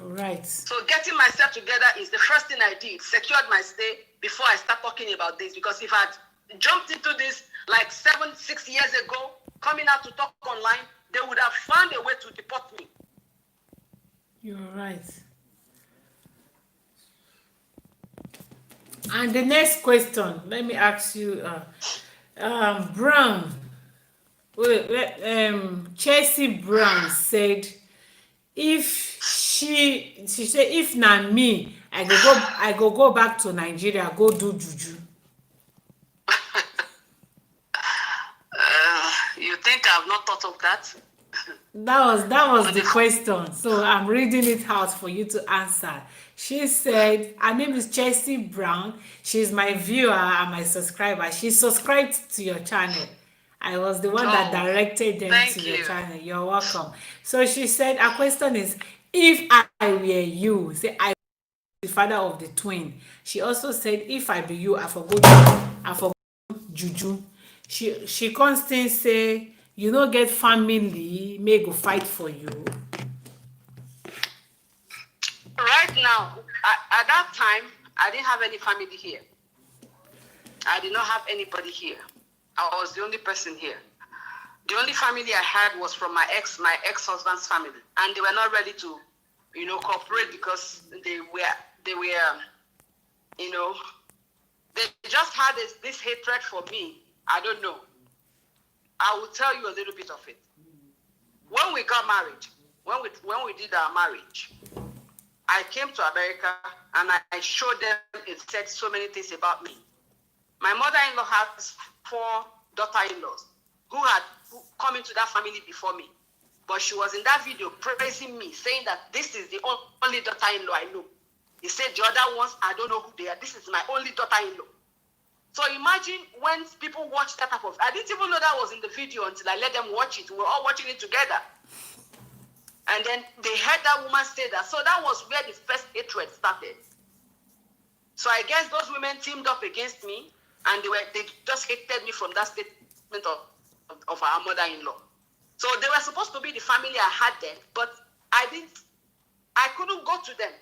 right. So getting myself together is the first thing I did. Secured my stay before I start talking about this. Because if I'd jumped into this like 6 years ago, coming out to talk online, they would have found a way to deport me. You're right. And the next question, let me ask you, Brown, Chelsea Brown said, she said, if not me, I go back to Nigeria, go do juju. You think I've not thought of that? That was the question. So I'm reading it out for you to answer. She said, her name is Chelsea Brown. She's my viewer and my subscriber. She subscribed to your channel. I was the one that directed them to your channel. You're welcome. So she said, her question is, if I were you, say I the father of the twin. She also said, if I be you, I forgot juju. She constantly say, you don't get family, may go fight for you. Right now, at that time, I didn't have any family here. I did not have anybody here. I was the only person here. The only family I had was from my ex-husband's family, and they were not ready to, cooperate because they were, they just had this hatred for me. I don't know. I will tell you a little bit of it. When we got married, when we did our marriage, I came to America and I showed them, it said so many things about me. My mother-in-law has 4 daughter-in-laws who had come into that family before me. But she was in that video praising me, saying that this is the only daughter-in-law I know. He said the other ones, I don't know who they are. This is my only daughter-in-law. So imagine when people watch that type of... I didn't even know that was in the video until I let them watch it. We were all watching it together. And then they heard that woman say that. So that was where the first hatred started. So I guess those women teamed up against me, and they just hated me from that statement of our mother-in-law. So they were supposed to be the family I had then, but I couldn't go to them.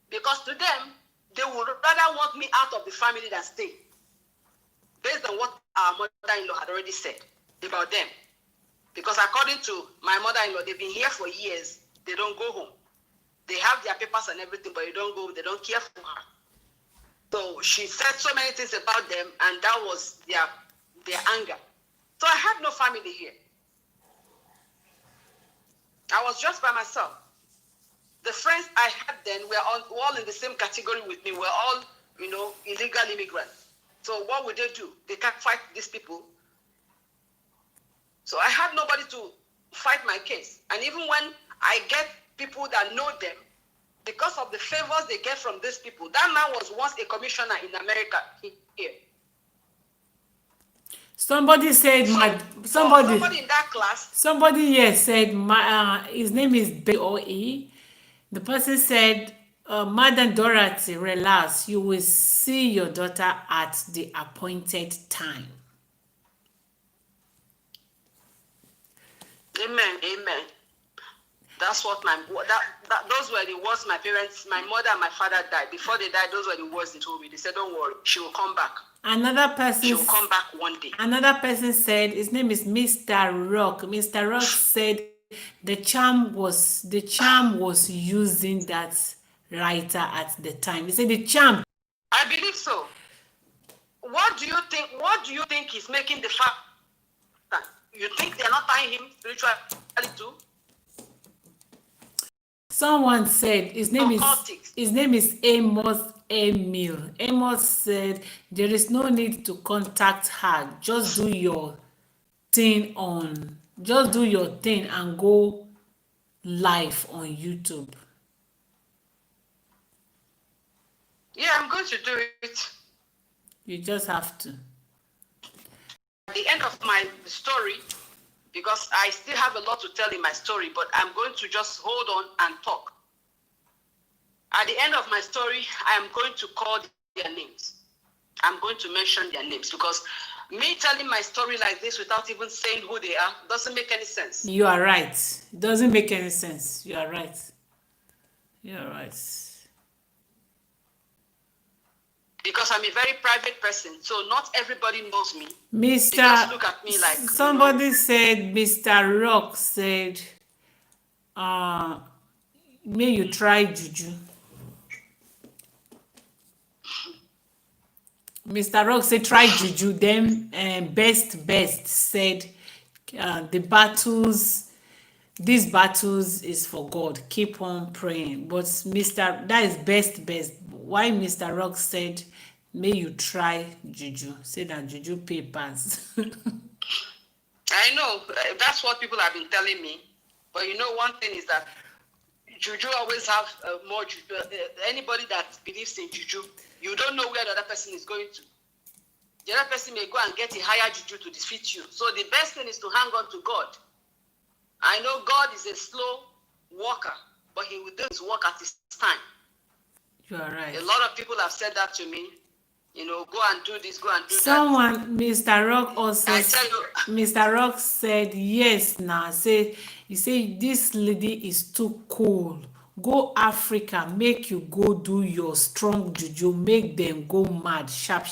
Because to them, they would rather want me out of the family than stay. Based on what our mother-in-law had already said about them. Because according to my mother-in-law, they've been here for years. They don't go home. They have their papers and everything, but they don't go. They don't care for her. So she said so many things about them, and that was their anger. So I had no family here. I was just by myself. The friends I had then were all in the same category with me. We're all, illegal immigrants. So what would they do? They can't fight these people. So I had nobody to fight my case. And even when I get people that know them, because of the favors they get from these people, that man was once a commissioner in America here. Somebody said somebody in that class. Somebody here said his name is B-O-E. The person said, Madam Dorothy, relax. You will see your daughter at the appointed time. Amen. Amen. That's what those were the words my parents, my mother and my father died. Before they died, those were the words they told me. They said, don't worry, she will come back. She will come back one day. Another person said, his name is Mr. Rock. Mr. Rock said the charm was using that writer at the time. He said the charm. I believe so. What do you think is making the fact that you think they're not tying him spiritually too? Someone said his name is Amos Emil. Amos said there is no need to contact her. Just do your thing and go live on YouTube. Yeah, I'm going to do it. You just have to. At the end of my story, because I still have a lot to tell in my story, but I'm going to just hold on and talk. At the end of my story, I am going to call their names. I'm going to mention their names, because me telling my story like this without even saying who they are doesn't make any sense. You are right. It doesn't make any sense. You are right. You are right. Because I'm a very private person, so not everybody knows me. They just look at me like... Somebody said, Mr. Rock said, may you try juju. Mr. Rock said, try juju. Then Best said, these battles is for God. Keep on praying. But that is Best. Why Mr. Rock said, may you try juju. Say that juju papers. I know. That's what people have been telling me. But one thing is that juju always have more juju. Anybody that believes in juju, you don't know where the other person is going to. The other person may go and get a higher juju to defeat you. So the best thing is to hang on to God. I know God is a slow walker, but he will do his work at his time. You are right. A lot of people have said that to me. Go and do this, go and do that. Mr. Rock also, Mr. Rock said, yes, now. He said, this lady is too cool. Go Africa, make you go do your strong juju, make them go mad, sharp.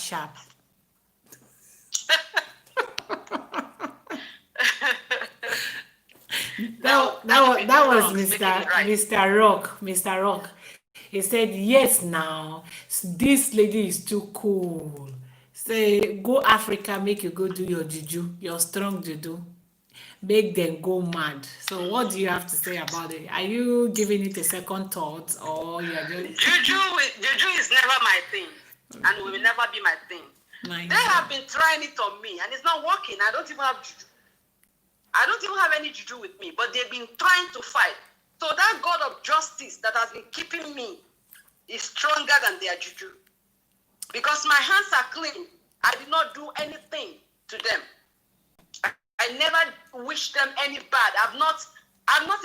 That was Mr. Rock. He said, yes, now, this lady is too cool. Say, go Africa, make you go do your juju, your strong juju. Make them go mad. So what do you have to say about it? Are you giving it a second thought, or you are just... Juju is never my thing, and will never be my thing. They have been trying it on me, and it's not working. I don't even have juju. I don't even have any juju with me, but they've been trying to fight. So that God of justice that has been keeping me is stronger than their juju. because my hands are clean. I did not do anything to them. I never wished them any bad. I've not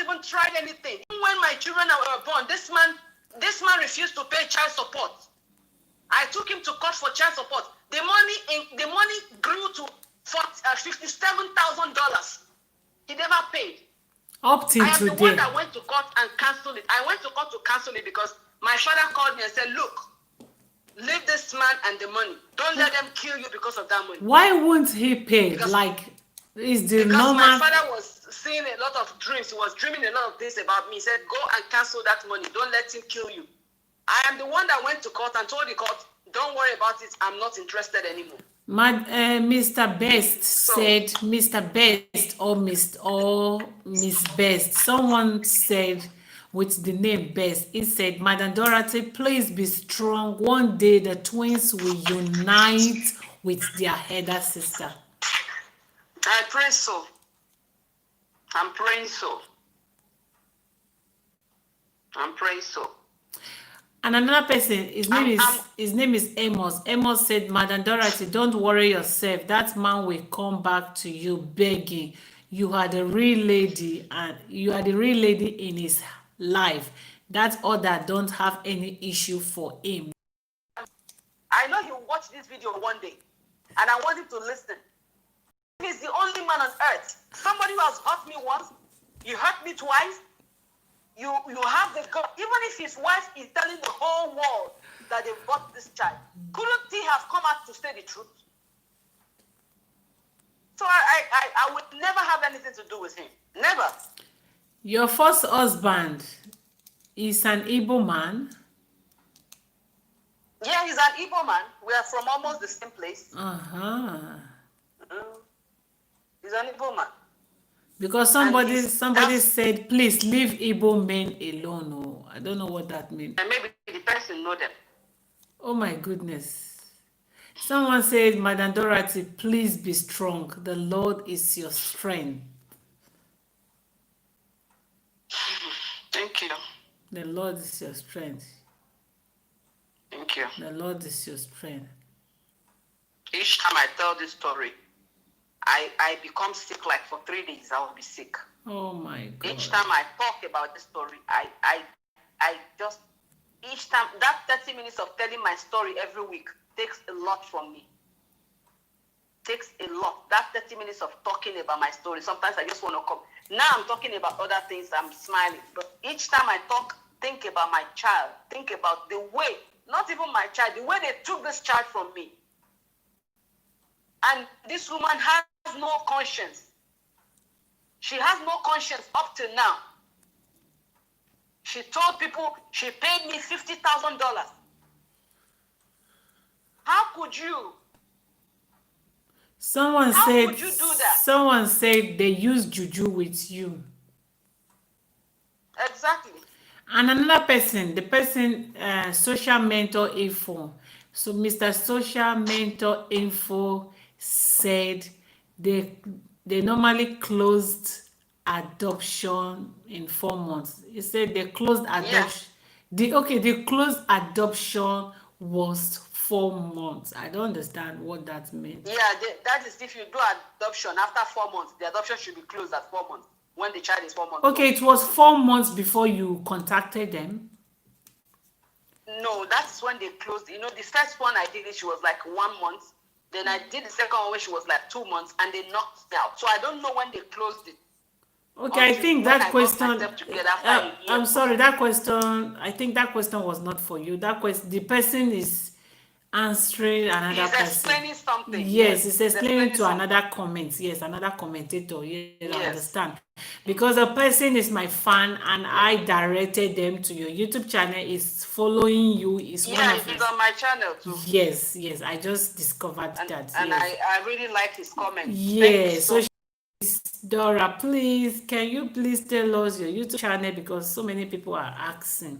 even tried anything. Even when my children were born, this man refused to pay child support. I took him to court for child support. The money grew to $57,000. He never paid. Up till I am today. the one that went to court and cancelled it. I went to court to cancel it because my father called me and said, look, leave this man and the money. Don't let them kill you because of that money. Why won't he pay? Because my father was seeing a lot of dreams. He was dreaming a lot of things about me. He said, go and cancel that money. Don't let him kill you. I am the one that went to court and told the court, don't worry about it. I'm not interested anymore. Mr. Best said, Mr. Best or Miss Best. Someone said with the name Best, it said, Madam Dorothy, please be strong. One day the twins will unite with their elder sister. I pray so. I'm praying so. I'm praying so. And another person, his name is Amos. Amos said, Madam Dorothy, don't worry yourself. That man will come back to you begging. You are the real lady, and you are the real lady in his life. That other don't have any issue for him. I know he'll watch this video one day, and I want him to listen. He's the only man on earth. Somebody who has hurt me once, you hurt me twice. You have the girl. Even if his wife is telling the whole world that they bought this child, couldn't he have come out to say the truth? So I would never have anything to do with him. Never. Your first husband is an Igbo man? Yeah, he's an Igbo man. We are from almost the same place. He's an Igbo man. Because somebody said, please leave Igbo men alone. Oh, I don't know what that means. And maybe the person know them. Oh my goodness. Someone said, Madam Dorothy, please be strong. The Lord is your strength. Thank you. The Lord is your strength. Thank you. The Lord is your strength. Each time I tell this story, I become sick. Like for 3 days, I will be sick. Oh my God. Each time I talk about this story, each time, that 30 minutes of telling my story every week takes a lot from me. Takes a lot. That 30 minutes of talking about my story, sometimes I just want to come. Now I'm talking about other things, I'm smiling. But each time I talk, think about my child. Think about the way, not even my child, the way they took this child from me. And this woman has no conscience. She has no conscience up to now. She told people she paid me $50,000. How could you? Someone How said, could you do that? Someone said they use juju with you. Exactly. And another person, the person, social mentor info. So Mr. Social Mentor Info said they normally closed adoption in 4 months. He said they closed adoption. The closed adoption was 4 months. I don't understand what that means. Yeah, that is if you do adoption after 4 months, the adoption should be closed at 4 months when the child is 4 months. Okay, it was 4 months before you contacted them. No, that's when they closed. You know, the first one I did, she was like 1 month. Then I did the second one where she was like 2 months, and they knocked me out. So I don't know when they closed it. Okay, I think that question. I'm sorry, that question. I think that question was not for you. That question, the person is answering another person. He's explaining something. Yes, he's explaining to another comment. Yes, another commentator. Yes, I understand. Because a person is my fan, and I directed them to your YouTube channel. Is following you. Is one of he's on my channel too. Yes, I just discovered that. And yes. I really like his comment. Yes, so. Dora, please, can you please tell us your YouTube channel, because so many people are asking.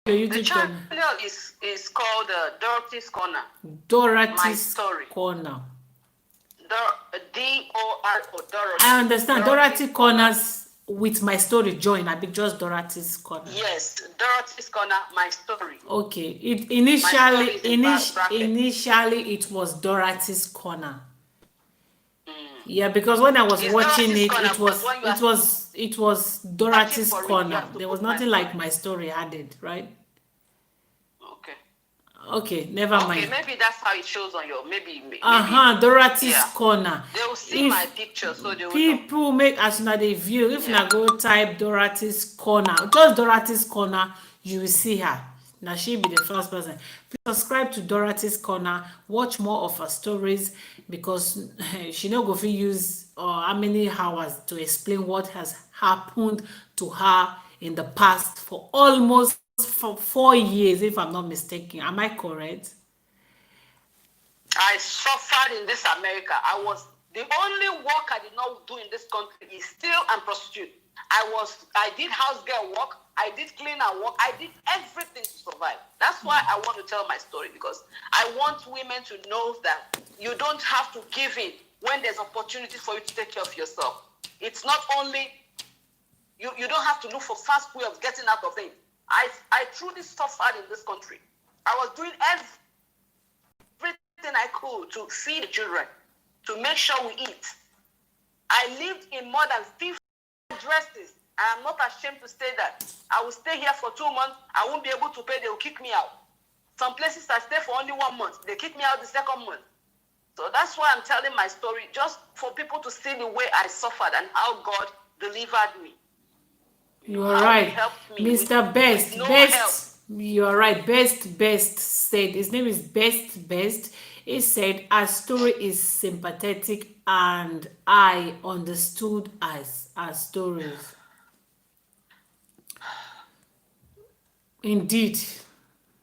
Your YouTube channel is called Dorothy's Corner. Dorothy's Corner. D-O-R-O, Dorothy. I understand. Dorothy Corners with my story join, I be just Dorothy's corner. Yes, Dorothy's Corner, my story. Okay. It My story is in bracket. initially it was Dorothy's corner. Yeah, because when I was It's watching Dorothy's it, Corner because when you are it was searching Dorothy's for it, you corner. have to There was put my nothing story. like my story added, right? Okay. Okay, never Okay, mind. maybe that's how it shows on your maybe. Dorothy's Yeah. corner. They will see my If picture, so they will know. people make as una dey view, if Yeah. na go type Dorothy's corner, just Dorothy's corner, you will see her. Now she be the first person. Please subscribe to Dorothy's corner, watch more of her stories, because she no go fit use how many hours to explain what has happened to her in the past for almost for 4 years, if I'm not mistaken. Am I correct? I suffered in this America. The only work I did not do in this country is steal and prostitute. I did house girl work, I did cleaner work, I did everything to survive. That's why I want to tell my story, because I want women to know that you don't have to give in when there's opportunity for you to take care of yourself. It's not only, you don't have to look for fast way of getting out of it. I truly suffered in this country. I was doing everything I could to feed the children, to make sure we eat. I lived in more than 50 addresses. I am not ashamed to say that. I will stay here for 2 months. I won't be able to pay. They will kick me out. Some places I stay for only 1 month. They kick me out the second month. So that's why I'm telling my story, just for people to see the way I suffered and how God delivered me. You are right, Mr. With no help. You are right. Best said. His name is Best. He said, "Our story is sympathetic, and I understood our stories." Indeed,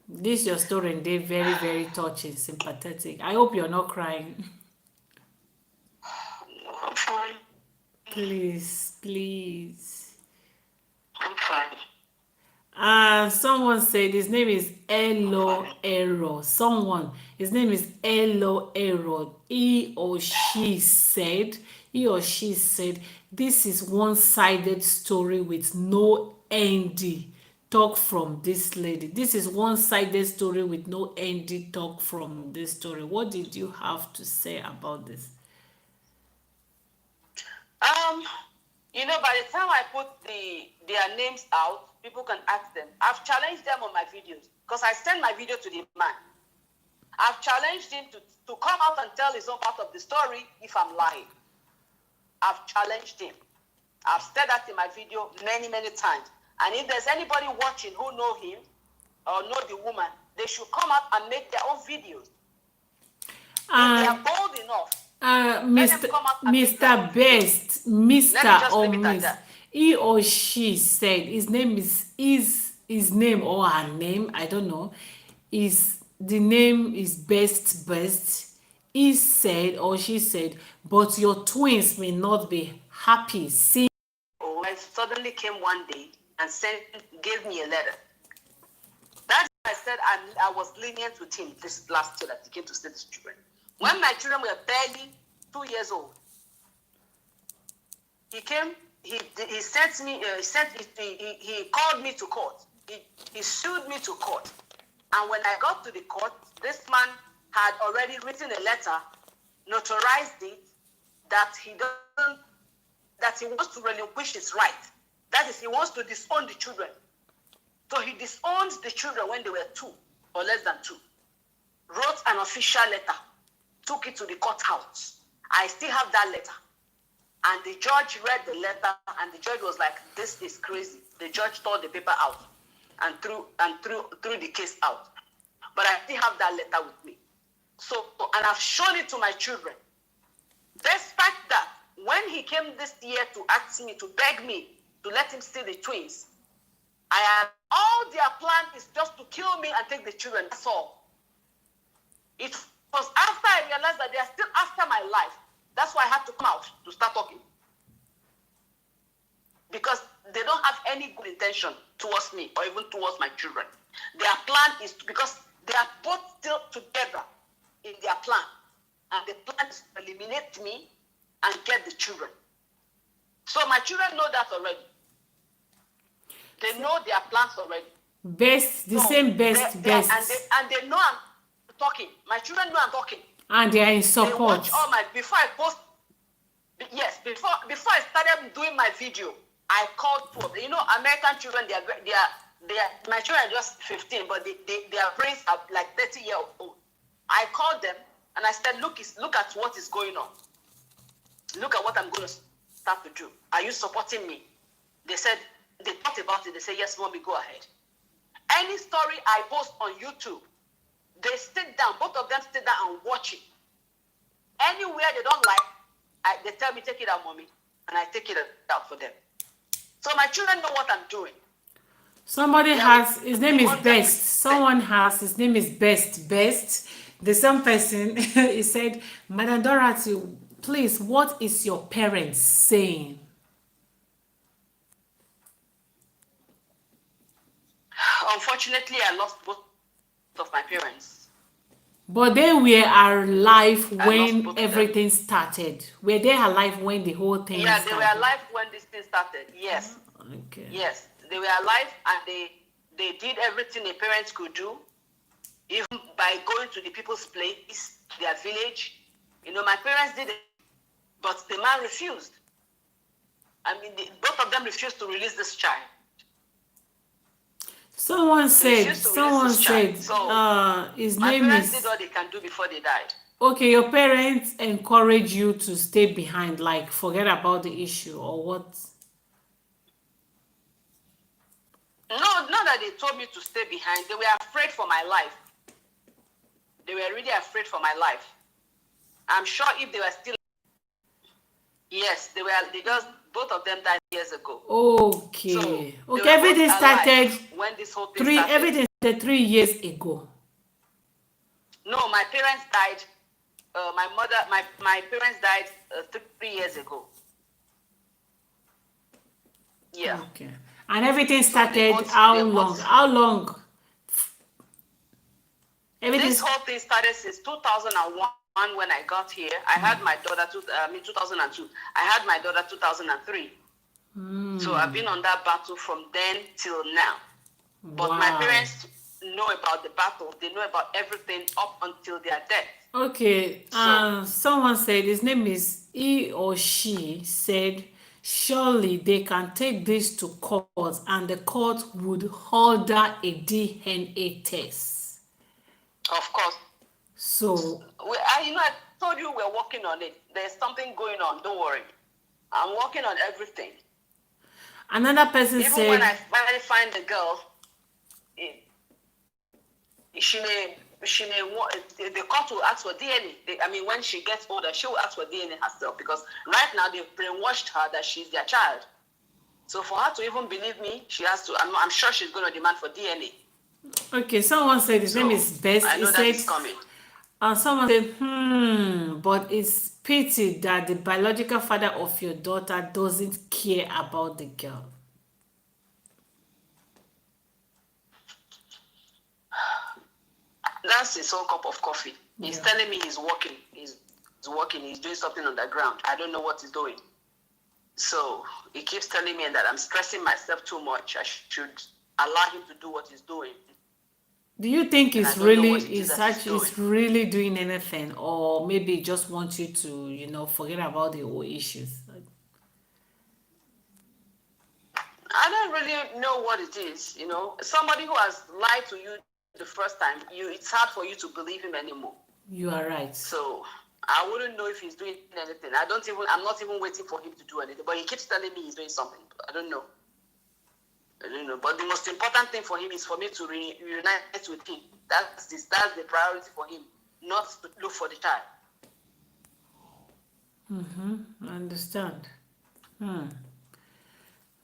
this your story, and they very touching, sympathetic. I hope you're not crying. I'm fine. Please. I'm fine. Someone said his name is Elo Ero. His name is Elo Ero. He or she said, this is one-sided story with no ending. Talk from this lady. This is one-sided story with no ending. Talk from this story. What did you have to say about this? By the time I put their names out, people can ask them. I've challenged them on my videos, because I send my video to the man. I've challenged him to come out and tell his own part of the story if I'm lying. I've challenged him. I've said that in my video many times. And if there's anybody watching who know him or know the woman, they should come out and make their own videos. If they are bold enough. Mr. Best, he or she said his name his name or her name, I don't know, the name is Best. He said or she said, but your twins may not be happy seeing. I suddenly came one day and gave me a letter. That's why I said I was lenient with him this last year that he came to see his children. When my children were barely 2 years old, he came. He sent me. He called me to court. He sued me to court. And when I got to the court, this man had already written a letter, notarized it, that he wants to relinquish his right. That is, he wants to disown the children. So he disowned the children when they were 2 or less than 2. Wrote an official letter. Took it to the courthouse. I still have that letter. And the judge read the letter, and the judge was like, "This is crazy." The judge tore the paper out and threw the case out. But I still have that letter with me. So, and I've shown it to my children. Despite that, when he came this year to ask me, to beg me to let him see the twins, all their plan is just to kill me and take the children. That's all. It was after I realized that they are still after my life. That's why I had to come out to start talking. Because they don't have any good intention towards me or even towards my children. Their plan is because they are both still together in their plan. And the plan is to eliminate me and get the children. So my children know that already. They know their plans already. Best, the So same they, best, they and best. they know I'm talking. My children know I'm talking. And they are in They support. watch all my before I post. Yes, before I started doing my video, I called two of them. You know, American children, they are my children are just 15, but their brains are like 30 years old. I called them and I said, look at what is going on. Look at what I'm going to start to do. Are you supporting me? They said, they thought about it. They said, yes, mommy, go ahead. Any story I post on YouTube, they sit down, both of them sit down and watch it. Anywhere they don't like, they tell me, take it out, mommy. And I take it out for them. So my children know what I'm doing. Somebody has, his name is 100%. Best. Someone has, his name is Best. The some person, he said, Madam Dorothy, please, what is your parents saying? Unfortunately, I lost both of my parents. But they were alive I lost when both of them. everything started. Were they alive when the whole thing Yeah, started? they were alive when this thing started. Yes. Okay. Yes, they were alive and they did everything a parents could do, even by going to the people's place, their village. You know, my parents did it, but the man refused. I mean, both of them refused to release this child. Someone said, So his my name parents is, did what they can do before they died. okay, your parents encourage you to stay behind, like forget about the issue or what? No, not that they told me to stay behind. They were afraid for my life. They were really afraid for my life. I'm sure if they were still, yes, they just, both of them died years ago. Okay. So, okay, everything started when this whole thing started. everything started 3 years ago. No, my parents died. My parents died 3 years ago. Yeah. Okay. And everything started both- how they long? both- How long? Everything This whole thing started since 2001 when I got here. I had my daughter 2002. I had my daughter 2003. So I've been on that battle from then till now. But my Wow. parents know about the battle. They know about everything up until their death. Okay. So- Someone said his name is he or she said surely they can take this to court and the court would order a DNA test. Of course. So I told you we're working on it. There's something going on. Don't worry. I'm working on everything. another person Even said when I finally find the girl, she may want, the court will ask for DNA. When she gets older, she will ask for DNA herself because right now they've brainwashed her that she's their child. So for her to even believe me, she has to. I'm sure she's going to demand for DNA. okay, someone said his name is Best. I know He that said is coming. someone said, but it's pity that the biological father of your daughter doesn't care about the girl. That's his own cup of coffee. He's Yeah. telling me he's working. He's working. He's doing something on the ground. I don't know what he's doing. So he keeps telling me that I'm stressing myself too much. I should allow him to do what he's doing. Do you think And I he's don't know really what it is that he's really doing anything, or maybe he just wants you to forget about the whole issues? I don't really know what it is. Somebody who has lied to you the first time, it's hard for you to believe him anymore. You are right. So I wouldn't know if he's doing anything. I'm not even waiting for him to do anything. But he keeps telling me he's doing something. I don't know. But the most important thing for him is for me to reunite with him. That's the priority for him, not to look for the child. I understand.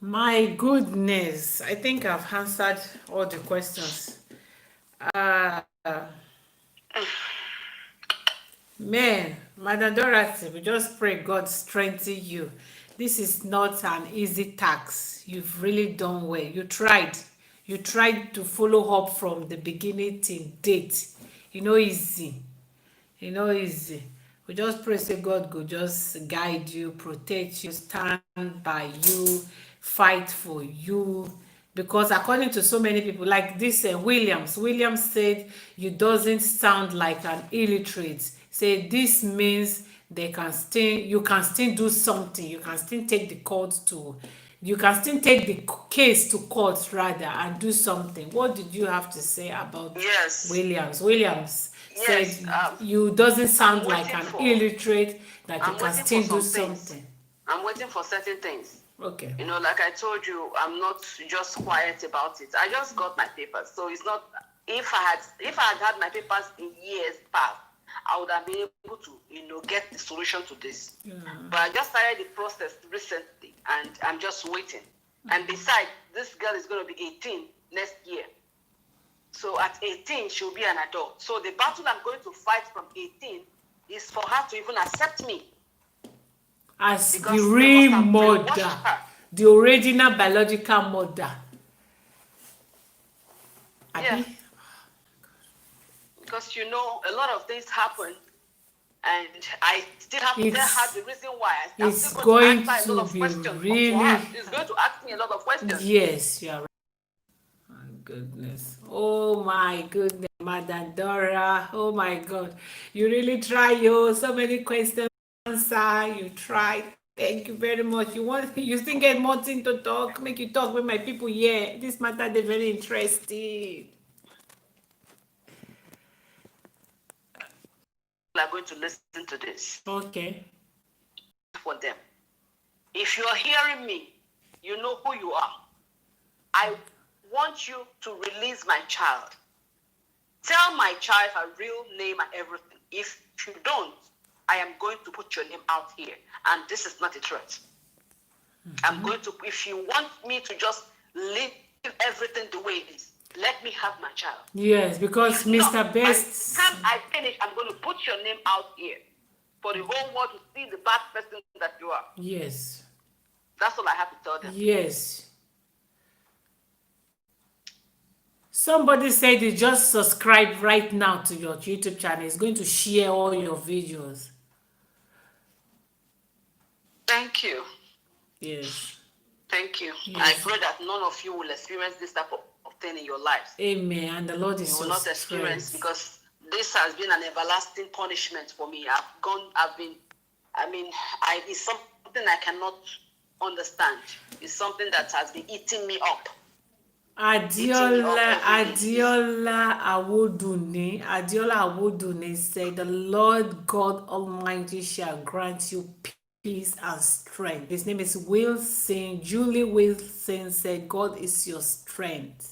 My goodness, I think I've answered all the questions. Man, Madam Dorothy, we just pray God strengthen you. This is not an easy task. You've really done well. You tried. You tried to follow up from the beginning till date. Easy. Easy. We just pray say God go just guide you, protect you, stand by you, fight for you. Because according to so many people, like this Williams said you doesn't sound like an illiterate. Say this means they can still you can still do something. You can still take the court to you can still take the case to court rather and do something. What did you have to say about Yes, Williams said yes. you doesn't I'm sound like waiting an for. illiterate, that you I'm can waiting for still do some things. something. I'm waiting for certain things. Okay. You know, like I told you, I'm not just quiet about it. I just got my papers, so it's not. If I had my papers in years past, I would have been able to, get the solution to this. Yeah. But I just started the process recently, and I'm just waiting. And besides, this girl is going to be 18 next year. So at 18, she'll be an adult. So the battle I'm going to fight from 18 is for her to even accept me. As the Because they real must have brainwashed mother, her. the original biological mother. Yeah. Abi? Because a lot of things happen, and I still have to tell her the reason why. I'm It's still going to ask her a lot to of be questions. really. It's going to ask me a lot of questions. Yes, you are right. My goodness. Oh my goodness, Madam Dora. Oh my God. You really try, so many questions to answer. You try. Thank you very much. You still get more thing to talk. Make you talk with my people here. This matter they very interesting. People are going to listen to this Okay. for them. If you are hearing me, you know who you are. I want you to release my child. Tell my child her real name and everything. If you don't, I am going to put your name out here. And this is not a threat. I'm going to, if you want me to just leave everything the way it is, let me have my child. Yes, because If Mr. not, Best. by the time I finish, I'm going to put your name out here for the whole world to see the bad person that you are. Yes. That's all I have to tell them. Yes. Somebody said they just subscribe right now to your YouTube channel. It's going to share all your videos. Thank you. Yes. Thank you. Yes. I pray that none of you will experience this type of thing in your lives. Amen. And the Lord is You your will not experience, strength. because this has been an everlasting punishment for me. It's something I cannot understand. It's something that has been eating me up. Adiola Awodune said, the Lord God Almighty shall grant you peace and strength. His name is Wilson. Julie Wilson said, God is your strength.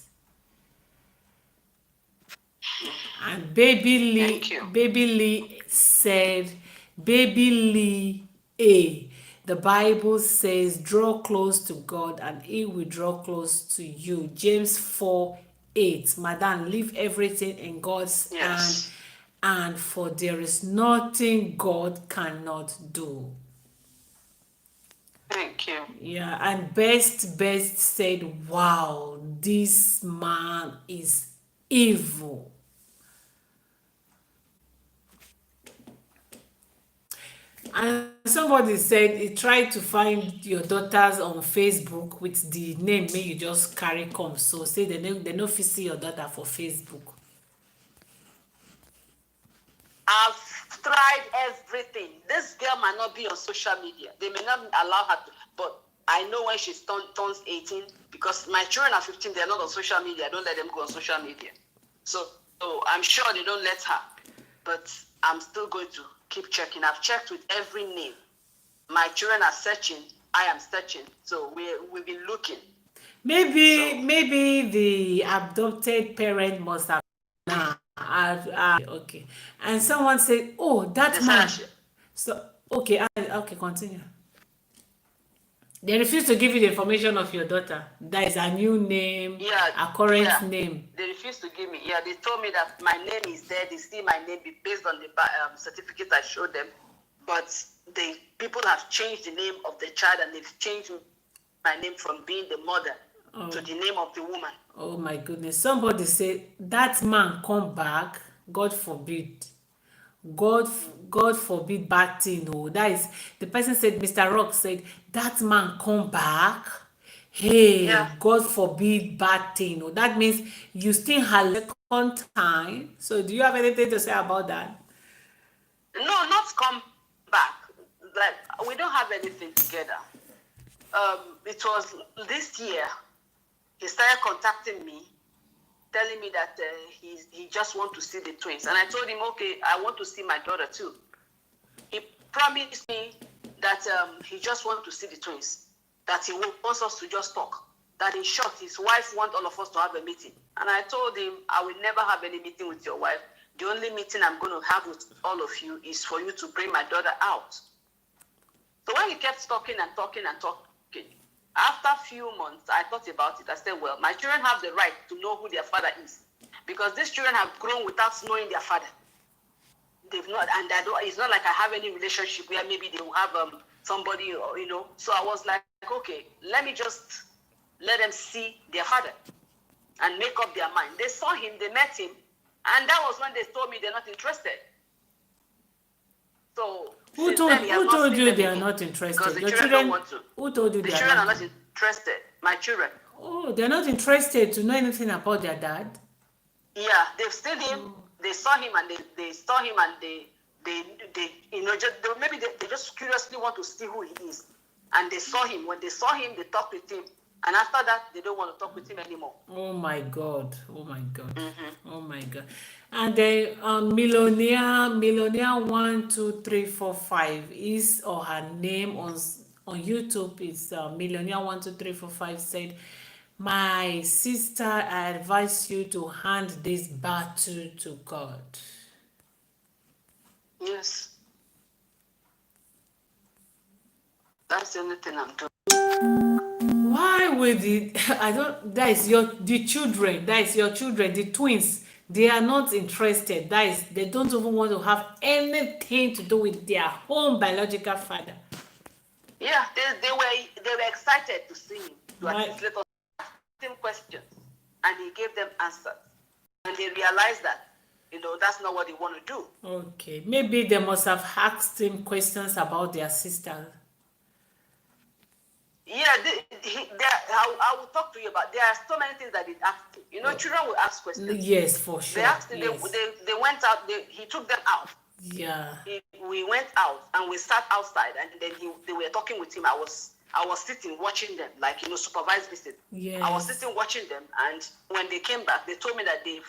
And Baby Lee said, Baby Lee A. The Bible says, draw close to God and he will draw close to you. James 4:8. Madam, leave everything in God's hand, and for there is nothing God cannot do. Thank you. Yeah, and Best said, wow, this man is evil. And somebody said he tried to find your daughters on Facebook with the name may you just carry come. So say they no fit see your daughter for Facebook. I've tried everything. This girl might not be on social media. They may not allow her to, but I know when she turns 18, because my children are 15, they're not on social media. I don't let them go on social media. So I'm sure they don't let her. But I'm still going to keep checking. I've checked with every name. My children are searching. I am searching. So we've been looking. Maybe the adopted parent must have okay. And someone said, oh, that man. So okay, continue. They refuse to give you the information of your daughter. That is a new name, a current name. They refuse to give me. Yeah, they told me that my name is there. They see my name based on the certificate I showed them. But people have changed the name of the child, and they've changed my name from being the mother to the name of the woman. Oh my goodness. Somebody said, that man come back, God forbid. God, God forbid bad thing. Oh, that is the person said. Mr. Rock said that man come back. Yeah. Hey, God forbid bad thing. Oh, that means you still have second time. So, do you have anything to say about that? No, not come back. Like we don't have anything together. It was this year. He started contacting me, telling me that he just want to see the twins, and I told him, okay, I want to see my daughter too. He promised me that he just want to see the twins, that he wants us to just talk. That in short, his wife wants all of us to have a meeting, and I told him I will never have any meeting with your wife. The only meeting I'm going to have with all of you is for you to bring my daughter out. So when he kept talking and talking and talking, after a few months, I thought about it. I said, well, my children have the right to know who their father is, because these children have grown without knowing their father. They've not, and it's not like I have any relationship where maybe they will have somebody, or, you know. So I was like, okay, let me just let them see their father and make up their mind. They saw him, they met him, and that was when they told me they're not interested. So Who told you they are not interested? because the Your children don't want to. Who told you The they are children are not? not interested. My children. Oh, they're not interested to know anything about their dad. Yeah, they've seen him. They saw him, and they saw him, and they you know, maybe they just curiously want to see who he is, and they saw him. When they saw him, they talked with him, and after that, they don't want to talk with him anymore. Oh my God! Oh my God! Oh my God! And then millionaire 12345 is or her name on YouTube is millionaire 12345 said, "My sister, I advise you to hand this battle to God." Yes, that's the only thing I'm doing. Why would the I don't that is the children, that is your children, the twins, they are not interested. That is, they don't even want to have anything to do with their own biological father. Yeah, they were excited to see him, to at My least let us ask him questions, and he gave them answers, and they realized that, you know, that's not what they want to do. Okay, maybe they must have asked him questions about their sister. Yeah, I will talk to you about. There are so many things that they asked him. You know, children will ask questions. Yes, for They sure. asked him. Yes. They went out. He took them out. Yeah. We went out and we sat outside, and then they were talking with him. I was sitting watching them, like, you know, supervised visit. Yes. I was sitting watching them, and when they came back, they told me that they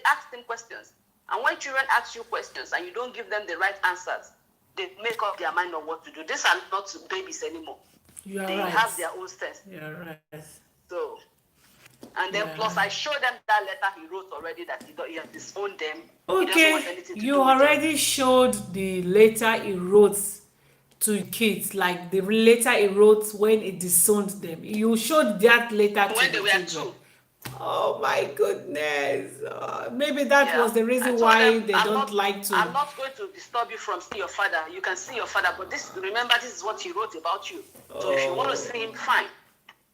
asked him questions. And when children ask you questions and you don't give them the right answers, they make up their mind on what to do. These are not babies anymore. You are They right. have their own sense. You're right. So, and then plus I showed them that letter he wrote already, that he has disowned them. He doesn't want Okay, anything to you do with them. already showed the letter he wrote to kids, like the letter he wrote when he disowned them. You showed that letter to When they the were children. 2. Oh my goodness. Maybe that was the I reason told why them, they don't like I'm to. not going to disturb you from seeing your father. You can see your father, but remember, this is what he wrote about you. So if you want to see him, fine.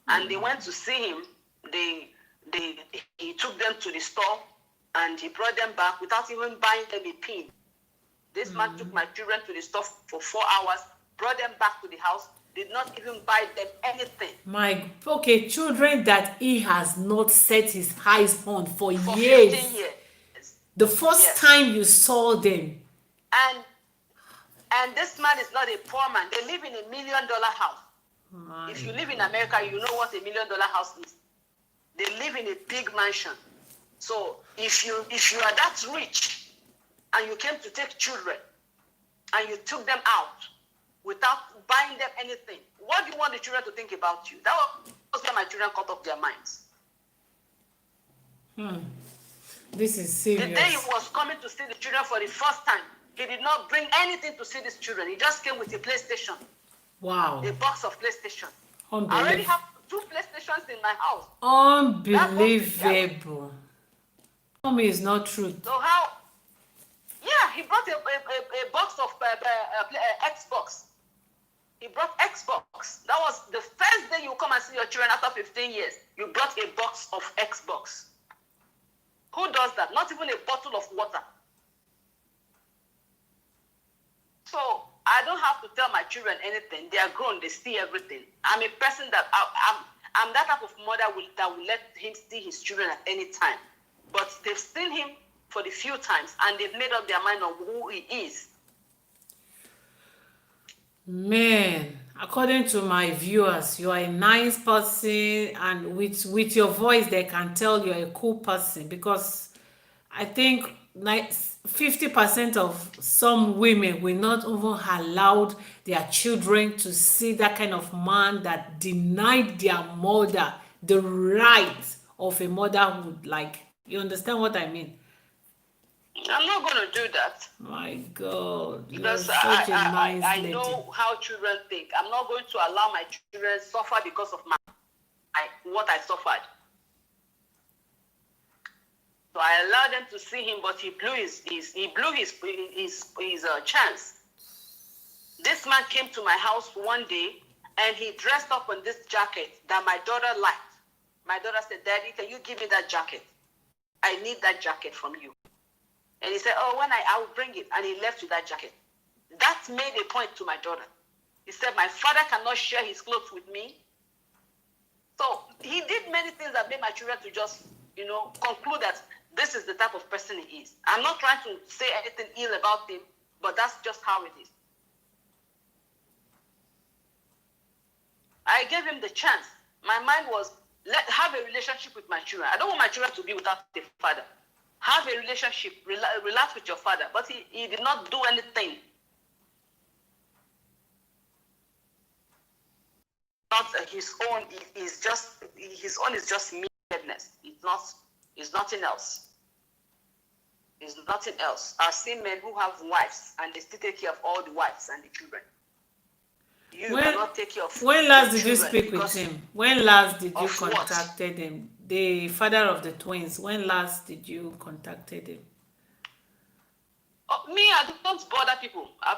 And they went to see him. He took them to the store, and he brought them back without even buying them a pin. This man took my children to the store for 4 hours, brought them back to the house, did not even buy them anything. Okay, children that he has not set his eyes on for For years. 15 years. The first Yes. time you saw them. And this man is not a poor man. They live in $1 million house. If you live in America, you know what $1 million house is. They live in a big mansion. So if you are that rich and you came to take children and you took them out without buying them anything, what do you want the children to think about you? That was why my children cut off their minds. This is The serious. day he was coming to see the children for the first time, he did not bring anything to see these children. He just came with a PlayStation, Wow. a box of PlayStation. I already Unbelievable. have 2 PlayStations in my house. Unbelievable. Tell me it's not true. So how? Yeah, he brought a box of Xbox. He brought Xbox. That was the first day you come and see your children after 15 years. You brought a box of Xbox. Who does that? Not even a bottle of water. So I don't have to tell my children anything. They are grown. They see everything. I'm a person that I'm that type of mother that will let him see his children at any time. But they've seen him for the few times, and they've made up their mind on who he is. Man, according to my viewers, you are a nice person, and with your voice, they can tell you're a cool person, because I think like 50% of some women will not even allow their children to see that kind of man that denied their mother the right of a motherhood. Like, you understand what I mean? I'm not going to do that. My God, you're Because such a nice I lady. know how children think. I'm not going to allow my children suffer because of what I suffered. So I allowed them to see him, but he blew his chance. This man came to my house one day, and he dressed up in this jacket that my daughter liked. My daughter said, "Daddy, can you give me that jacket? I need that jacket from you." And he said, "Oh, I will bring it." And he left with that jacket. That made a point to my daughter. He said, "My father cannot share his clothes with me." So he did many things that made my children to just, conclude that this is the type of person he is. I'm not trying to say anything ill about him, but that's just how it is. I gave him the chance. My mind was, have a relationship with my children. I don't want my children to be without a father. Have a relationship, relax with your father. But he did not do anything. Not his own is just meanness. It's nothing else. It's nothing else. I've seen men who have wives and they still take care of all the wives and the children. You cannot take care of. When last did you speak with him? When last did you contacted him? The father of the twins. When last did you contacted him? Me, I don't bother people. I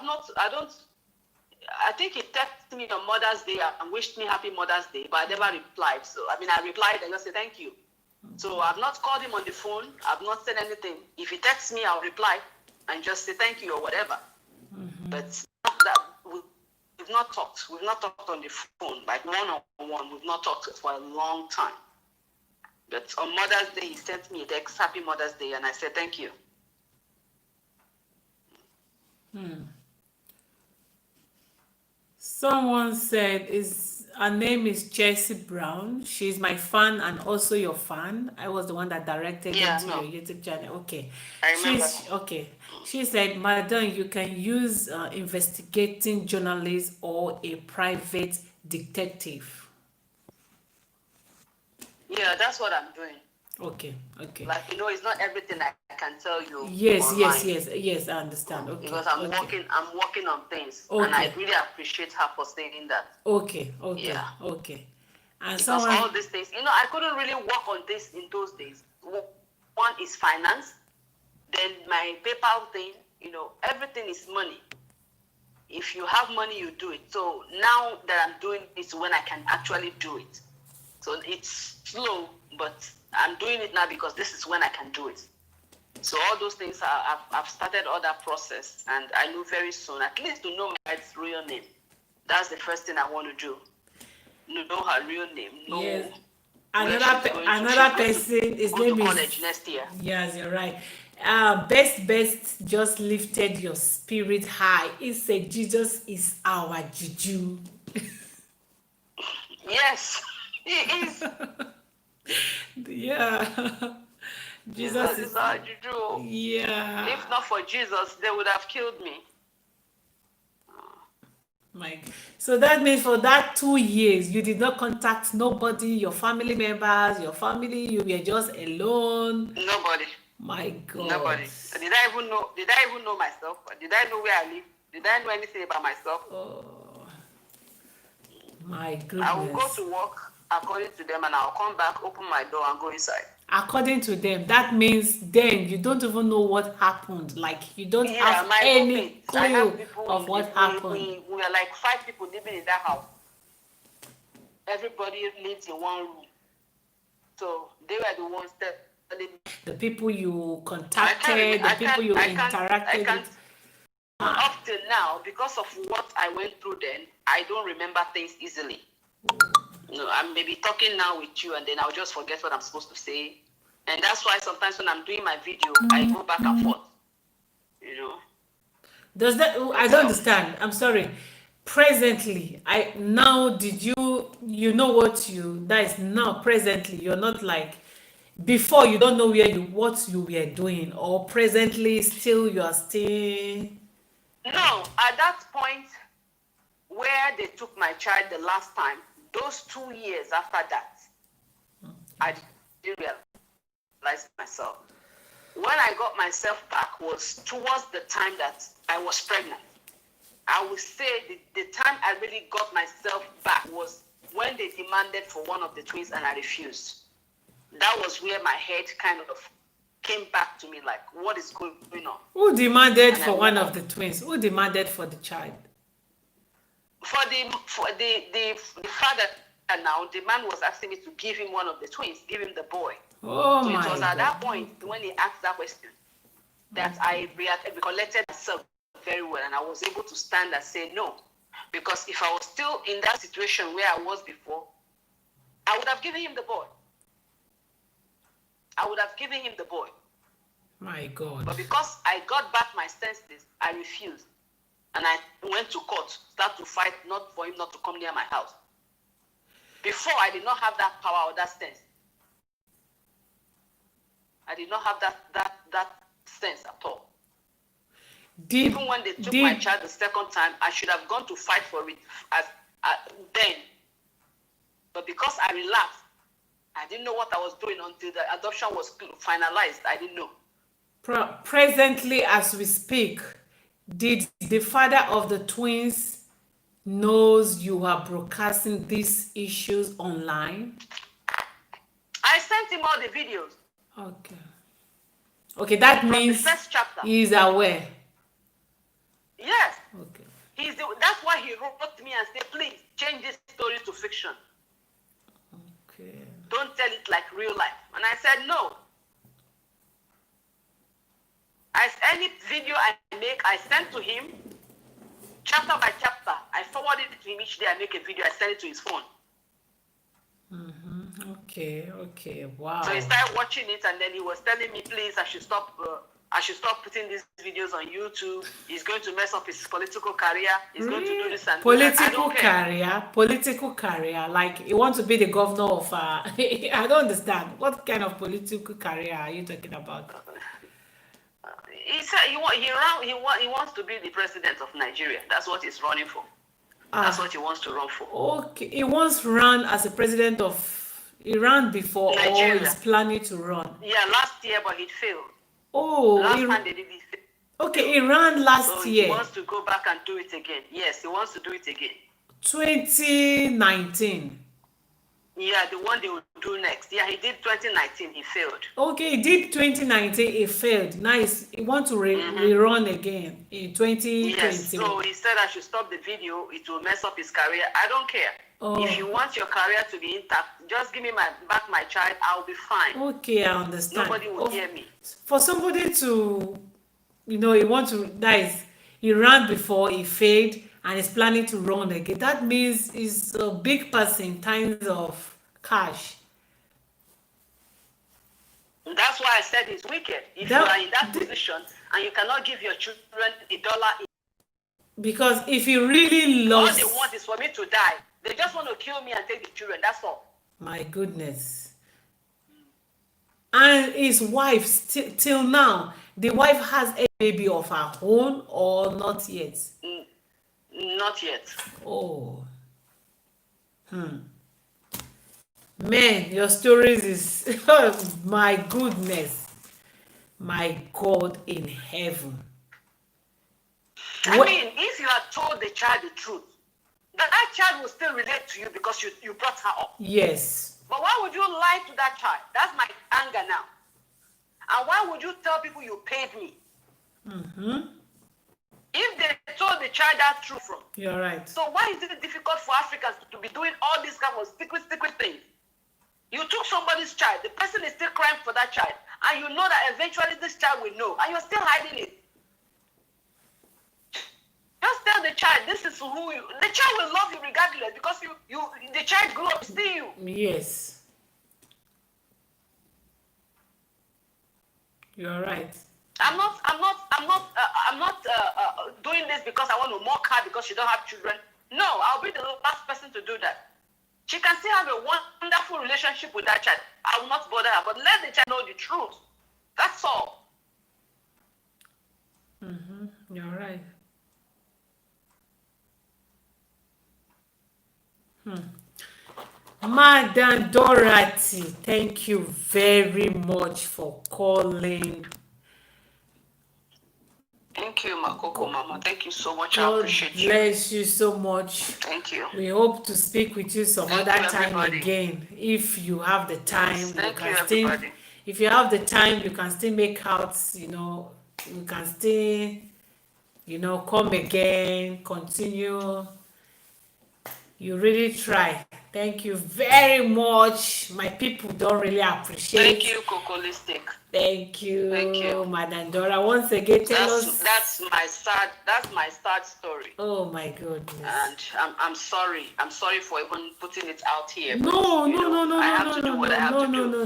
think he texted me on Mother's Day and wished me happy Mother's Day, but I never replied. So, I replied and just said thank you. So I've not called him on the phone. I've not said anything. If he texts me, I'll reply and just say thank you or whatever. Mm-hmm. But we've not talked. We've not talked on the phone, like one-on-one. We've not talked for a long time. But on Mother's Day, he sent me a text, happy Mother's Day, and I said thank you. Someone said her name is Chelsea Brown. She's my fan and also your fan. I was the one that directed her to your YouTube channel. Okay. I remember. She said, "Madam, you can use investigating journalist or a private detective." Yeah, that's what I'm doing. Okay. Like, it's not everything I can tell you. Yes, I understand. Okay. Because I'm working on things. Okay. And I really appreciate her for saying that. Okay. Yeah. Okay. And because all these things, I couldn't really work on this in those days. One is finance, then my PayPal thing, everything is money. If you have money, you do it. So now that I'm doing it when I can actually do it. So it's slow, but I'm doing it now because this is when I can do it. So all those things, I've started all that process, and I know very soon, at least to know my real name. That's the first thing I want to do. Know her real name. Yes. Another person, his name is college next year. Yes, you're right. Best just lifted your spirit high. He said Jesus is our juju. Yes, he is. Yeah. Jesus is our juju. Yeah. If not for Jesus, they would have killed me. So that means for that 2 years, you did not contact nobody, your family members, you were just alone. Nobody. My God. Nobody. Did I even know myself? Did I know where I live? Did I know anything about myself? Oh, my goodness. I will go to work according to them, and I'll come back, open my door, and go inside. According to them, that means then you don't even know what happened. Like, you don't have any clue of what happened. We are like 5 people living in that house. Everybody lives in one room. So they were the ones telling me. The people you contacted, the people you interacted with. up till now, because of what I went through then, I don't remember things easily. No, I may be talking now with you and then I'll just forget what I'm supposed to say. And that's why sometimes when I'm doing my video, I go back and forth. You know. Does that? I don't understand. I'm sorry. Presently, I now did you know what you that is now presently you're not like before you don't know where you what you were doing or presently still you are still No, at that point where they took my child the last time, those 2 years after that, I didn't realize myself. When I got myself back was towards the time that I was pregnant. I would say the time I really got myself back was when they demanded for one of the twins and I refused. That was where my head kind of came back to me, like, what is going on? who demanded for one of the twins? Who demanded for the child? For the father now, the man was asking me to give him one of the twins, give him the boy. Oh So my it was God. at that point when he asked that question that I recollected myself very well, and I was able to stand and say no. Because if I was still in that situation where I was before, I would have given him the boy. I would have given him the boy. My God. But because I got back my senses, I refused. And I went to court, start to fight not for him not to come near my house. Before, I did not have that power or that sense. I did not have that sense at all. Even when they took my child the second time, I should have gone to fight for it then. But because I relapsed, I didn't know what I was doing until the adoption was finalized. I didn't know. Presently, as we speak, did the father of the twins knows you are broadcasting these issues online? I sent him all the videos. Okay. Okay, that From the means first chapter. he is aware. Yes. Okay. That's why he wrote me and said, please change this story to fiction. Okay. Don't tell it like real life. And I said, no. Any video I make, I send to him, chapter by chapter. I forward it to him each day. I make a video. I send it to his phone. Okay. Wow. So he started watching it, and then he was telling me, please, I should stop putting these videos on YouTube. He's going to mess up his political career. He's going to do this and do that. I don't care. Political career. Like you want to be the governor of I don't understand. What kind of political career are you talking about? He said he wants to be the president of Nigeria. That's what he's running for. That's what he wants to run for. Okay, he once ran as a president of Iran before, Nigeria. or he's planning to run. Yeah, last year, but he failed. Oh, Last time they did it. Okay, he ran last So year. He wants to go back and do it again. Yes, he wants to do it again. 2019. Yeah, the one they will do next. Yeah, he did 2019. He failed. Okay, he did 2019. He failed. Nice. He wants to rerun again in 2020. Yes. So he said I should stop the video. It will mess up his career. I don't care. Oh. If you want your career to be intact, just give me back my child. I'll be fine. Okay, I understand. Nobody will hear me. For somebody to, he wants to, he ran before, he failed, and is planning to run again. That means he's a big person in times of cash. That's why I said it's wicked. If you are in that position and you cannot give your children $1. Because if he really loves... All they want is for me to die. They just want to kill me and take the children. That's all. My goodness. And his wife, till now, the wife has a baby of her own or not yet? Not yet. Oh. Man, your stories is... Oh, my goodness. My God in heaven. I mean, if you had told the child the truth, that child will still relate to you because you brought her up. Yes. But why would you lie to that child? That's my anger now. And why would you tell people you paid me? If they told the child that truth from. You're right. So why is it difficult for Africans to be doing all these kind of secret things? You took somebody's child. The person is still crying for that child. And you know that eventually this child will know. And you're still hiding it. to who you, the child will love you regardless because the child grew up still you. Yes. You're right. I'm not doing this because I want to mock her because she don't have children. No, I'll be the last person to do that. She can still have a wonderful relationship with that child. I will not bother her, but let the child know the truth. That's all. You're right. Madam Dorothy, thank you very much for calling. Thank you, Makoko Mama. Thank you so much. I God appreciate you. bless you so much. Thank you. We hope to speak with you some Thank other you, time everybody. again. If you have the time, Yes, you thank can you, still, everybody. if you have the time, you can still make out, you can still, come again, continue. You really try. Thank you very much. My people don't really appreciate. Thank you, Cocolistic. Thank you, Thank you. Madam Dora. Once again, tell us. That's my sad story. Oh my goodness. And I'm sorry. I'm sorry for even putting it out here. No, but, I have to do what I have to do.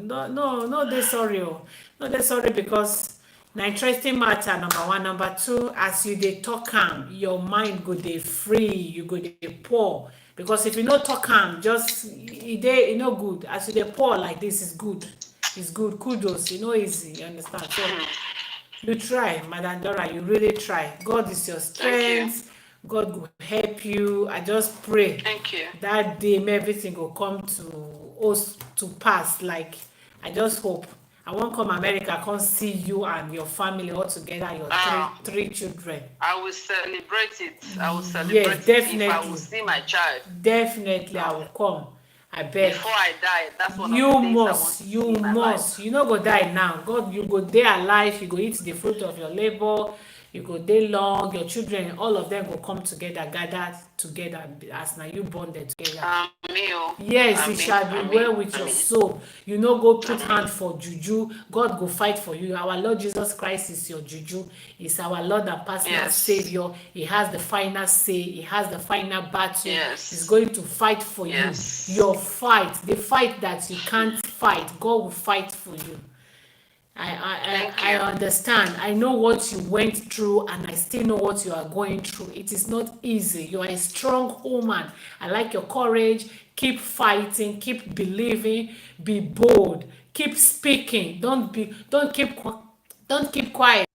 No, they're sorry. Oh. No, they're sorry because na interesting matter, number one. Number two, as you dey talk am, your mind go dey free, you go dey pour. Because if you no talk am, just e no good. As you dey pour like this is good. It's good. Kudos. Easy. You understand? So you try, Madam Dora. You really try. God is your strength. God will help you. I just pray. Thank you. That day everything will come to us to pass. Like I just hope. I won't come America, come see you and your family all together, your three children. I will celebrate it. I will celebrate yes, definitely. If I will see my child. Definitely, I will come. I beg. Before I die, that's one you of the must, things you must. You no go die now. God, you go dey alive. You go eat the fruit of your labor. You go dey long. Your children, all of them go come together, gather together as now you bonded together. Yes, it shall be well with your soul. You no go put hand for juju. God go fight for you. Our Lord Jesus Christ is your juju. He's our Lord and personal Savior. He has the final say. He has the final battle. He's going to fight for you. Your fight, the fight that you can't fight, God will fight for you. I understand. I know what you went through and I still know what you are going through. It is not easy. You are a strong woman. I like your courage. Keep fighting, keep believing, be bold, keep speaking. Don't keep quiet.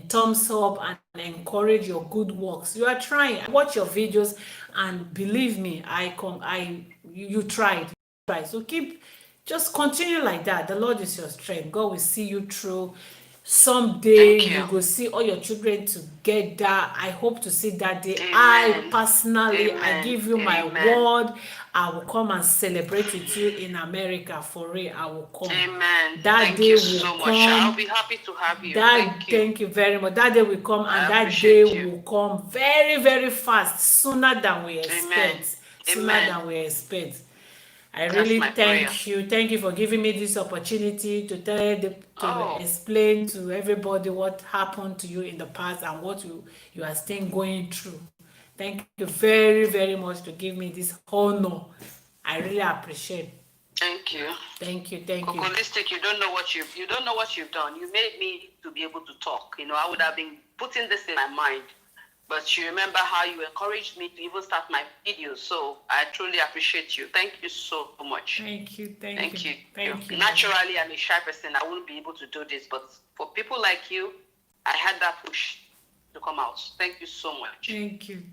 Thumbs up and encourage your good works. You are trying. I watch your videos and believe me, you tried. So just continue like that. The Lord is your strength. God will see you through. Someday you will see all your children together. I hope to see that day. I personally, I give you my word. I will come and celebrate with you in America for real. I will come. That day will come. I'll be happy to have you. Thank you very much. That day will come, and that day will come very, very fast, sooner than we expect. Sooner than we expect. I really thank you. Thank you for giving me this opportunity to explain to everybody what happened to you in the past and what you are still going through. Thank you very, very much to give me this honor. I really appreciate it. Thank you. Thank you. Cocolistic, you don't know what you've done. You made me to be able to talk. I would have been putting this in my mind. But you remember how you encouraged me to even start my videos. So I truly appreciate you. Thank you so much. Thank you. Naturally, I'm a shy person. I wouldn't be able to do this. But for people like you, I had that push to come out. Thank you so much.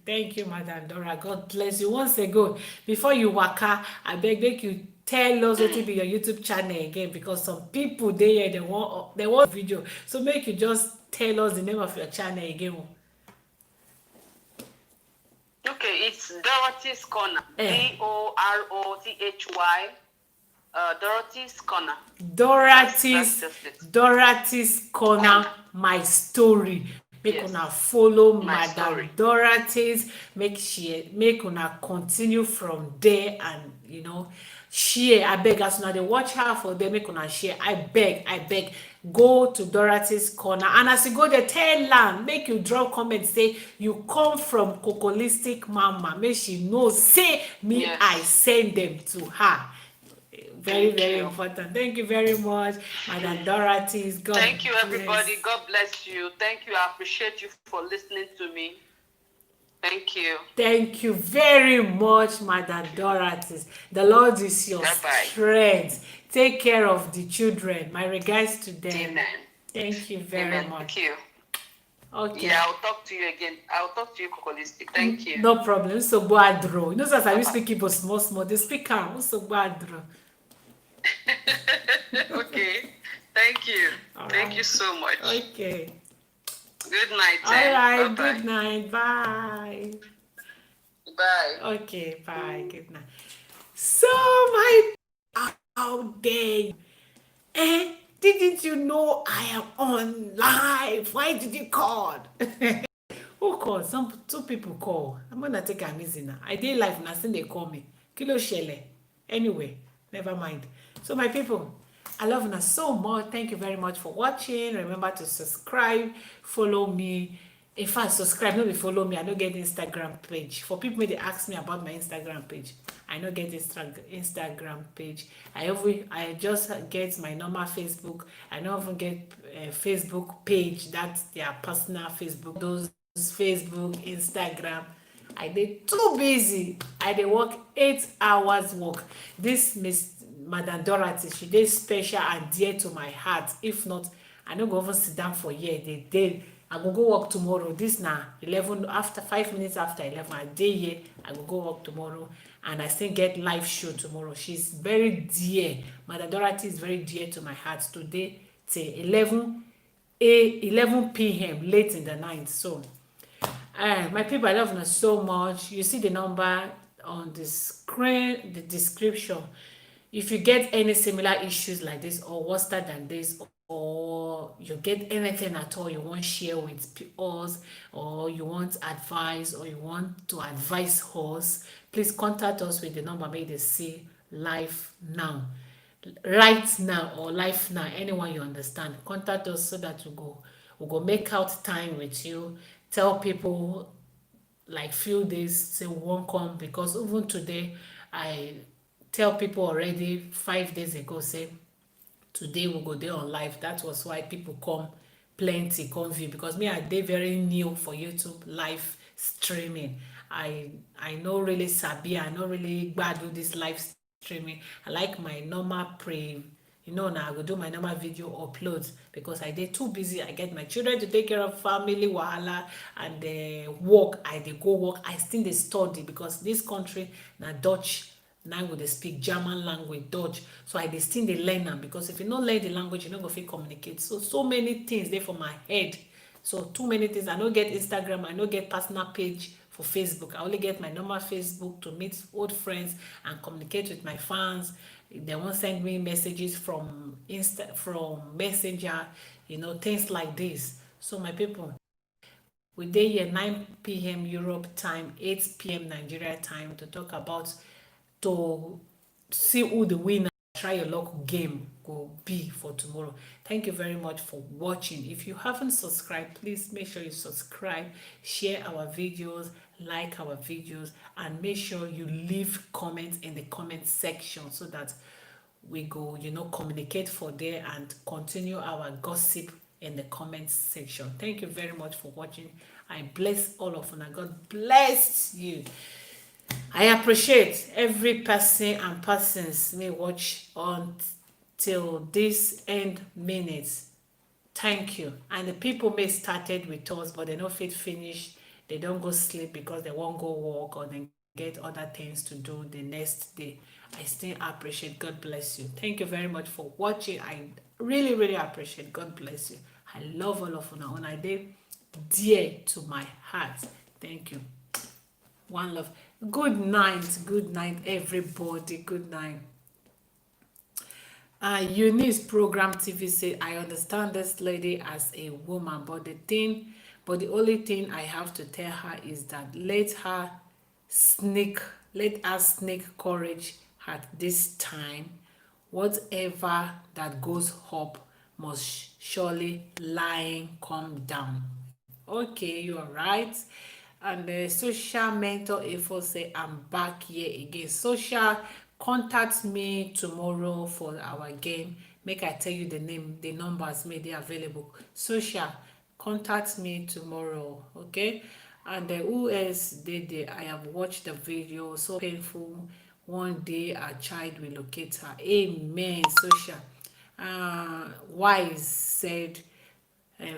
Thank you, Madam Dora. God bless you. Once again, before you waka, I beg you tell us what to be your YouTube channel again, because some people they want video. So make you just tell us the name of your channel again. Okay, it's Dorothy's Corner. Dorothy. Dorothy's Corner. Dorothy's Corner, my story. Make Yes. una follow My Madam story. Dorothy's. Make una continue from there, and share. I beg, as una dey watch her for there, make una share. I beg, go to Dorothy's corner, and as you go there, tell am make you drop comment say you come from Cocolistic Mama, make she know say me I Yes. send them to her. Very, Thank very you. important. Thank you very much, Madam Dorothy. God Thank you, everybody. bless. God bless you. Thank you. I appreciate you for listening to me. Thank you. Thank you very much, Madam Dorothy. The Lord is your Bye bye. strength. Take care of the children. My regards to them. Amen. Thank you very Amen. much. Thank you. Okay. Yeah, I'll talk to you again. I'll talk to you, Kokolistic. Thank you. No problem. So go adro. You know, as I Bye will bye. speak Igbo small, small. They speak am. So go adro. Okay. Thank you. All Thank you right. so much. Okay. Good night, All then. Bye right. bye. Good night. Bye. Bye. Okay. Bye. Good night. So my out there. Didn't you know I am on live? Why did you call? Who called? Some two people call. I'm gonna take am easy now. I dey live na still dey call me. Kilo shele. Anyway, never mind. So my people, I love una so much. Thank you very much for watching. Remember to subscribe, follow me. In fact, subscribe, no be follow me. I no get Instagram page. For people wey dey ask me about my Instagram page, I no get Instagram page. I just get my normal Facebook. I no even get Facebook page. That's their personal Facebook. Those Facebook, Instagram. I dey too busy. I dey work 8 hours work. This Miss Madam Dorothy, she dey special and dear to my heart. If not, I no go even sit down for here. I go work tomorrow. This na 11, after 5 minutes after 11. I dey here. I go work tomorrow, and I still get live show tomorrow. She's very dear. Madam Dorothy is very dear to my heart. Today till 11 p.m. late in the night. So my people, I love you so much. You see the number on the screen, the description. If you get any similar issues like this or worse than this, or you get anything at all you want share with us, or you want advice, or you want to advise us, please contact us with the number made they see live now, right now, or live now, anyone you understand. Contact us so that we go make out time with you. Tell people like few days say we won't come, because even today I tell people already 5 days ago say today we go there on live. That was why people come plenty come view, because me I dey very new for YouTube live streaming. I no really sabi, I no really gbadu this live streaming. I like my normal now I go do my normal video uploads, because I dey too busy. I get my children to take care of, family wahala, and work. I dey go work. I still dey study, because this country na Dutch language dey speak, German language, Dutch. So I dey still dey learn am, because if you no learn the language, you no go fit communicate. So many things dey for my head. So too many things. I no get Instagram, I no get personal page for Facebook. I only get my normal Facebook to meet old friends and communicate with my fans. If they wan send me messages from Messenger, things like this. So my people, we dey here 9 p.m. Europe time, 8 p.m. Nigeria time, to see who the winner try your luck game go be for tomorrow. Thank you very much for watching. If you haven't subscribed, please make sure you subscribe, share our videos, like our videos, and make sure you leave comments in the comment section, so that we go communicate for there and continue our gossip in the comment section. Thank you very much for watching. I bless all of you. God bless you. I appreciate every person and persons may watch until this end minutes. Thank you. And the people may started with us, but they no fit finish. They don't go sleep because they won't go work, or they get other things to do the next day. I still appreciate. God bless you. Thank you very much for watching. I really, really appreciate. God bless you. I love all of you. And I did dear to my heart. Thank you. One love. Good night, everybody. Good night. Eunice Program TV say, I understand this lady as a woman, but But the only thing I have to tell her is that sneak let her sneak courage at this time. Whatever that goes up must surely lying come down. Okay, you are right. And the social mentor info say I'm back here again. Social, contact me tomorrow for our game. Make I tell you the name, the numbers made they available. Social, contact me tomorrow. Okay. And who else did it? I have watched the video. So painful. One day a child will locate her. Amen. Social. Wise said,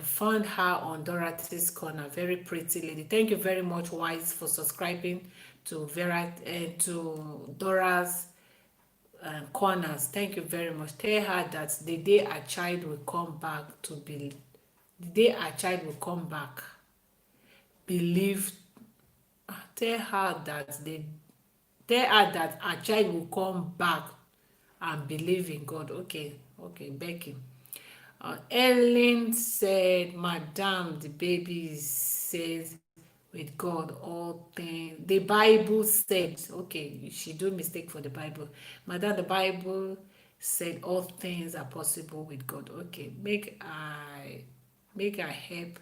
found her on Dorothy's Corner. Very pretty lady. Thank you very much, Wise, for subscribing to to Dora's Corners. Thank you very much. Tell her that the day a child will come back to be, the day a child will come back, believe. Tell her that a child will come back and believe in God. Okay, okay, Becky. Ellen said, Madam, the baby says with God all things. The Bible said, okay, she do mistake for the Bible. Madam, the Bible said all things are possible with God. Okay, make I help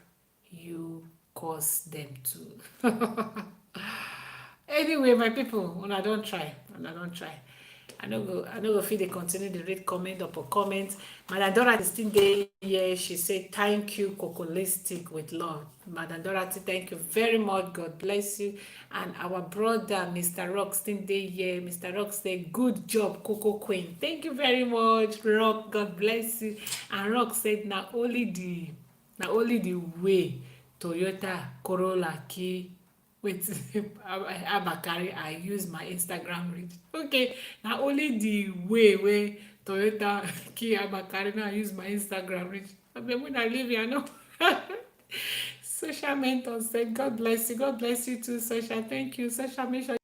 you cause them to. Anyway, my people, una don try, una don try. I no go fit dey continue dey read comment upon comment. Madam Dorothy still dey here. She say thank you, Cocolistic with love. Madam Dorothy, thank you very much. God bless you. And our brother Mr. Rock still dey here. Mr. Rock say good job, Coco Queen. Thank you very much, Rock. God bless you. And Rock said na only the way Toyota Corolla key wait Abakari I use my Instagram reach. Okay, na only the way wey Toyota Kia Abakari now I use my Instagram reach. Abeg when I leave here, no. Social mentor said, God bless you. God bless you too, Social. Thank you. Social, make sure you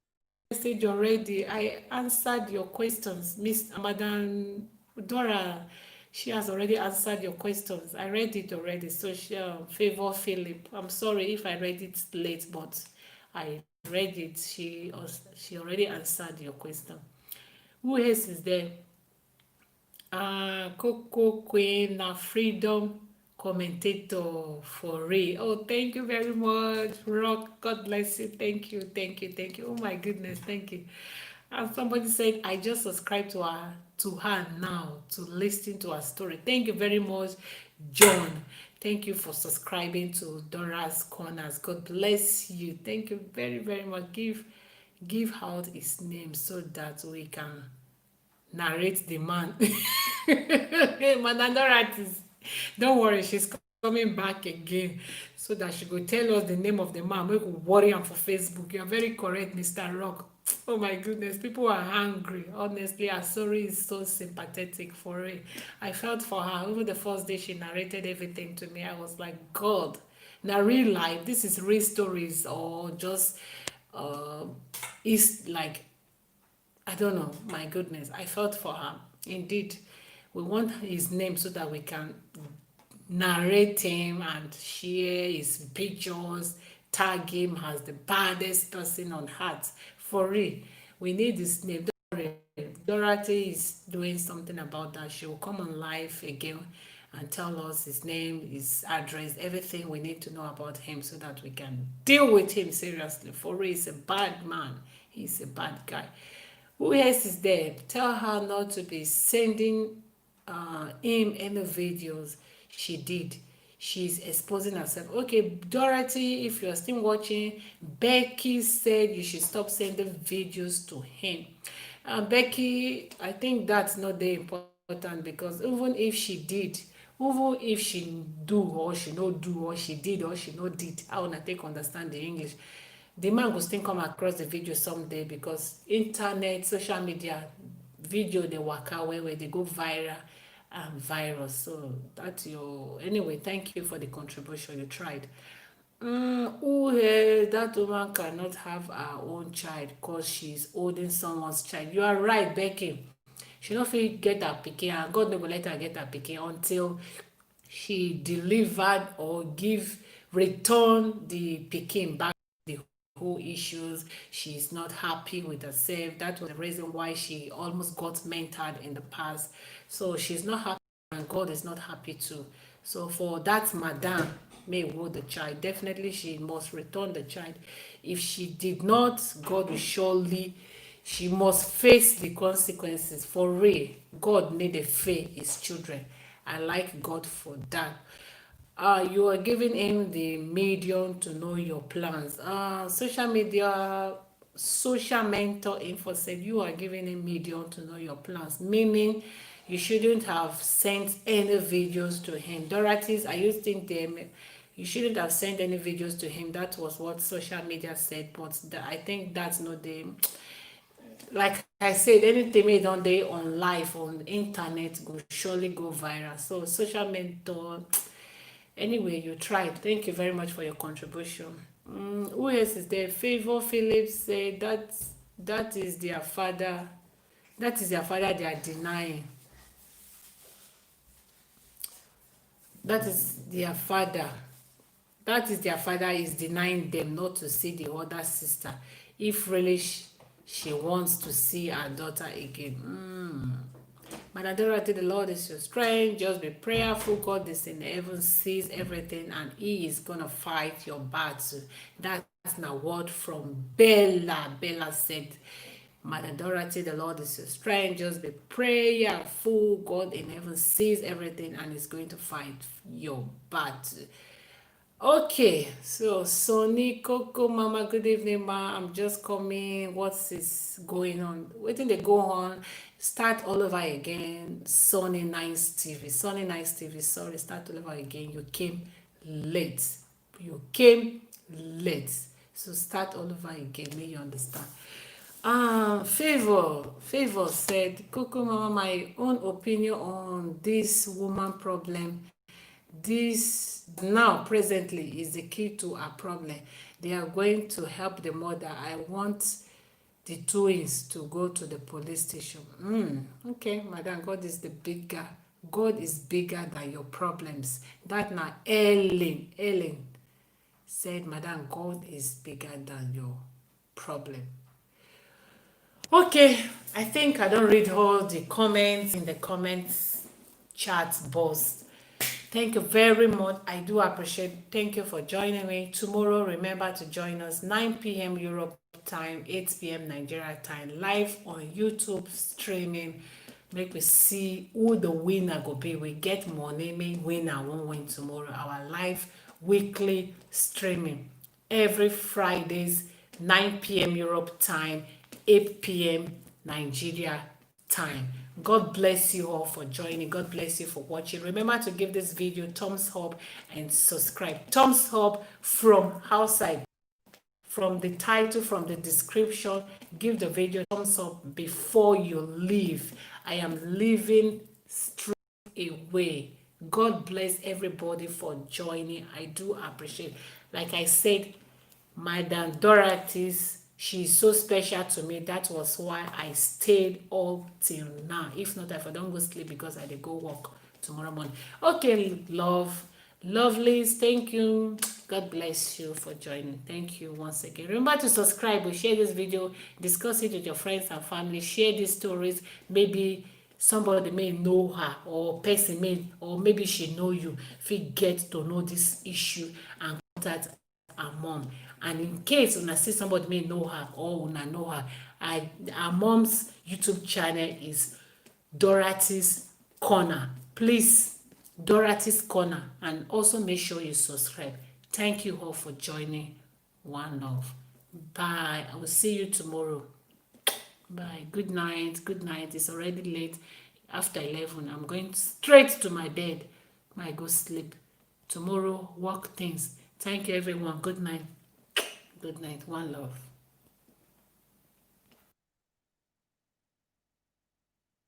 message already. I answered your questions. Miss Madam Dora, she has already answered your questions. I read it already. Social Favor Philip. I'm sorry if I read it late, but I read it. She already answered your question. Who else is there? Coco Queen, na freedom commentator for real. Oh, thank you very much, Rock. God bless you. Thank you, thank you, thank you. Oh my goodness, thank you. And somebody said, I just subscribed to her now to listen to her story. Thank you very much, John. Thank you for subscribing to Dora's Corners. God bless you. Thank you very, very much. Give out his name so that we can narrate the man. Madam Doratis, don't worry, she's coming back again so that she go tell us the name of the man. We go worry am for Facebook. You are very correct, Mr. Rock. Oh my goodness, people are hungry. Honestly, her story is so sympathetic for it. I felt for her. Even the first day she narrated everything to me, I was like, God, now real life, this is real stories or just it's like I don't know. My goodness, I felt for her. Indeed, we want his name so that we can narrate him and share his pictures, tag him as the baddest person on earth. For real, we need his name. Don't worry, Dorothy is doing something about that. She will come on live again and tell us his name, his address, everything we need to know about him so that we can deal with him seriously. For real, he's a bad man. He's a bad guy. Who else is there? Tell her not to be sending him any videos she did. She's exposing herself. Okay, Dorothy, if you're still watching, Becky said you should stop sending videos to him. Becky, I think that's not very important because even if she did, even if she do or she no do or she did or she no did, I wanna take understand the English. The man go still come across the video someday because internet, social media, video they waka well where they go viral and viral. So that's your anyway. Thank you for the contribution. You tried. That woman cannot have her own child because she's holding someone's child. You are right, Becky. She no fit get her pikin and God no go let her get her pikin until she delivered or give return the pikin back to the whole issues. She's not happy with herself. That was the reason why she almost got mentored in the past. So she's not happy, and God is not happy too. So for that madam may hold the child, definitely she must return the child. If she did not, God will surely, she must face the consequences. For real, God need to fail his children. I like God for that. You are giving him the medium to know your plans. Social media, social mentor info said you are giving him medium to know your plans, meaning you shouldn't have sent any videos to him. Dorothy's, I used to think them. You shouldn't have sent any videos to him. That was what social media said, but I think that's not the, like I said, anything made on day on live on internet will surely go viral. So social mentor, anyway, you tried. Thank you very much for your contribution. Who else is there? Favor Phillips said that is their father. That is their father they are denying. That is their father. That is their father is denying them not to see the other sister. If really she wants to see her daughter again. Madam Dorothy, the Lord is your strength. Just be prayerful. God is in heaven, sees everything, and He is gonna fight your battle. That's a word from Bella. Bella said, Madam Dorothy, the Lord is your strength. Just be prayerful. God in heaven sees everything and is going to fight your battle. Okay, so Sonny, Coco, Mama, good evening, ma. I'm just coming. What is going on? Waiting they go on. Start all over again. Sonny Nice TV. Sonny Nice TV. Sorry, start all over again. You came late. You came late. So start all over again. May you understand. Favor said, Coco, Mama, my own opinion on this woman problem. This now presently is the key to our problem. They are going to help the mother. I want the twins to go to the police station. Okay, madam, God is bigger than your problems. That now Ellen said, madam, God is bigger than your problem. Okay, I think I don't read all the comments in the comments chat box. Thank you very much. I do appreciate. Thank you for joining me. Tomorrow, remember to join us 9 p.m. Europe time, 8 p.m. Nigeria time, live on YouTube streaming. Make we see who the winner go be. We get money, may winner won't win tomorrow. Our live weekly streaming every Fridays, 9 p.m. Europe time, 8 p.m. Nigeria time. God bless you all for joining. God bless you for watching. Remember to give this video thumbs up and subscribe. Thumbs up from outside, from the title, from the description. Give the video thumbs up before you leave. I am leaving straight away. God bless everybody for joining. I do appreciate. Like I said, Madam Dorothy's, she's so special to me. That was why I stayed all till now. If not, if I don't go sleep because I dey go work tomorrow morning. Okay, lovelies, thank you. God bless you for joining. Thank you once again. Remember to subscribe or share this video, discuss it with your friends and family, share these stories. Maybe somebody may know her, or person may, or maybe she know you. If you get to know this issue and contact her mom. And in case una see somebody may know her or una know her, her mom's YouTube channel is Dorothy's Corner. Please, Dorothy's Corner, and also make sure you subscribe. Thank you all for joining. One love. Bye. I will see you tomorrow. Bye. Good night. Good night. It's already late. After 11, I'm going straight to my bed. I go sleep. Tomorrow, work things. Thank you, everyone. Good night. Good night. One love.